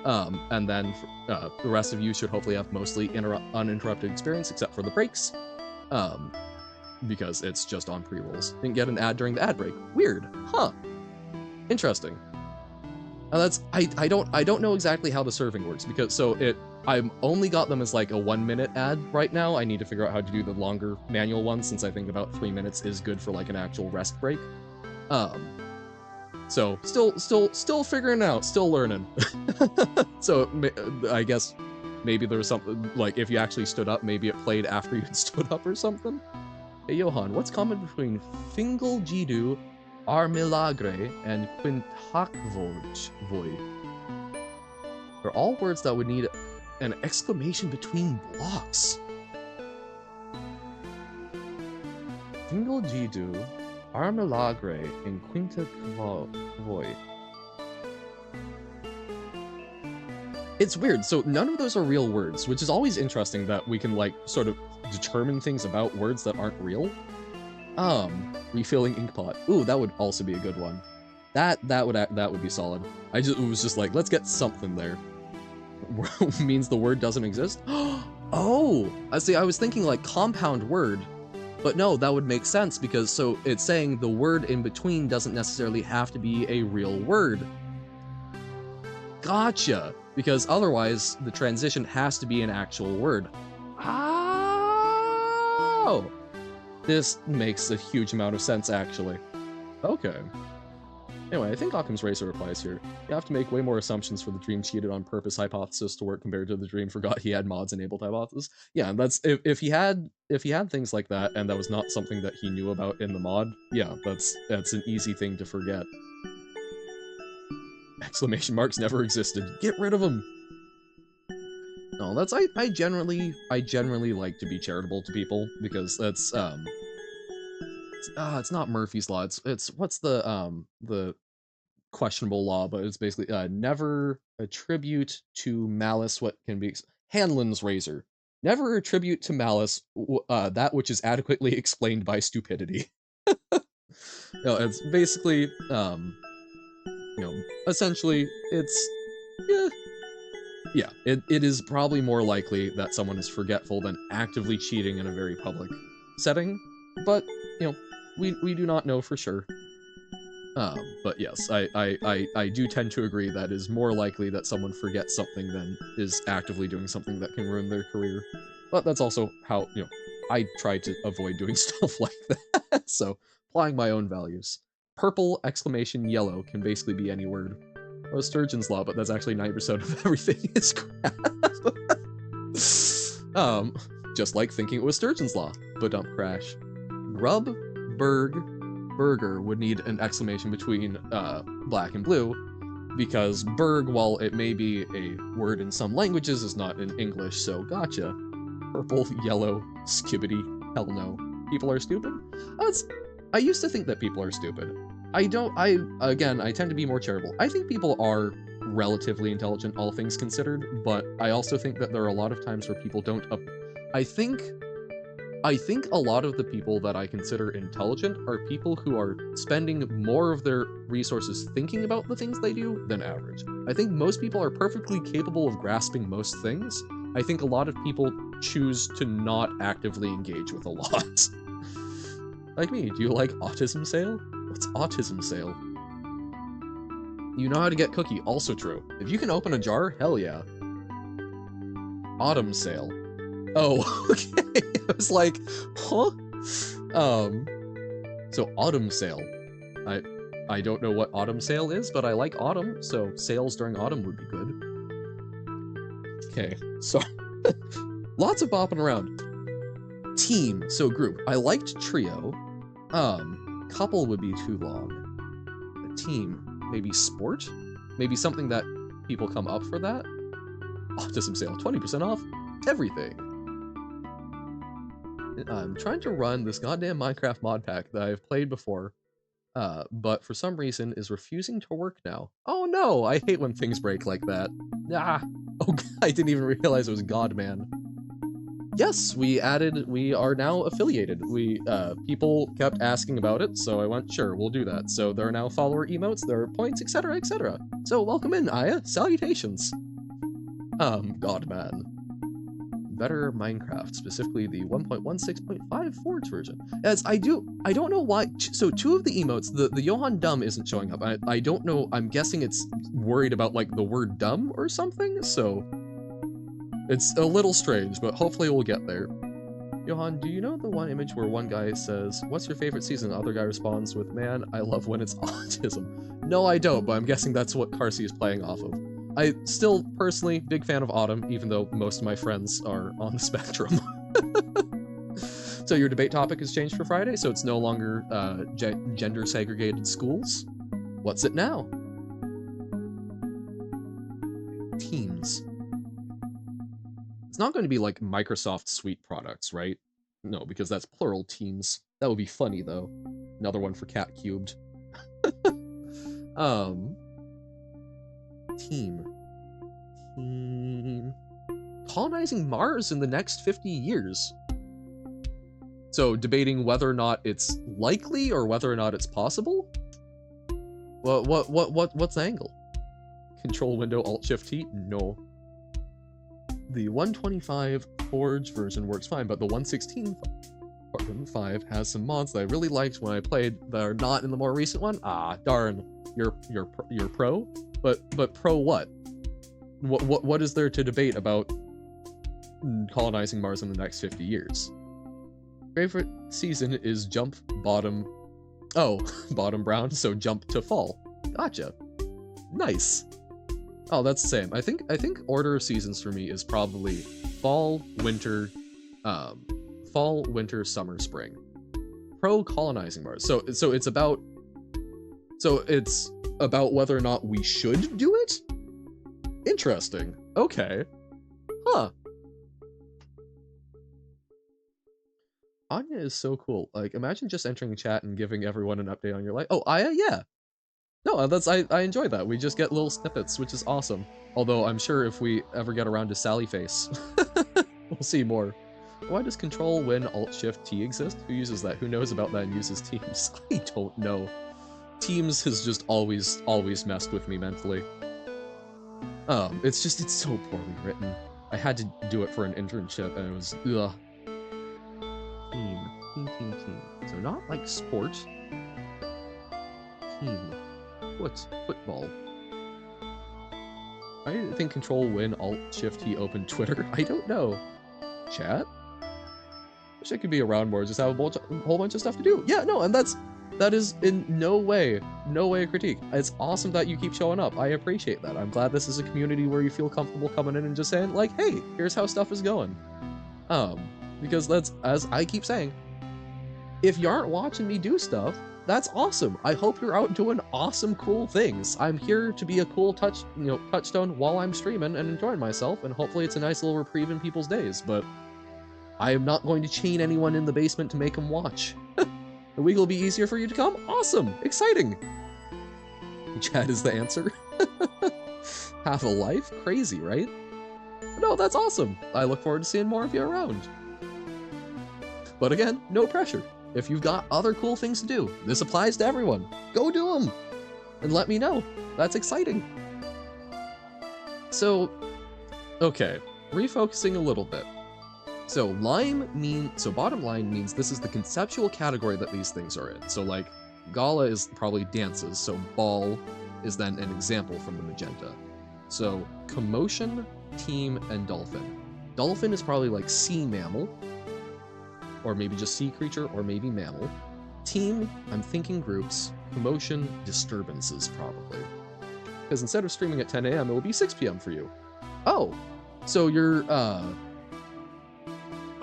And then the rest of you should hopefully have mostly uninterrupted experience except for the breaks. Because it's just on pre-rolls. Didn't get an ad during the ad break. Weird. Huh. Interesting. Now that's I don't know exactly how the serving works because I've only got them as like a 1-minute ad right now. I need to figure out how to do the longer manual ones since I think about 3 minutes is good for like an actual rest break. So still figuring it out, still learning. So I guess maybe there was something like if you actually stood up, maybe it played after you stood up or something. Hey Johan, what's common between Fingal Jidu, Armilagre, and Quintakvoy? They're all words that would need an exclamation between blocks. Fingal Jidu, Armilagre, and Quintakvoy. It's weird. So none of those are real words, which is always interesting that we can like sort of determine things about words that aren't real. Refilling ink pot. Ooh, that would also be a good one. That would be solid. It was just like, let's get something there. Means the word doesn't exist. Oh, I see. I was thinking like compound word, but no, that would make sense because so it's saying the word in between doesn't necessarily have to be a real word. Gotcha. Because otherwise the transition has to be an actual word. Oh, this makes a huge amount of sense actually. Okay. Anyway, I think Occam's razor applies here. You have to make way more assumptions for the dream cheated on purpose hypothesis to work compared to the dream forgot he had mods enabled hypothesis. Yeah, and that's if he had things like that and that was not something that he knew about in the mod, yeah, that's an easy thing to forget. Exclamation marks never existed. Get rid of them. No, that's I generally like to be charitable to people because that's it's not Murphy's Law. It's what's the questionable law, but it's basically never attribute to malice what can be Hanlon's razor. Never attribute to malice that which is adequately explained by stupidity. No, it's basically essentially it's it is probably more likely that someone is forgetful than actively cheating in a very public setting, but we do not know for sure. But yes, I do tend to agree that it is more likely that someone forgets something than is actively doing something that can ruin their career. But that's also how, I try to avoid doing stuff like that. So, applying my own values. Purple, exclamation, yellow can basically be any word. Oh, Sturgeon's Law, but that's actually 90% of everything is crap. Just like thinking it was Sturgeon's Law, but don't crash. Grub, Berg, Burger would need an exclamation between black and blue, because Berg, while it may be a word in some languages, is not in English, so gotcha. Purple, yellow, skibbity, hell no. People are stupid? I used to think that people are stupid. I tend to be more charitable. I think people are relatively intelligent, all things considered, but I also think that there are a lot of times where people don't I think a lot of the people that I consider intelligent are people who are spending more of their resources thinking about the things they do than average. I think most people are perfectly capable of grasping most things. I think a lot of people choose to not actively engage with a lot. Like me, do you like autism sale? What's autism sale? You know how to get cookie, also true. If you can open a jar, hell yeah. Autumn sale. Oh, okay. I was like, huh? So autumn sale. I don't know what autumn sale is, but I like autumn, so sales during autumn would be good. Okay, so lots of bopping around. Team, so group. I liked trio. Couple would be too long. A team, maybe sport? Maybe something that people come up for that? Autism sale, 20% off everything. I'm trying to run this goddamn Minecraft mod pack that I've played before, but for some reason is refusing to work now. Oh no, I hate when things break like that. Ah, oh, I didn't even realize it was Godman. Yes, we are now affiliated. People kept asking about it, so I went, sure, we'll do that. So there are now follower emotes, there are points, etc., etc. So welcome in, Aya. Salutations. Godman. Better Minecraft, specifically the 1.16.5 version. As I don't know why, so two of the emotes, the Johann Dumb isn't showing up. I don't know, I'm guessing it's worried about like the word dumb or something, so it's a little strange, but hopefully we'll get there. Johann, do you know the one image where one guy says, what's your favorite season? The other guy responds with, man, I love when it's autism. No, I don't, but I'm guessing that's what Carsey is playing off of. I still, personally, big fan of autumn, even though most of my friends are on the spectrum. So your debate topic has changed for Friday, so it's no longer gender-segregated schools. What's it now? Teams. It's not going to be like Microsoft Suite products, right? No, because that's plural teams. That would be funny, though. Another one for Cat Cubed. Team. colonizing Mars in the next 50 years. So debating whether or not it's likely or whether or not it's possible? What's the angle? Control window Alt-Shift-T? No. The 125 Forge version works fine, but the 116.5 has some mods that I really liked when I played that are not in the more recent one. Ah, darn. You're pro? But pro what? What is there to debate about colonizing Mars in the next 50 years? Favorite season is jump bottom. Oh, bottom brown, so jump to fall. Gotcha. Nice. Oh, that's the same. I think order of seasons for me is probably fall, winter, summer, spring. Pro colonizing Mars. So it's about whether or not we should do it? Interesting. Okay. Huh. Anya is so cool. Like, imagine just entering chat and giving everyone an update on your life. Oh, Aya, yeah. No, I enjoy that. We just get little snippets, which is awesome. Although I'm sure if we ever get around to Sally Face, we'll see more. Why does Control Win Alt Shift T exist? Who uses that? Who knows about that and uses Teams? I don't know. Teams has just always messed with me mentally. It's so poorly written. I had to do it for an internship and it was ugh. Team. So not like sport. Team. Football. I didn't think Control Win Alt Shift T open Twitter. I don't know. Chat? Wish I could be around more, just have a whole bunch of stuff to do. Yeah, no, and that is in no way a critique. It's awesome that you keep showing up. I appreciate that. I'm glad this is a community where you feel comfortable coming in and just saying, like, hey, here's how stuff is going. Because that's, as I keep saying, if you aren't watching me do stuff, that's awesome. I hope you're out doing awesome, cool things. I'm here to be a cool touchstone while I'm streaming and enjoying myself, and hopefully it's a nice little reprieve in people's days, but I am not going to chain anyone in the basement to make them watch. The week will be easier for you to come? Awesome! Exciting! Chat is the answer. Half a life? Crazy, right? No, that's awesome. I look forward to seeing more of you around. But again, no pressure. If you've got other cool things to do, this applies to everyone. Go do them! And let me know. That's exciting. So, okay, refocusing a little bit. So bottom line means this is the conceptual category that these things are in. So like, gala is probably dances, so ball is then an example from the magenta. So commotion, team, and dolphin. Dolphin is probably like sea mammal, or maybe just sea creature, or maybe mammal. Team, I'm thinking groups. Commotion, disturbances, probably. Because instead of streaming at 10 a.m., it will be 6 p.m. for you. Oh, so you're,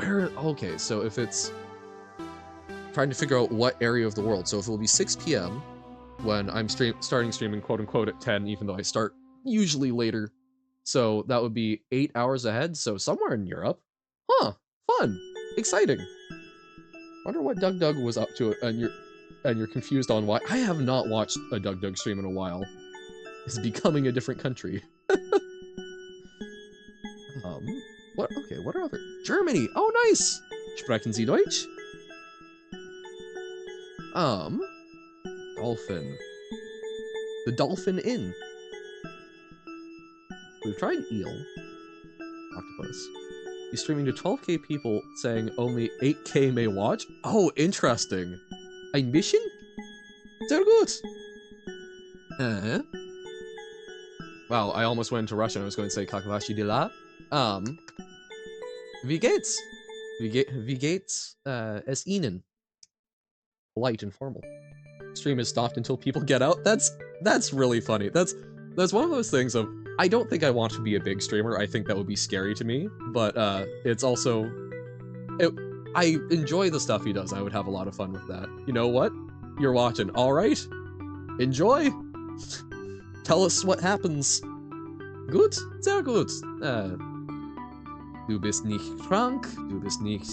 okay, so if it's trying to figure out what area of the world, so if it will be 6 p.m. when I'm starting streaming, quote-unquote, at 10, even though I start usually later. So that would be 8 hours ahead, so somewhere in Europe. Huh, fun, exciting. Wonder what Doug was up to, and you're confused on why. I have not watched a Doug stream in a while. It's becoming a different country. What are other? Germany! Oh, nice! Sprechen Sie Deutsch? Dolphin. The Dolphin Inn. We've tried eel. Octopus. He's streaming to 12k people saying only 8k may watch? Oh, interesting. Ein bisschen? Sehr gut. Wow, I almost went into Russian. I was going to say Kakavashi de la. Wie geht's? Wie geht's es Ihnen? Polite and formal. Stream is stopped until people get out. That's really funny. That's one of those things of, I don't think I want to be a big streamer. I think that would be scary to me, but it's also, I enjoy the stuff he does. I would have a lot of fun with that. You know what? You're watching. All right. Enjoy. Tell us what happens. Gut? Sehr gut. Du bist nicht krank. Du bist nicht,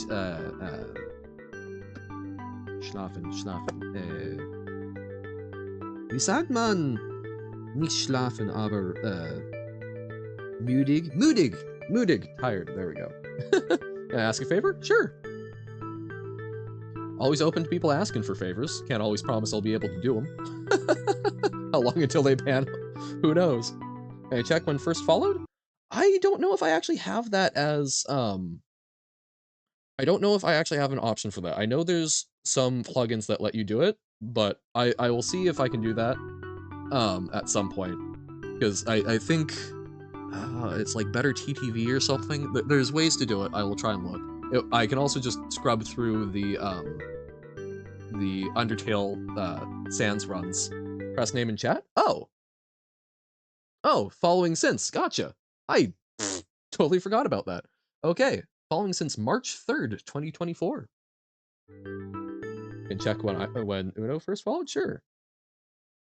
schlafen. Wie sagt man? Nicht schlafen, aber, müdig. Moodig, tired. There we go. Can I ask a favor? Sure. Always open to people asking for favors. Can't always promise I'll be able to do them. How long until they ban? Who knows? Can I check when first followed? I don't know if I actually have that as, I don't know if I actually have an option for that. I know there's some plugins that let you do it, but I will see if I can do that, at some point. Because I think, it's like Better TTV or something. There's ways to do it. I will try and look. I can also just scrub through the Undertale, Sans runs. Press name in chat? Oh! Oh, following since. Gotcha. I totally forgot about that. Okay, following since March 3rd, 2024. Can check when Uno first followed? Sure.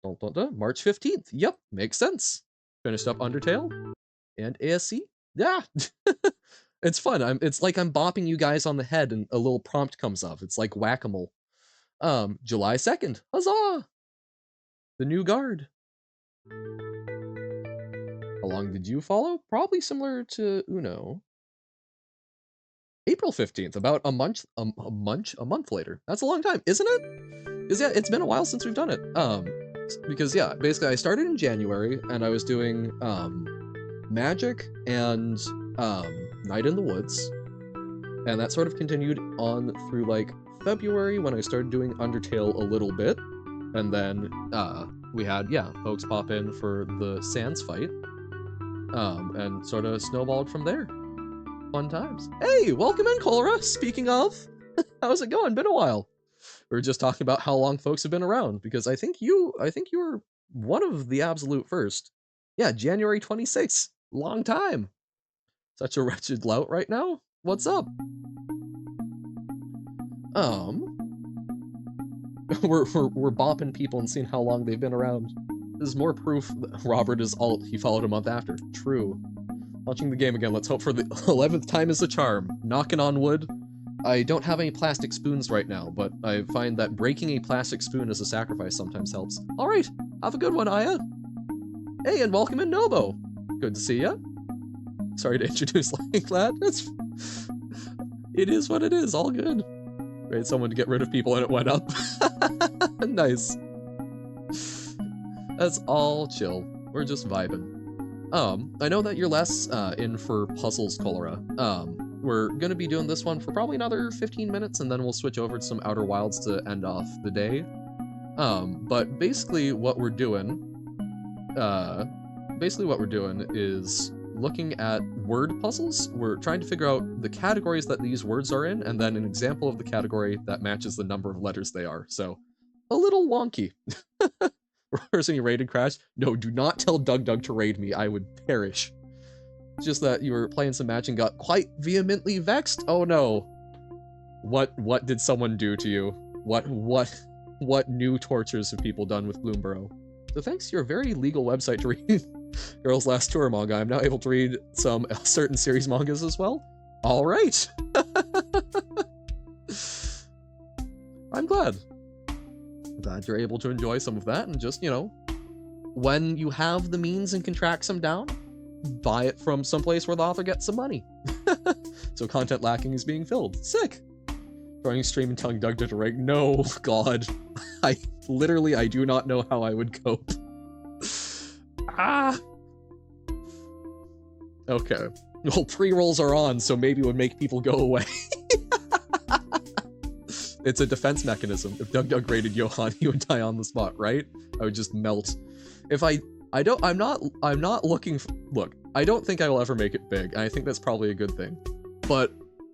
March 15th. Yep, makes sense. Finished up Undertale and ASC. Yeah. It's fun. It's like I'm bopping you guys on the head and a little prompt comes up. It's like whack-a-mole. July 2nd. Huzzah! The new guard. How long did you follow? Probably similar to Uno. April 15th, about a month later. That's a long time, isn't it? Because yeah, it's been a while since we've done it. Because yeah, basically I started in January and I was doing Magic and Night in the Woods. And that sort of continued on through like February when I started doing Undertale a little bit. And then we had, yeah, folks pop in for the Sans fight. And sort of snowballed from there. Fun times. Hey, welcome in, Cholera! Speaking of, how's it going? Been a while. We were just talking about how long folks have been around, because I think you were one of the absolute first. Yeah, January 26th. Long time. Such a wretched lout right now. What's up? We're bopping people and seeing how long they've been around. This is more proof that Robert is alt. He followed a month after. True. Launching the game again. Let's hope for the 11th time is a charm. Knocking on wood. I don't have any plastic spoons right now, but I find that breaking a plastic spoon as a sacrifice sometimes helps. Alright, have a good one, Aya. Hey, and welcome in, Nobo. Good to see ya. Sorry to introduce like that. It is what it is, all good. Wait, someone to get rid of people and it went up. Nice. That's all chill. We're just vibing. I know that you're less in for puzzles, Cholera. We're gonna be doing this one for probably another 15 minutes, and then we'll switch over to some Outer Wilds to end off the day. But basically what we're doing is looking at word puzzles. We're trying to figure out the categories that these words are in, and then an example of the category that matches the number of letters they are. So, a little wonky. Rehearsing a raided crash? No, do not tell Doug to raid me. I would perish. It's just that you were playing some match and got quite vehemently vexed. Oh no. What did someone do to you? What new tortures have people done with Bloomborough? So thanks to your very legal website to read Girls Last Tour manga, I'm now able to read some certain series mangas as well. All right. I'm glad. Glad you're able to enjoy some of that, and just, you know, when you have the means and can track some down, buy it from someplace where the author gets some money. So content lacking is being filled. Sick. Joining stream and telling Doug to rank. No, God. I do not know how I would cope. Ah. Okay. Well, pre-rolls are on, so maybe it would make people go away. It's a defense mechanism. If Doug raided Johan, he would die on the spot, right? I would just melt. If I'm not looking for, look, I don't think I will ever make it big, and I think that's probably a good thing. But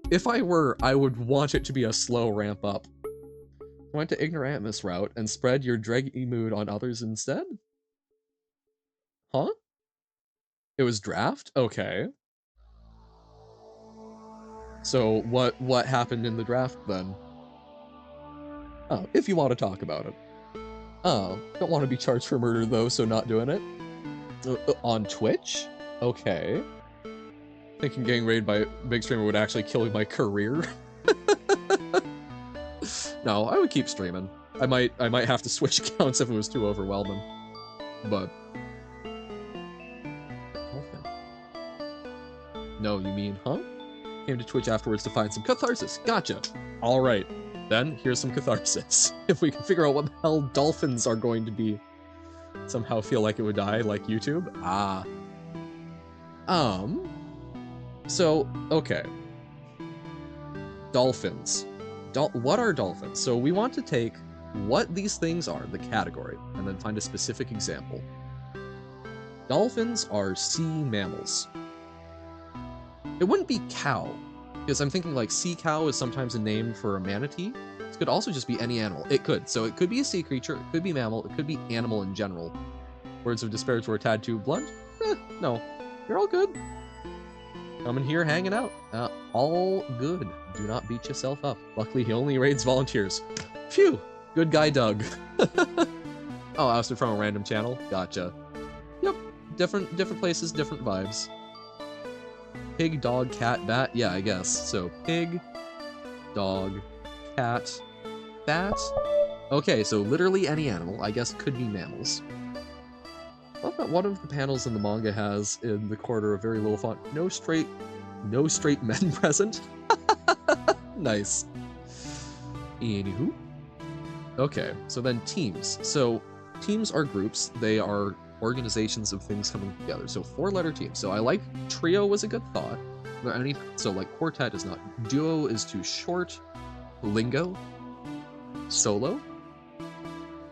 if I were, I would want it to be a slow ramp up. I went to ignoramus route and spread your dreggy mood on others instead? Huh? It was draft? Okay. So what happened in the draft then? Oh, if you want to talk about it. Oh, don't want to be charged for murder though, so not doing it. On Twitch? Okay. Thinking getting raided by a big streamer would actually kill my career. No, I would keep streaming. I might have to switch accounts if it was too overwhelming. But No, you mean, huh? Came to Twitch afterwards to find some catharsis. Gotcha. Alright. Then, here's some catharsis. If we can figure out what the hell dolphins are going to be. Somehow feel like it would die, like YouTube. Ah. So, okay. Dolphins. What are dolphins? So we want to take what these things are, the category, and then find a specific example. Dolphins are sea mammals. It wouldn't be cow, because I'm thinking like sea cow is sometimes a name for a manatee. It could also just be any animal. It could. So it could be a sea creature, it could be mammal, it could be animal in general. Words of disparage were a tad too blunt? No. You're all good. Coming here, hanging out. All good. Do not beat yourself up. Luckily, he only raids volunteers. Phew! Good guy, Doug. Oh, ousted from a random channel? Gotcha. Yep. Different places, different vibes. Pig, dog, cat, bat? Yeah, I guess. So, pig, dog, cat, bat. Okay, so literally any animal. I guess could be mammals. I love that one of the panels in the manga has in the corner a very little font, no straight men present. Nice. Anywho. Okay, so then teams. So teams are groups. They are organizations of things coming together. So 4-letter teams. So I like trio was a good thought. Are there any? So like quartet is not. Duo is too short. Lingo. Solo.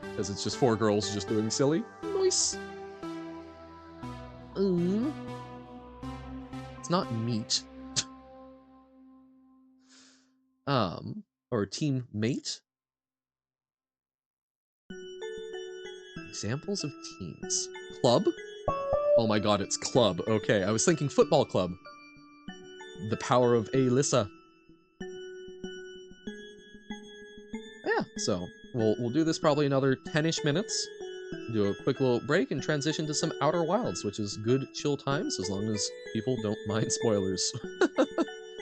Because it's just 4 girls just doing silly. Nice. It's not meat. Or team mate. Examples of teams. Club? Oh my god, it's club. Okay, I was thinking football club. The power of Alyssa. Yeah, so we'll do this probably another 10-ish minutes. Do a quick little break and transition to some Outer Wilds, which is good chill times as long as people don't mind spoilers.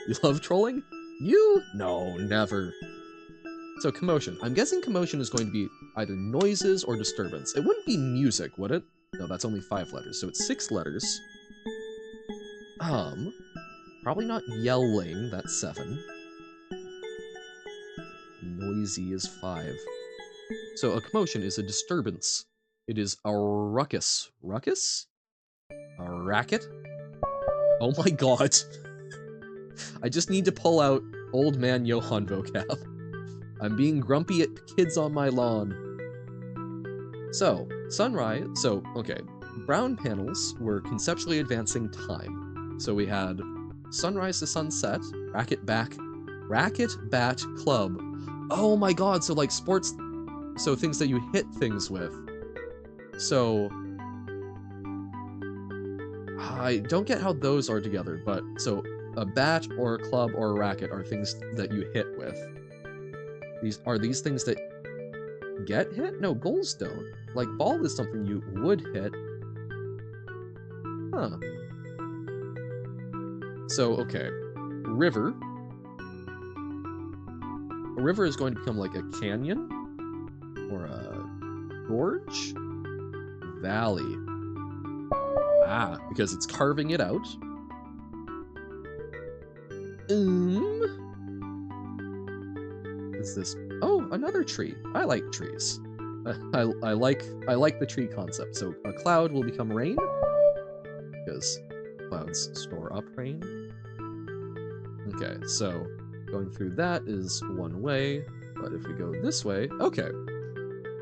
You love trolling? You? No, never. So commotion. I'm guessing commotion is going to be either noises or disturbance. It wouldn't be music, would it? No, that's only 5 letters, so it's 6 letters. Probably not yelling, that's 7. Noisy is 5. So a commotion is a disturbance. It is a ruckus. Ruckus? A racket? Oh my god. I just need to pull out old man Johann vocab. I'm being grumpy at kids on my lawn. So, sunrise. So, okay. Brown panels were conceptually advancing time. So we had sunrise to sunset, racket, bat, club. Oh my god, so like sports, so things that you hit things with. So, I don't get how those are together, but so a bat or a club or a racket are things that you hit with. Are these things that get hit? No, goals don't. Like, ball is something you would hit. Huh. So, okay. River. A river is going to become like a canyon? Or a gorge? Valley. Ah, because it's carving it out. Is this? Oh, another tree. I like trees. I like the tree concept. So a cloud will become rain because clouds store up rain. Okay, so going through that is one way, but if we go this way, okay.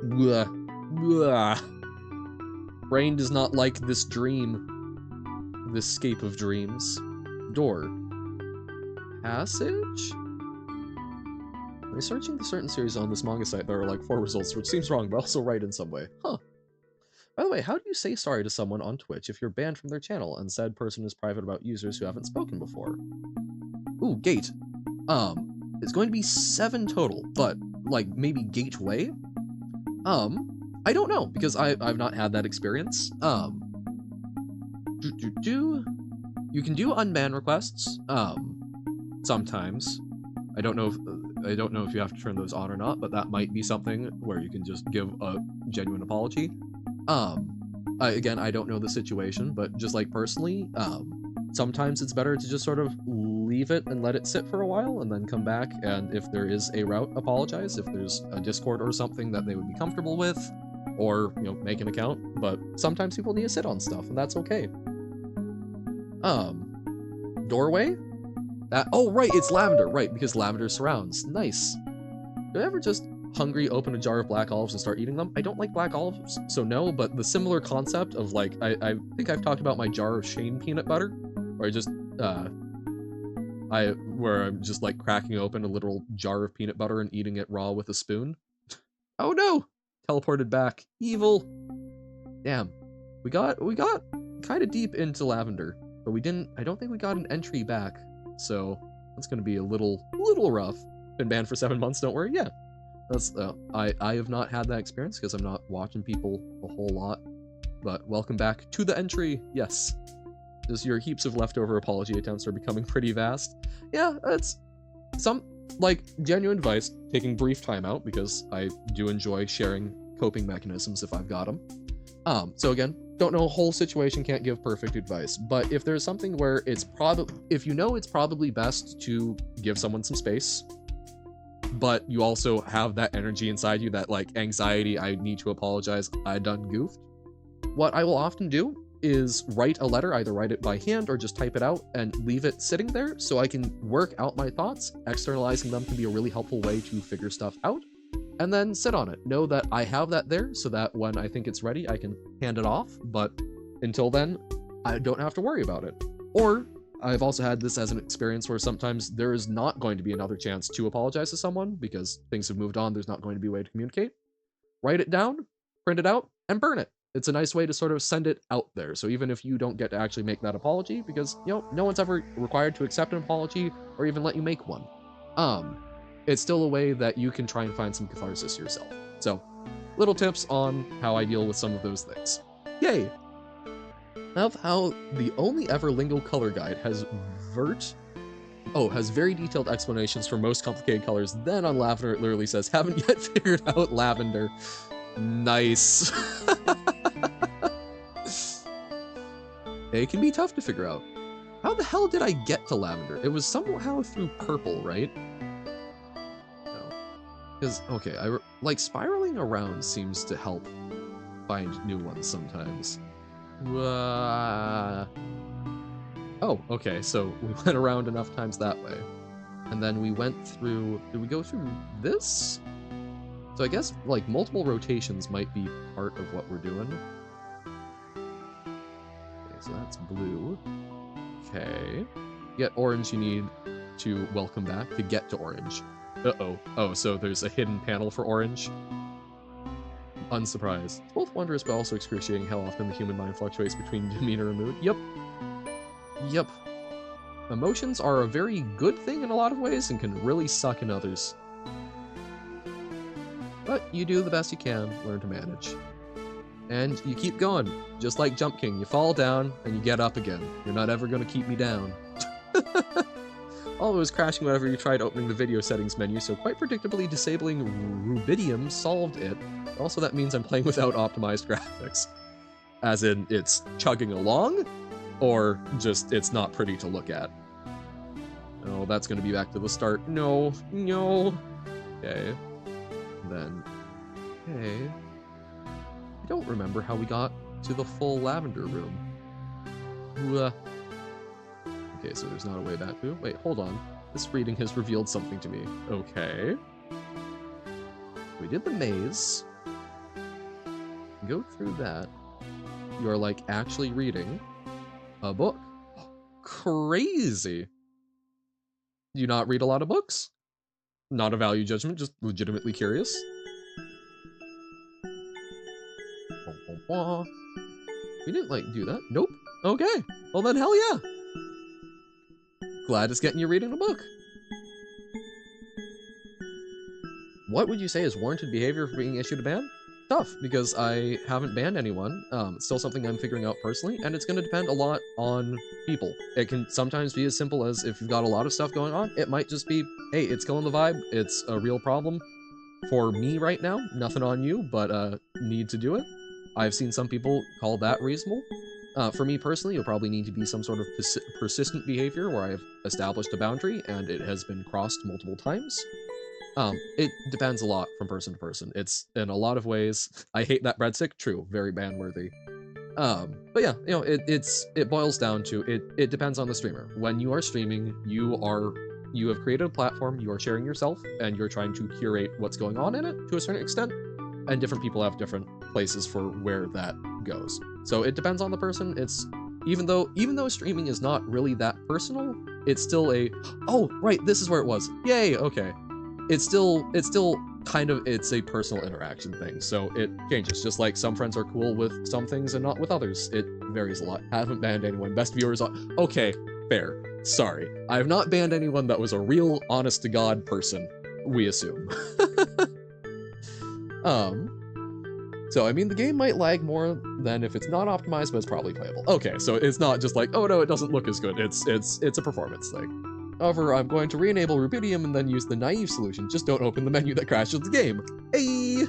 Blah, blah. Brain does not like this dream. This scape of dreams. Door. Passage? Researching the certain series on this manga site, there are like 4 results, which seems wrong, but also right in some way. Huh. By the way, how do you say sorry to someone on Twitch if you're banned from their channel and said person is private about users who haven't spoken before? Ooh, gate. It's going to be 7 total, but like maybe gateway? I don't know, because I've not had that experience. You can do unban requests, sometimes. I don't know if you have to turn those on or not, but that might be something where you can just give a genuine apology. Again, I don't know the situation, but just like personally, sometimes it's better to just sort of leave it and let it sit for a while and then come back, and if there is a route, apologize. If there's a Discord or something that they would be comfortable with, or, you know, make an account. But sometimes people need to sit on stuff, and that's okay. Doorway? Oh, right, it's lavender, right, because lavender surrounds. Nice. Do I ever just hungry open a jar of black olives and start eating them? I don't like black olives, so no, but the similar concept of, like, I think I've talked about my jar of Shane peanut butter, where I'm just, like, cracking open a literal jar of peanut butter and eating it raw with a spoon. Oh no! Teleported back. Evil! Damn. We got kind of deep into lavender, but I don't think we got an entry back, so that's gonna be a little rough. Been banned for 7 months, don't worry, yeah. That's, I have not had that experience because I'm not watching people a whole lot, but welcome back to the entry, yes. Just your heaps of leftover apology attempts are becoming pretty vast. Yeah, that's some, like, genuine advice, taking brief time out because I do enjoy sharing coping mechanisms if I've got them. So again, don't know a whole situation, can't give perfect advice, but if there's something where if you know it's probably best to give someone some space, but you also have that energy inside you, that, like, anxiety, I need to apologize, I done goofed, what I will often do is write a letter, either write it by hand or just type it out and leave it sitting there so I can work out my thoughts. Externalizing them can be a really helpful way to figure stuff out, and then sit on it. Know that I have that there so that when I think it's ready, I can hand it off, but until then, I don't have to worry about it. Or I've also had this as an experience where sometimes there is not going to be another chance to apologize to someone because things have moved on, there's not going to be a way to communicate. Write it down, print it out, and burn it. It's a nice way to sort of send it out there. So even if you don't get to actually make that apology, because, you know, no one's ever required to accept an apology or even let you make one, it's still a way that you can try and find some catharsis yourself. So, little tips on how I deal with some of those things. Yay! Of how the only ever Lingo color guide has very detailed explanations for most complicated colors. Then on lavender, it literally says, haven't yet figured out lavender. Nice. It can be tough to figure out. How the hell did I get to lavender? It was somehow through purple, right? No. Because, okay, like, spiraling around seems to help find new ones sometimes. Oh, okay, so we went around enough times that way. And then we went through... Did we go through this? So I guess, like, multiple rotations might be part of what we're doing. Okay, so that's blue. Okay. Get orange, you need to welcome back to get to orange. Uh-oh. Oh, so there's a hidden panel for orange. Unsurprised. It's both wondrous but also excruciating how often the human mind fluctuates between demeanor and mood. Yep. Yep. Emotions are a very good thing in a lot of ways and can really suck in others. But you do the best you can, learn to manage. And you keep going, just like Jump King. You fall down, and you get up again. You're not ever going to keep me down. Although it was crashing whenever you tried opening the video settings menu, so quite predictably disabling Rubidium solved it. Also, that means I'm playing without optimized graphics. As in, it's chugging along, or just it's not pretty to look at. Oh, that's going to be back to the start. No, no. Okay. Then, okay. I don't remember how we got to the full lavender room. Okay, so there's not a way back to. Wait, hold on. This reading has revealed something to me. Okay. We did the maze. Go through that. You're, like, actually reading a book. Crazy. Do you not read a lot of books? Not a value judgment, just legitimately curious. We didn't, like, do that. Nope. Okay. Well then, hell yeah. Glad it's getting you reading a book. What would you say is warranted behavior for being issued a ban? Tough, because I haven't banned anyone. It's still something I'm figuring out personally, and it's going to depend a lot on people. It can sometimes be as simple as if you've got a lot of stuff going on, it might just be, hey, it's killing the vibe, it's a real problem for me right now, nothing on you, but need to do it. I've seen some people call that reasonable. For me personally, you'll probably need to be some sort of persistent behavior where I've established a boundary and it has been crossed multiple times. It depends a lot from person to person. It's in a lot of ways. I hate that breadstick. True, very ban-worthy. But yeah, you know, it boils down to it depends on the streamer. When you are streaming, you have created a platform, you are sharing yourself, and you're trying to curate what's going on in it to a certain extent. And different people have different places for where that goes. So it depends on the person. It's even though streaming is not really that personal, it's still oh right, this is where it was. Yay, okay. It's still kind of, it's a personal interaction thing, so it changes. Just like some friends are cool with some things and not with others. It varies a lot. Haven't banned anyone. Best viewers on. Okay, fair. Sorry. I have not banned anyone that was a real, honest-to-God person, we assume. So I mean, the game might lag more than if it's not optimized, but it's probably playable. Okay, so it's not just like, oh no, it doesn't look as good. It's a performance thing. However, I'm going to re-enable Rubidium and then use the naive solution. Just don't open the menu that crashes the game. Hey!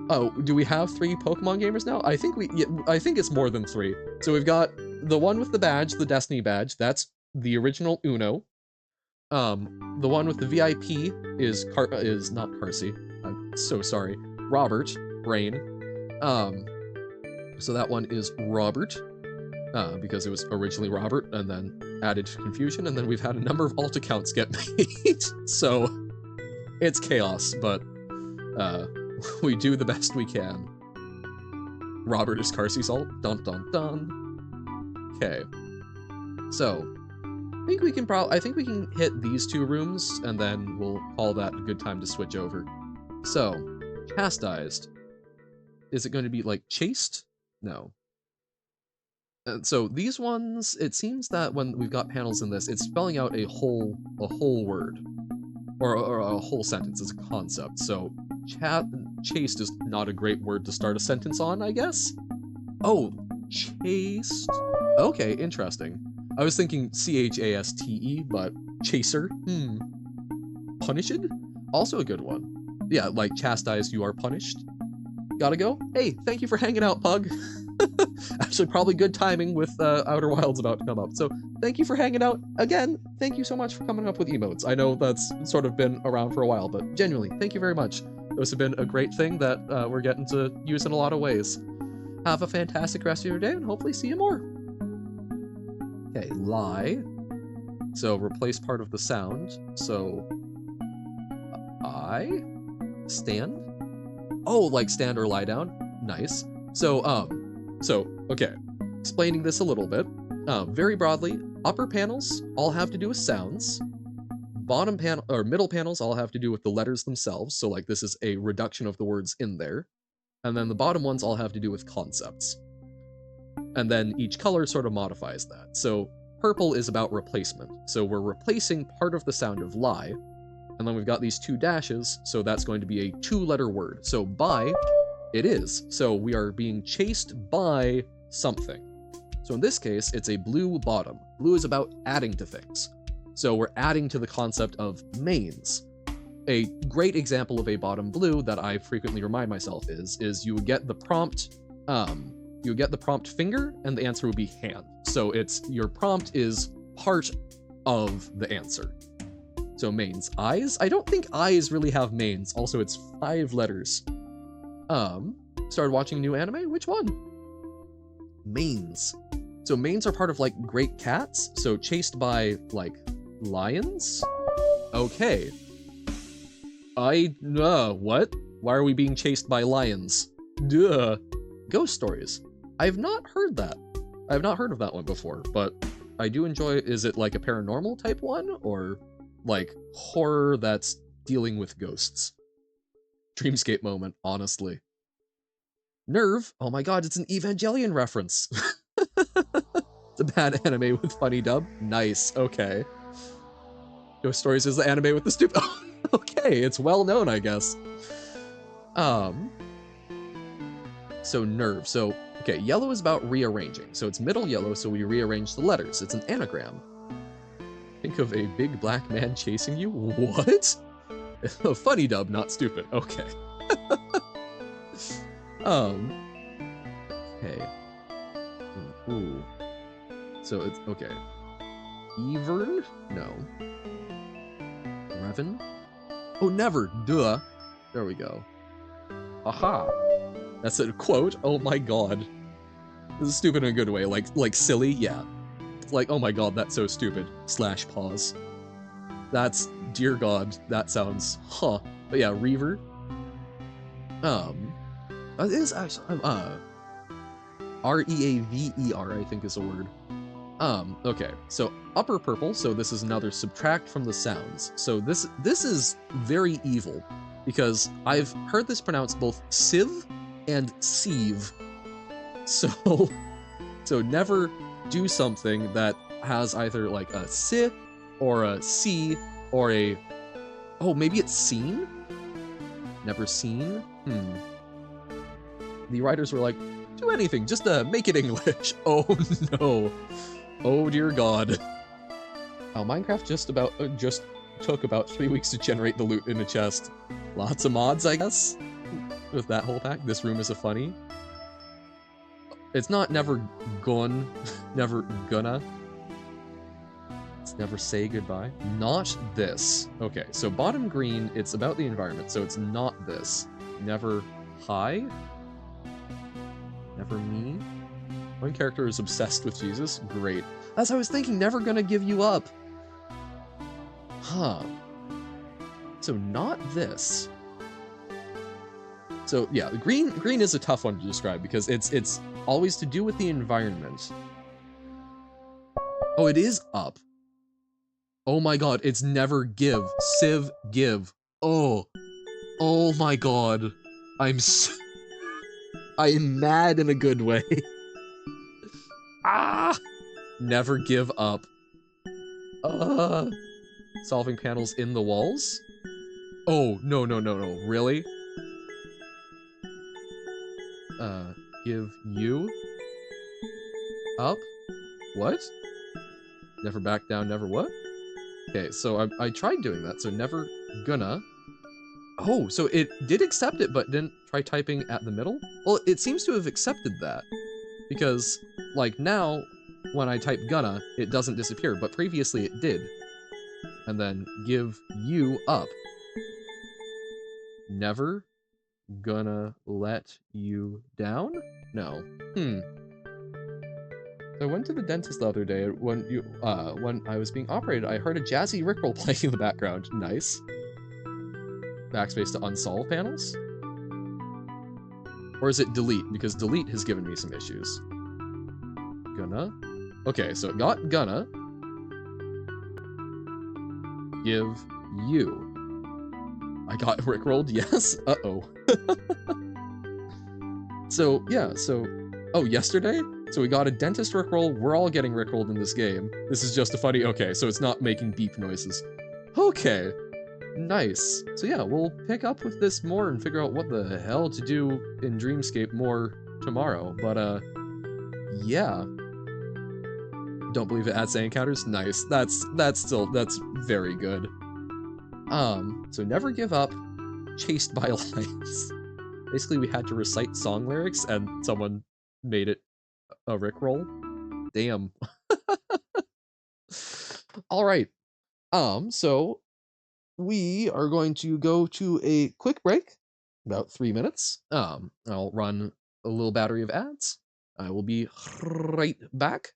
Oh, do we have 3 Pokemon gamers now? I think it's more than 3. So we've got the one with the badge, the Destiny badge. That's the original Uno. The one with the VIP is not Carsey. I'm so sorry. Robert Brain. So that one is Robert. Because it was originally Robert and then added to confusion, and then we've had a number of alt accounts get made. So it's chaos, but we do the best we can. Robert is Carsey Salt. Dun dun dun. Okay. So I think we can hit these 2 rooms and then we'll call that a good time to switch over. So, chastised. Is it going to be like chased? No. So these ones, it seems that when we've got panels in this, it's spelling out a whole word, or a whole sentence as a concept. So chased is not a great word to start a sentence on, I guess. Oh, chased. Okay, interesting. I was thinking chaste, but chaser. Punished? Also a good one. Yeah, like chastised, you are punished. Gotta go? Hey, thank you for hanging out, Pug. Actually, probably good timing with Outer Wilds about to come up. So thank you for hanging out. Again, thank you so much for coming up with emotes. I know that's sort of been around for a while, but genuinely, thank you very much. Those have been a great thing that we're getting to use in a lot of ways. Have a fantastic rest of your day, and hopefully see you more. Okay, lie. So replace part of the sound. So I stand. Oh, like stand or lie down. Nice. So, okay, explaining this a little bit, very broadly, upper panels all have to do with sounds, bottom panel, or middle panels all have to do with the letters themselves, so like this is a reduction of the words in there, and then the bottom ones all have to do with concepts. And then each color sort of modifies that. So purple is about replacement, so we're replacing part of the sound of lie, and then we've got these 2 dashes, so that's going to be a 2-letter word. So by, it is. So we are being chased by something. So in this case, it's a blue bottom. Blue is about adding to things. So we're adding to the concept of mains. A great example of a bottom blue that I frequently remind myself is you would get the prompt, finger, and the answer would be hand. So your prompt is part of the answer. So mains. Eyes? I don't think eyes really have mains. Also, it's 5 letters. Started watching a new anime? Which one? Mains. So mains are part of, like, great cats? So chased by, like, lions? Okay. What? Why are we being chased by lions? Duh. Ghost stories. I've not heard that. I've not heard of that one before, but I do enjoy, is it like a paranormal type one? Or, like, horror that's dealing with ghosts? Dreamscape moment, honestly. Nerve? Oh my god, it's an Evangelion reference. It's a bad anime with funny dub. Nice, okay. Ghost Stories is the anime with the stupid... Okay, it's well known, I guess. So nerve. So, okay, yellow is about rearranging. So it's middle yellow, so we rearrange the letters. It's an anagram. Think of a big black man chasing you? What? Funny dub, not stupid. Okay. Okay. Ooh. So it's okay. Evern? No. Revan? Oh, never. Duh. There we go. Aha. That's a quote. Oh my god. This is stupid in a good way. Like silly? Yeah. It's like, oh my god, that's so stupid. Slash pause. That's, dear god, that sounds, huh. But yeah, Reaver. It is actually, R-E-A-V-E-R, I think is a word. Okay, so upper purple, so this is another subtract from the sounds. So this is very evil, because I've heard this pronounced both sieve and sieve. So, so never do something that has either like a si or a c or a, oh, maybe it's seen? Never seen? The writers were like, do anything, just make it English. Oh no. Oh dear god. Minecraft just took about 3 weeks to generate the loot in a chest. Lots of mods, I guess, with that whole pack. This room is a funny. It's not never gone, never gonna. It's never say goodbye. Not this. Okay, so bottom green, it's about the environment, so it's not this. Never hi. Never me. One character is obsessed with Jesus. Great. As I was thinking, never gonna give you up. Huh. So not this. So yeah, the green is a tough one to describe because it's always to do with the environment. Oh, it is up. Oh my god, it's never give. Civ give. Oh. Oh my god. I am mad in a good way. Ah! Never give up. Solving panels in the walls? Oh, no, really? Give you up? What? Never back down, never what? Okay, so I tried doing that, so never gonna. Oh, so it did accept it, but didn't try typing at the middle? Well, it seems to have accepted that, because, like, now, when I type gonna, it doesn't disappear, but previously it did. And then give you up. Never gonna let you down? No. I went to the dentist the other day when I was being operated. I heard a jazzy Rickroll playing in the background. Nice. Backspace to unsolve panels? Or is it delete? Because delete has given me some issues. Gonna. Okay, so it got gonna. Give you. I got Rickrolled, yes? Uh-oh. So, yeah, so... Oh, yesterday? So we got a dentist Rickroll, we're all getting Rickrolled in this game. This is just a funny... Okay, so it's not making beep noises. Okay. Nice. So yeah, we'll pick up with this more and figure out what the hell to do in Dreamscape more tomorrow. But, yeah. Don't believe it adds encounters? Nice. That's very good. So never give up, chased by lions. Basically, we had to recite song lyrics, and someone made it a Rickroll. Damn. All right. So we are going to go to a quick break, about 3 minutes. I'll run a little battery of ads. I will be right back.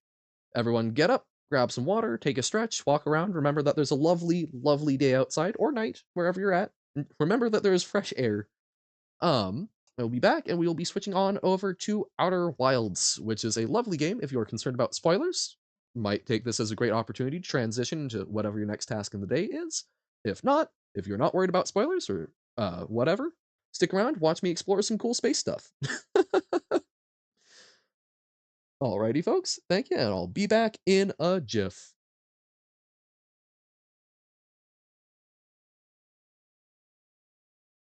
Everyone get up, grab some water, take a stretch, walk around. Remember that there's a lovely, lovely day outside, or night, wherever you're at. And remember that there is fresh air. I'll be back, and we will be switching on over to Outer Wilds, which is a lovely game if you're concerned about spoilers. Might take this as a great opportunity to transition into whatever your next task in the day is. If not, if you're not worried about spoilers or whatever, stick around, watch me explore some cool space stuff. Alrighty, folks, thank you, and I'll be back in a jiff.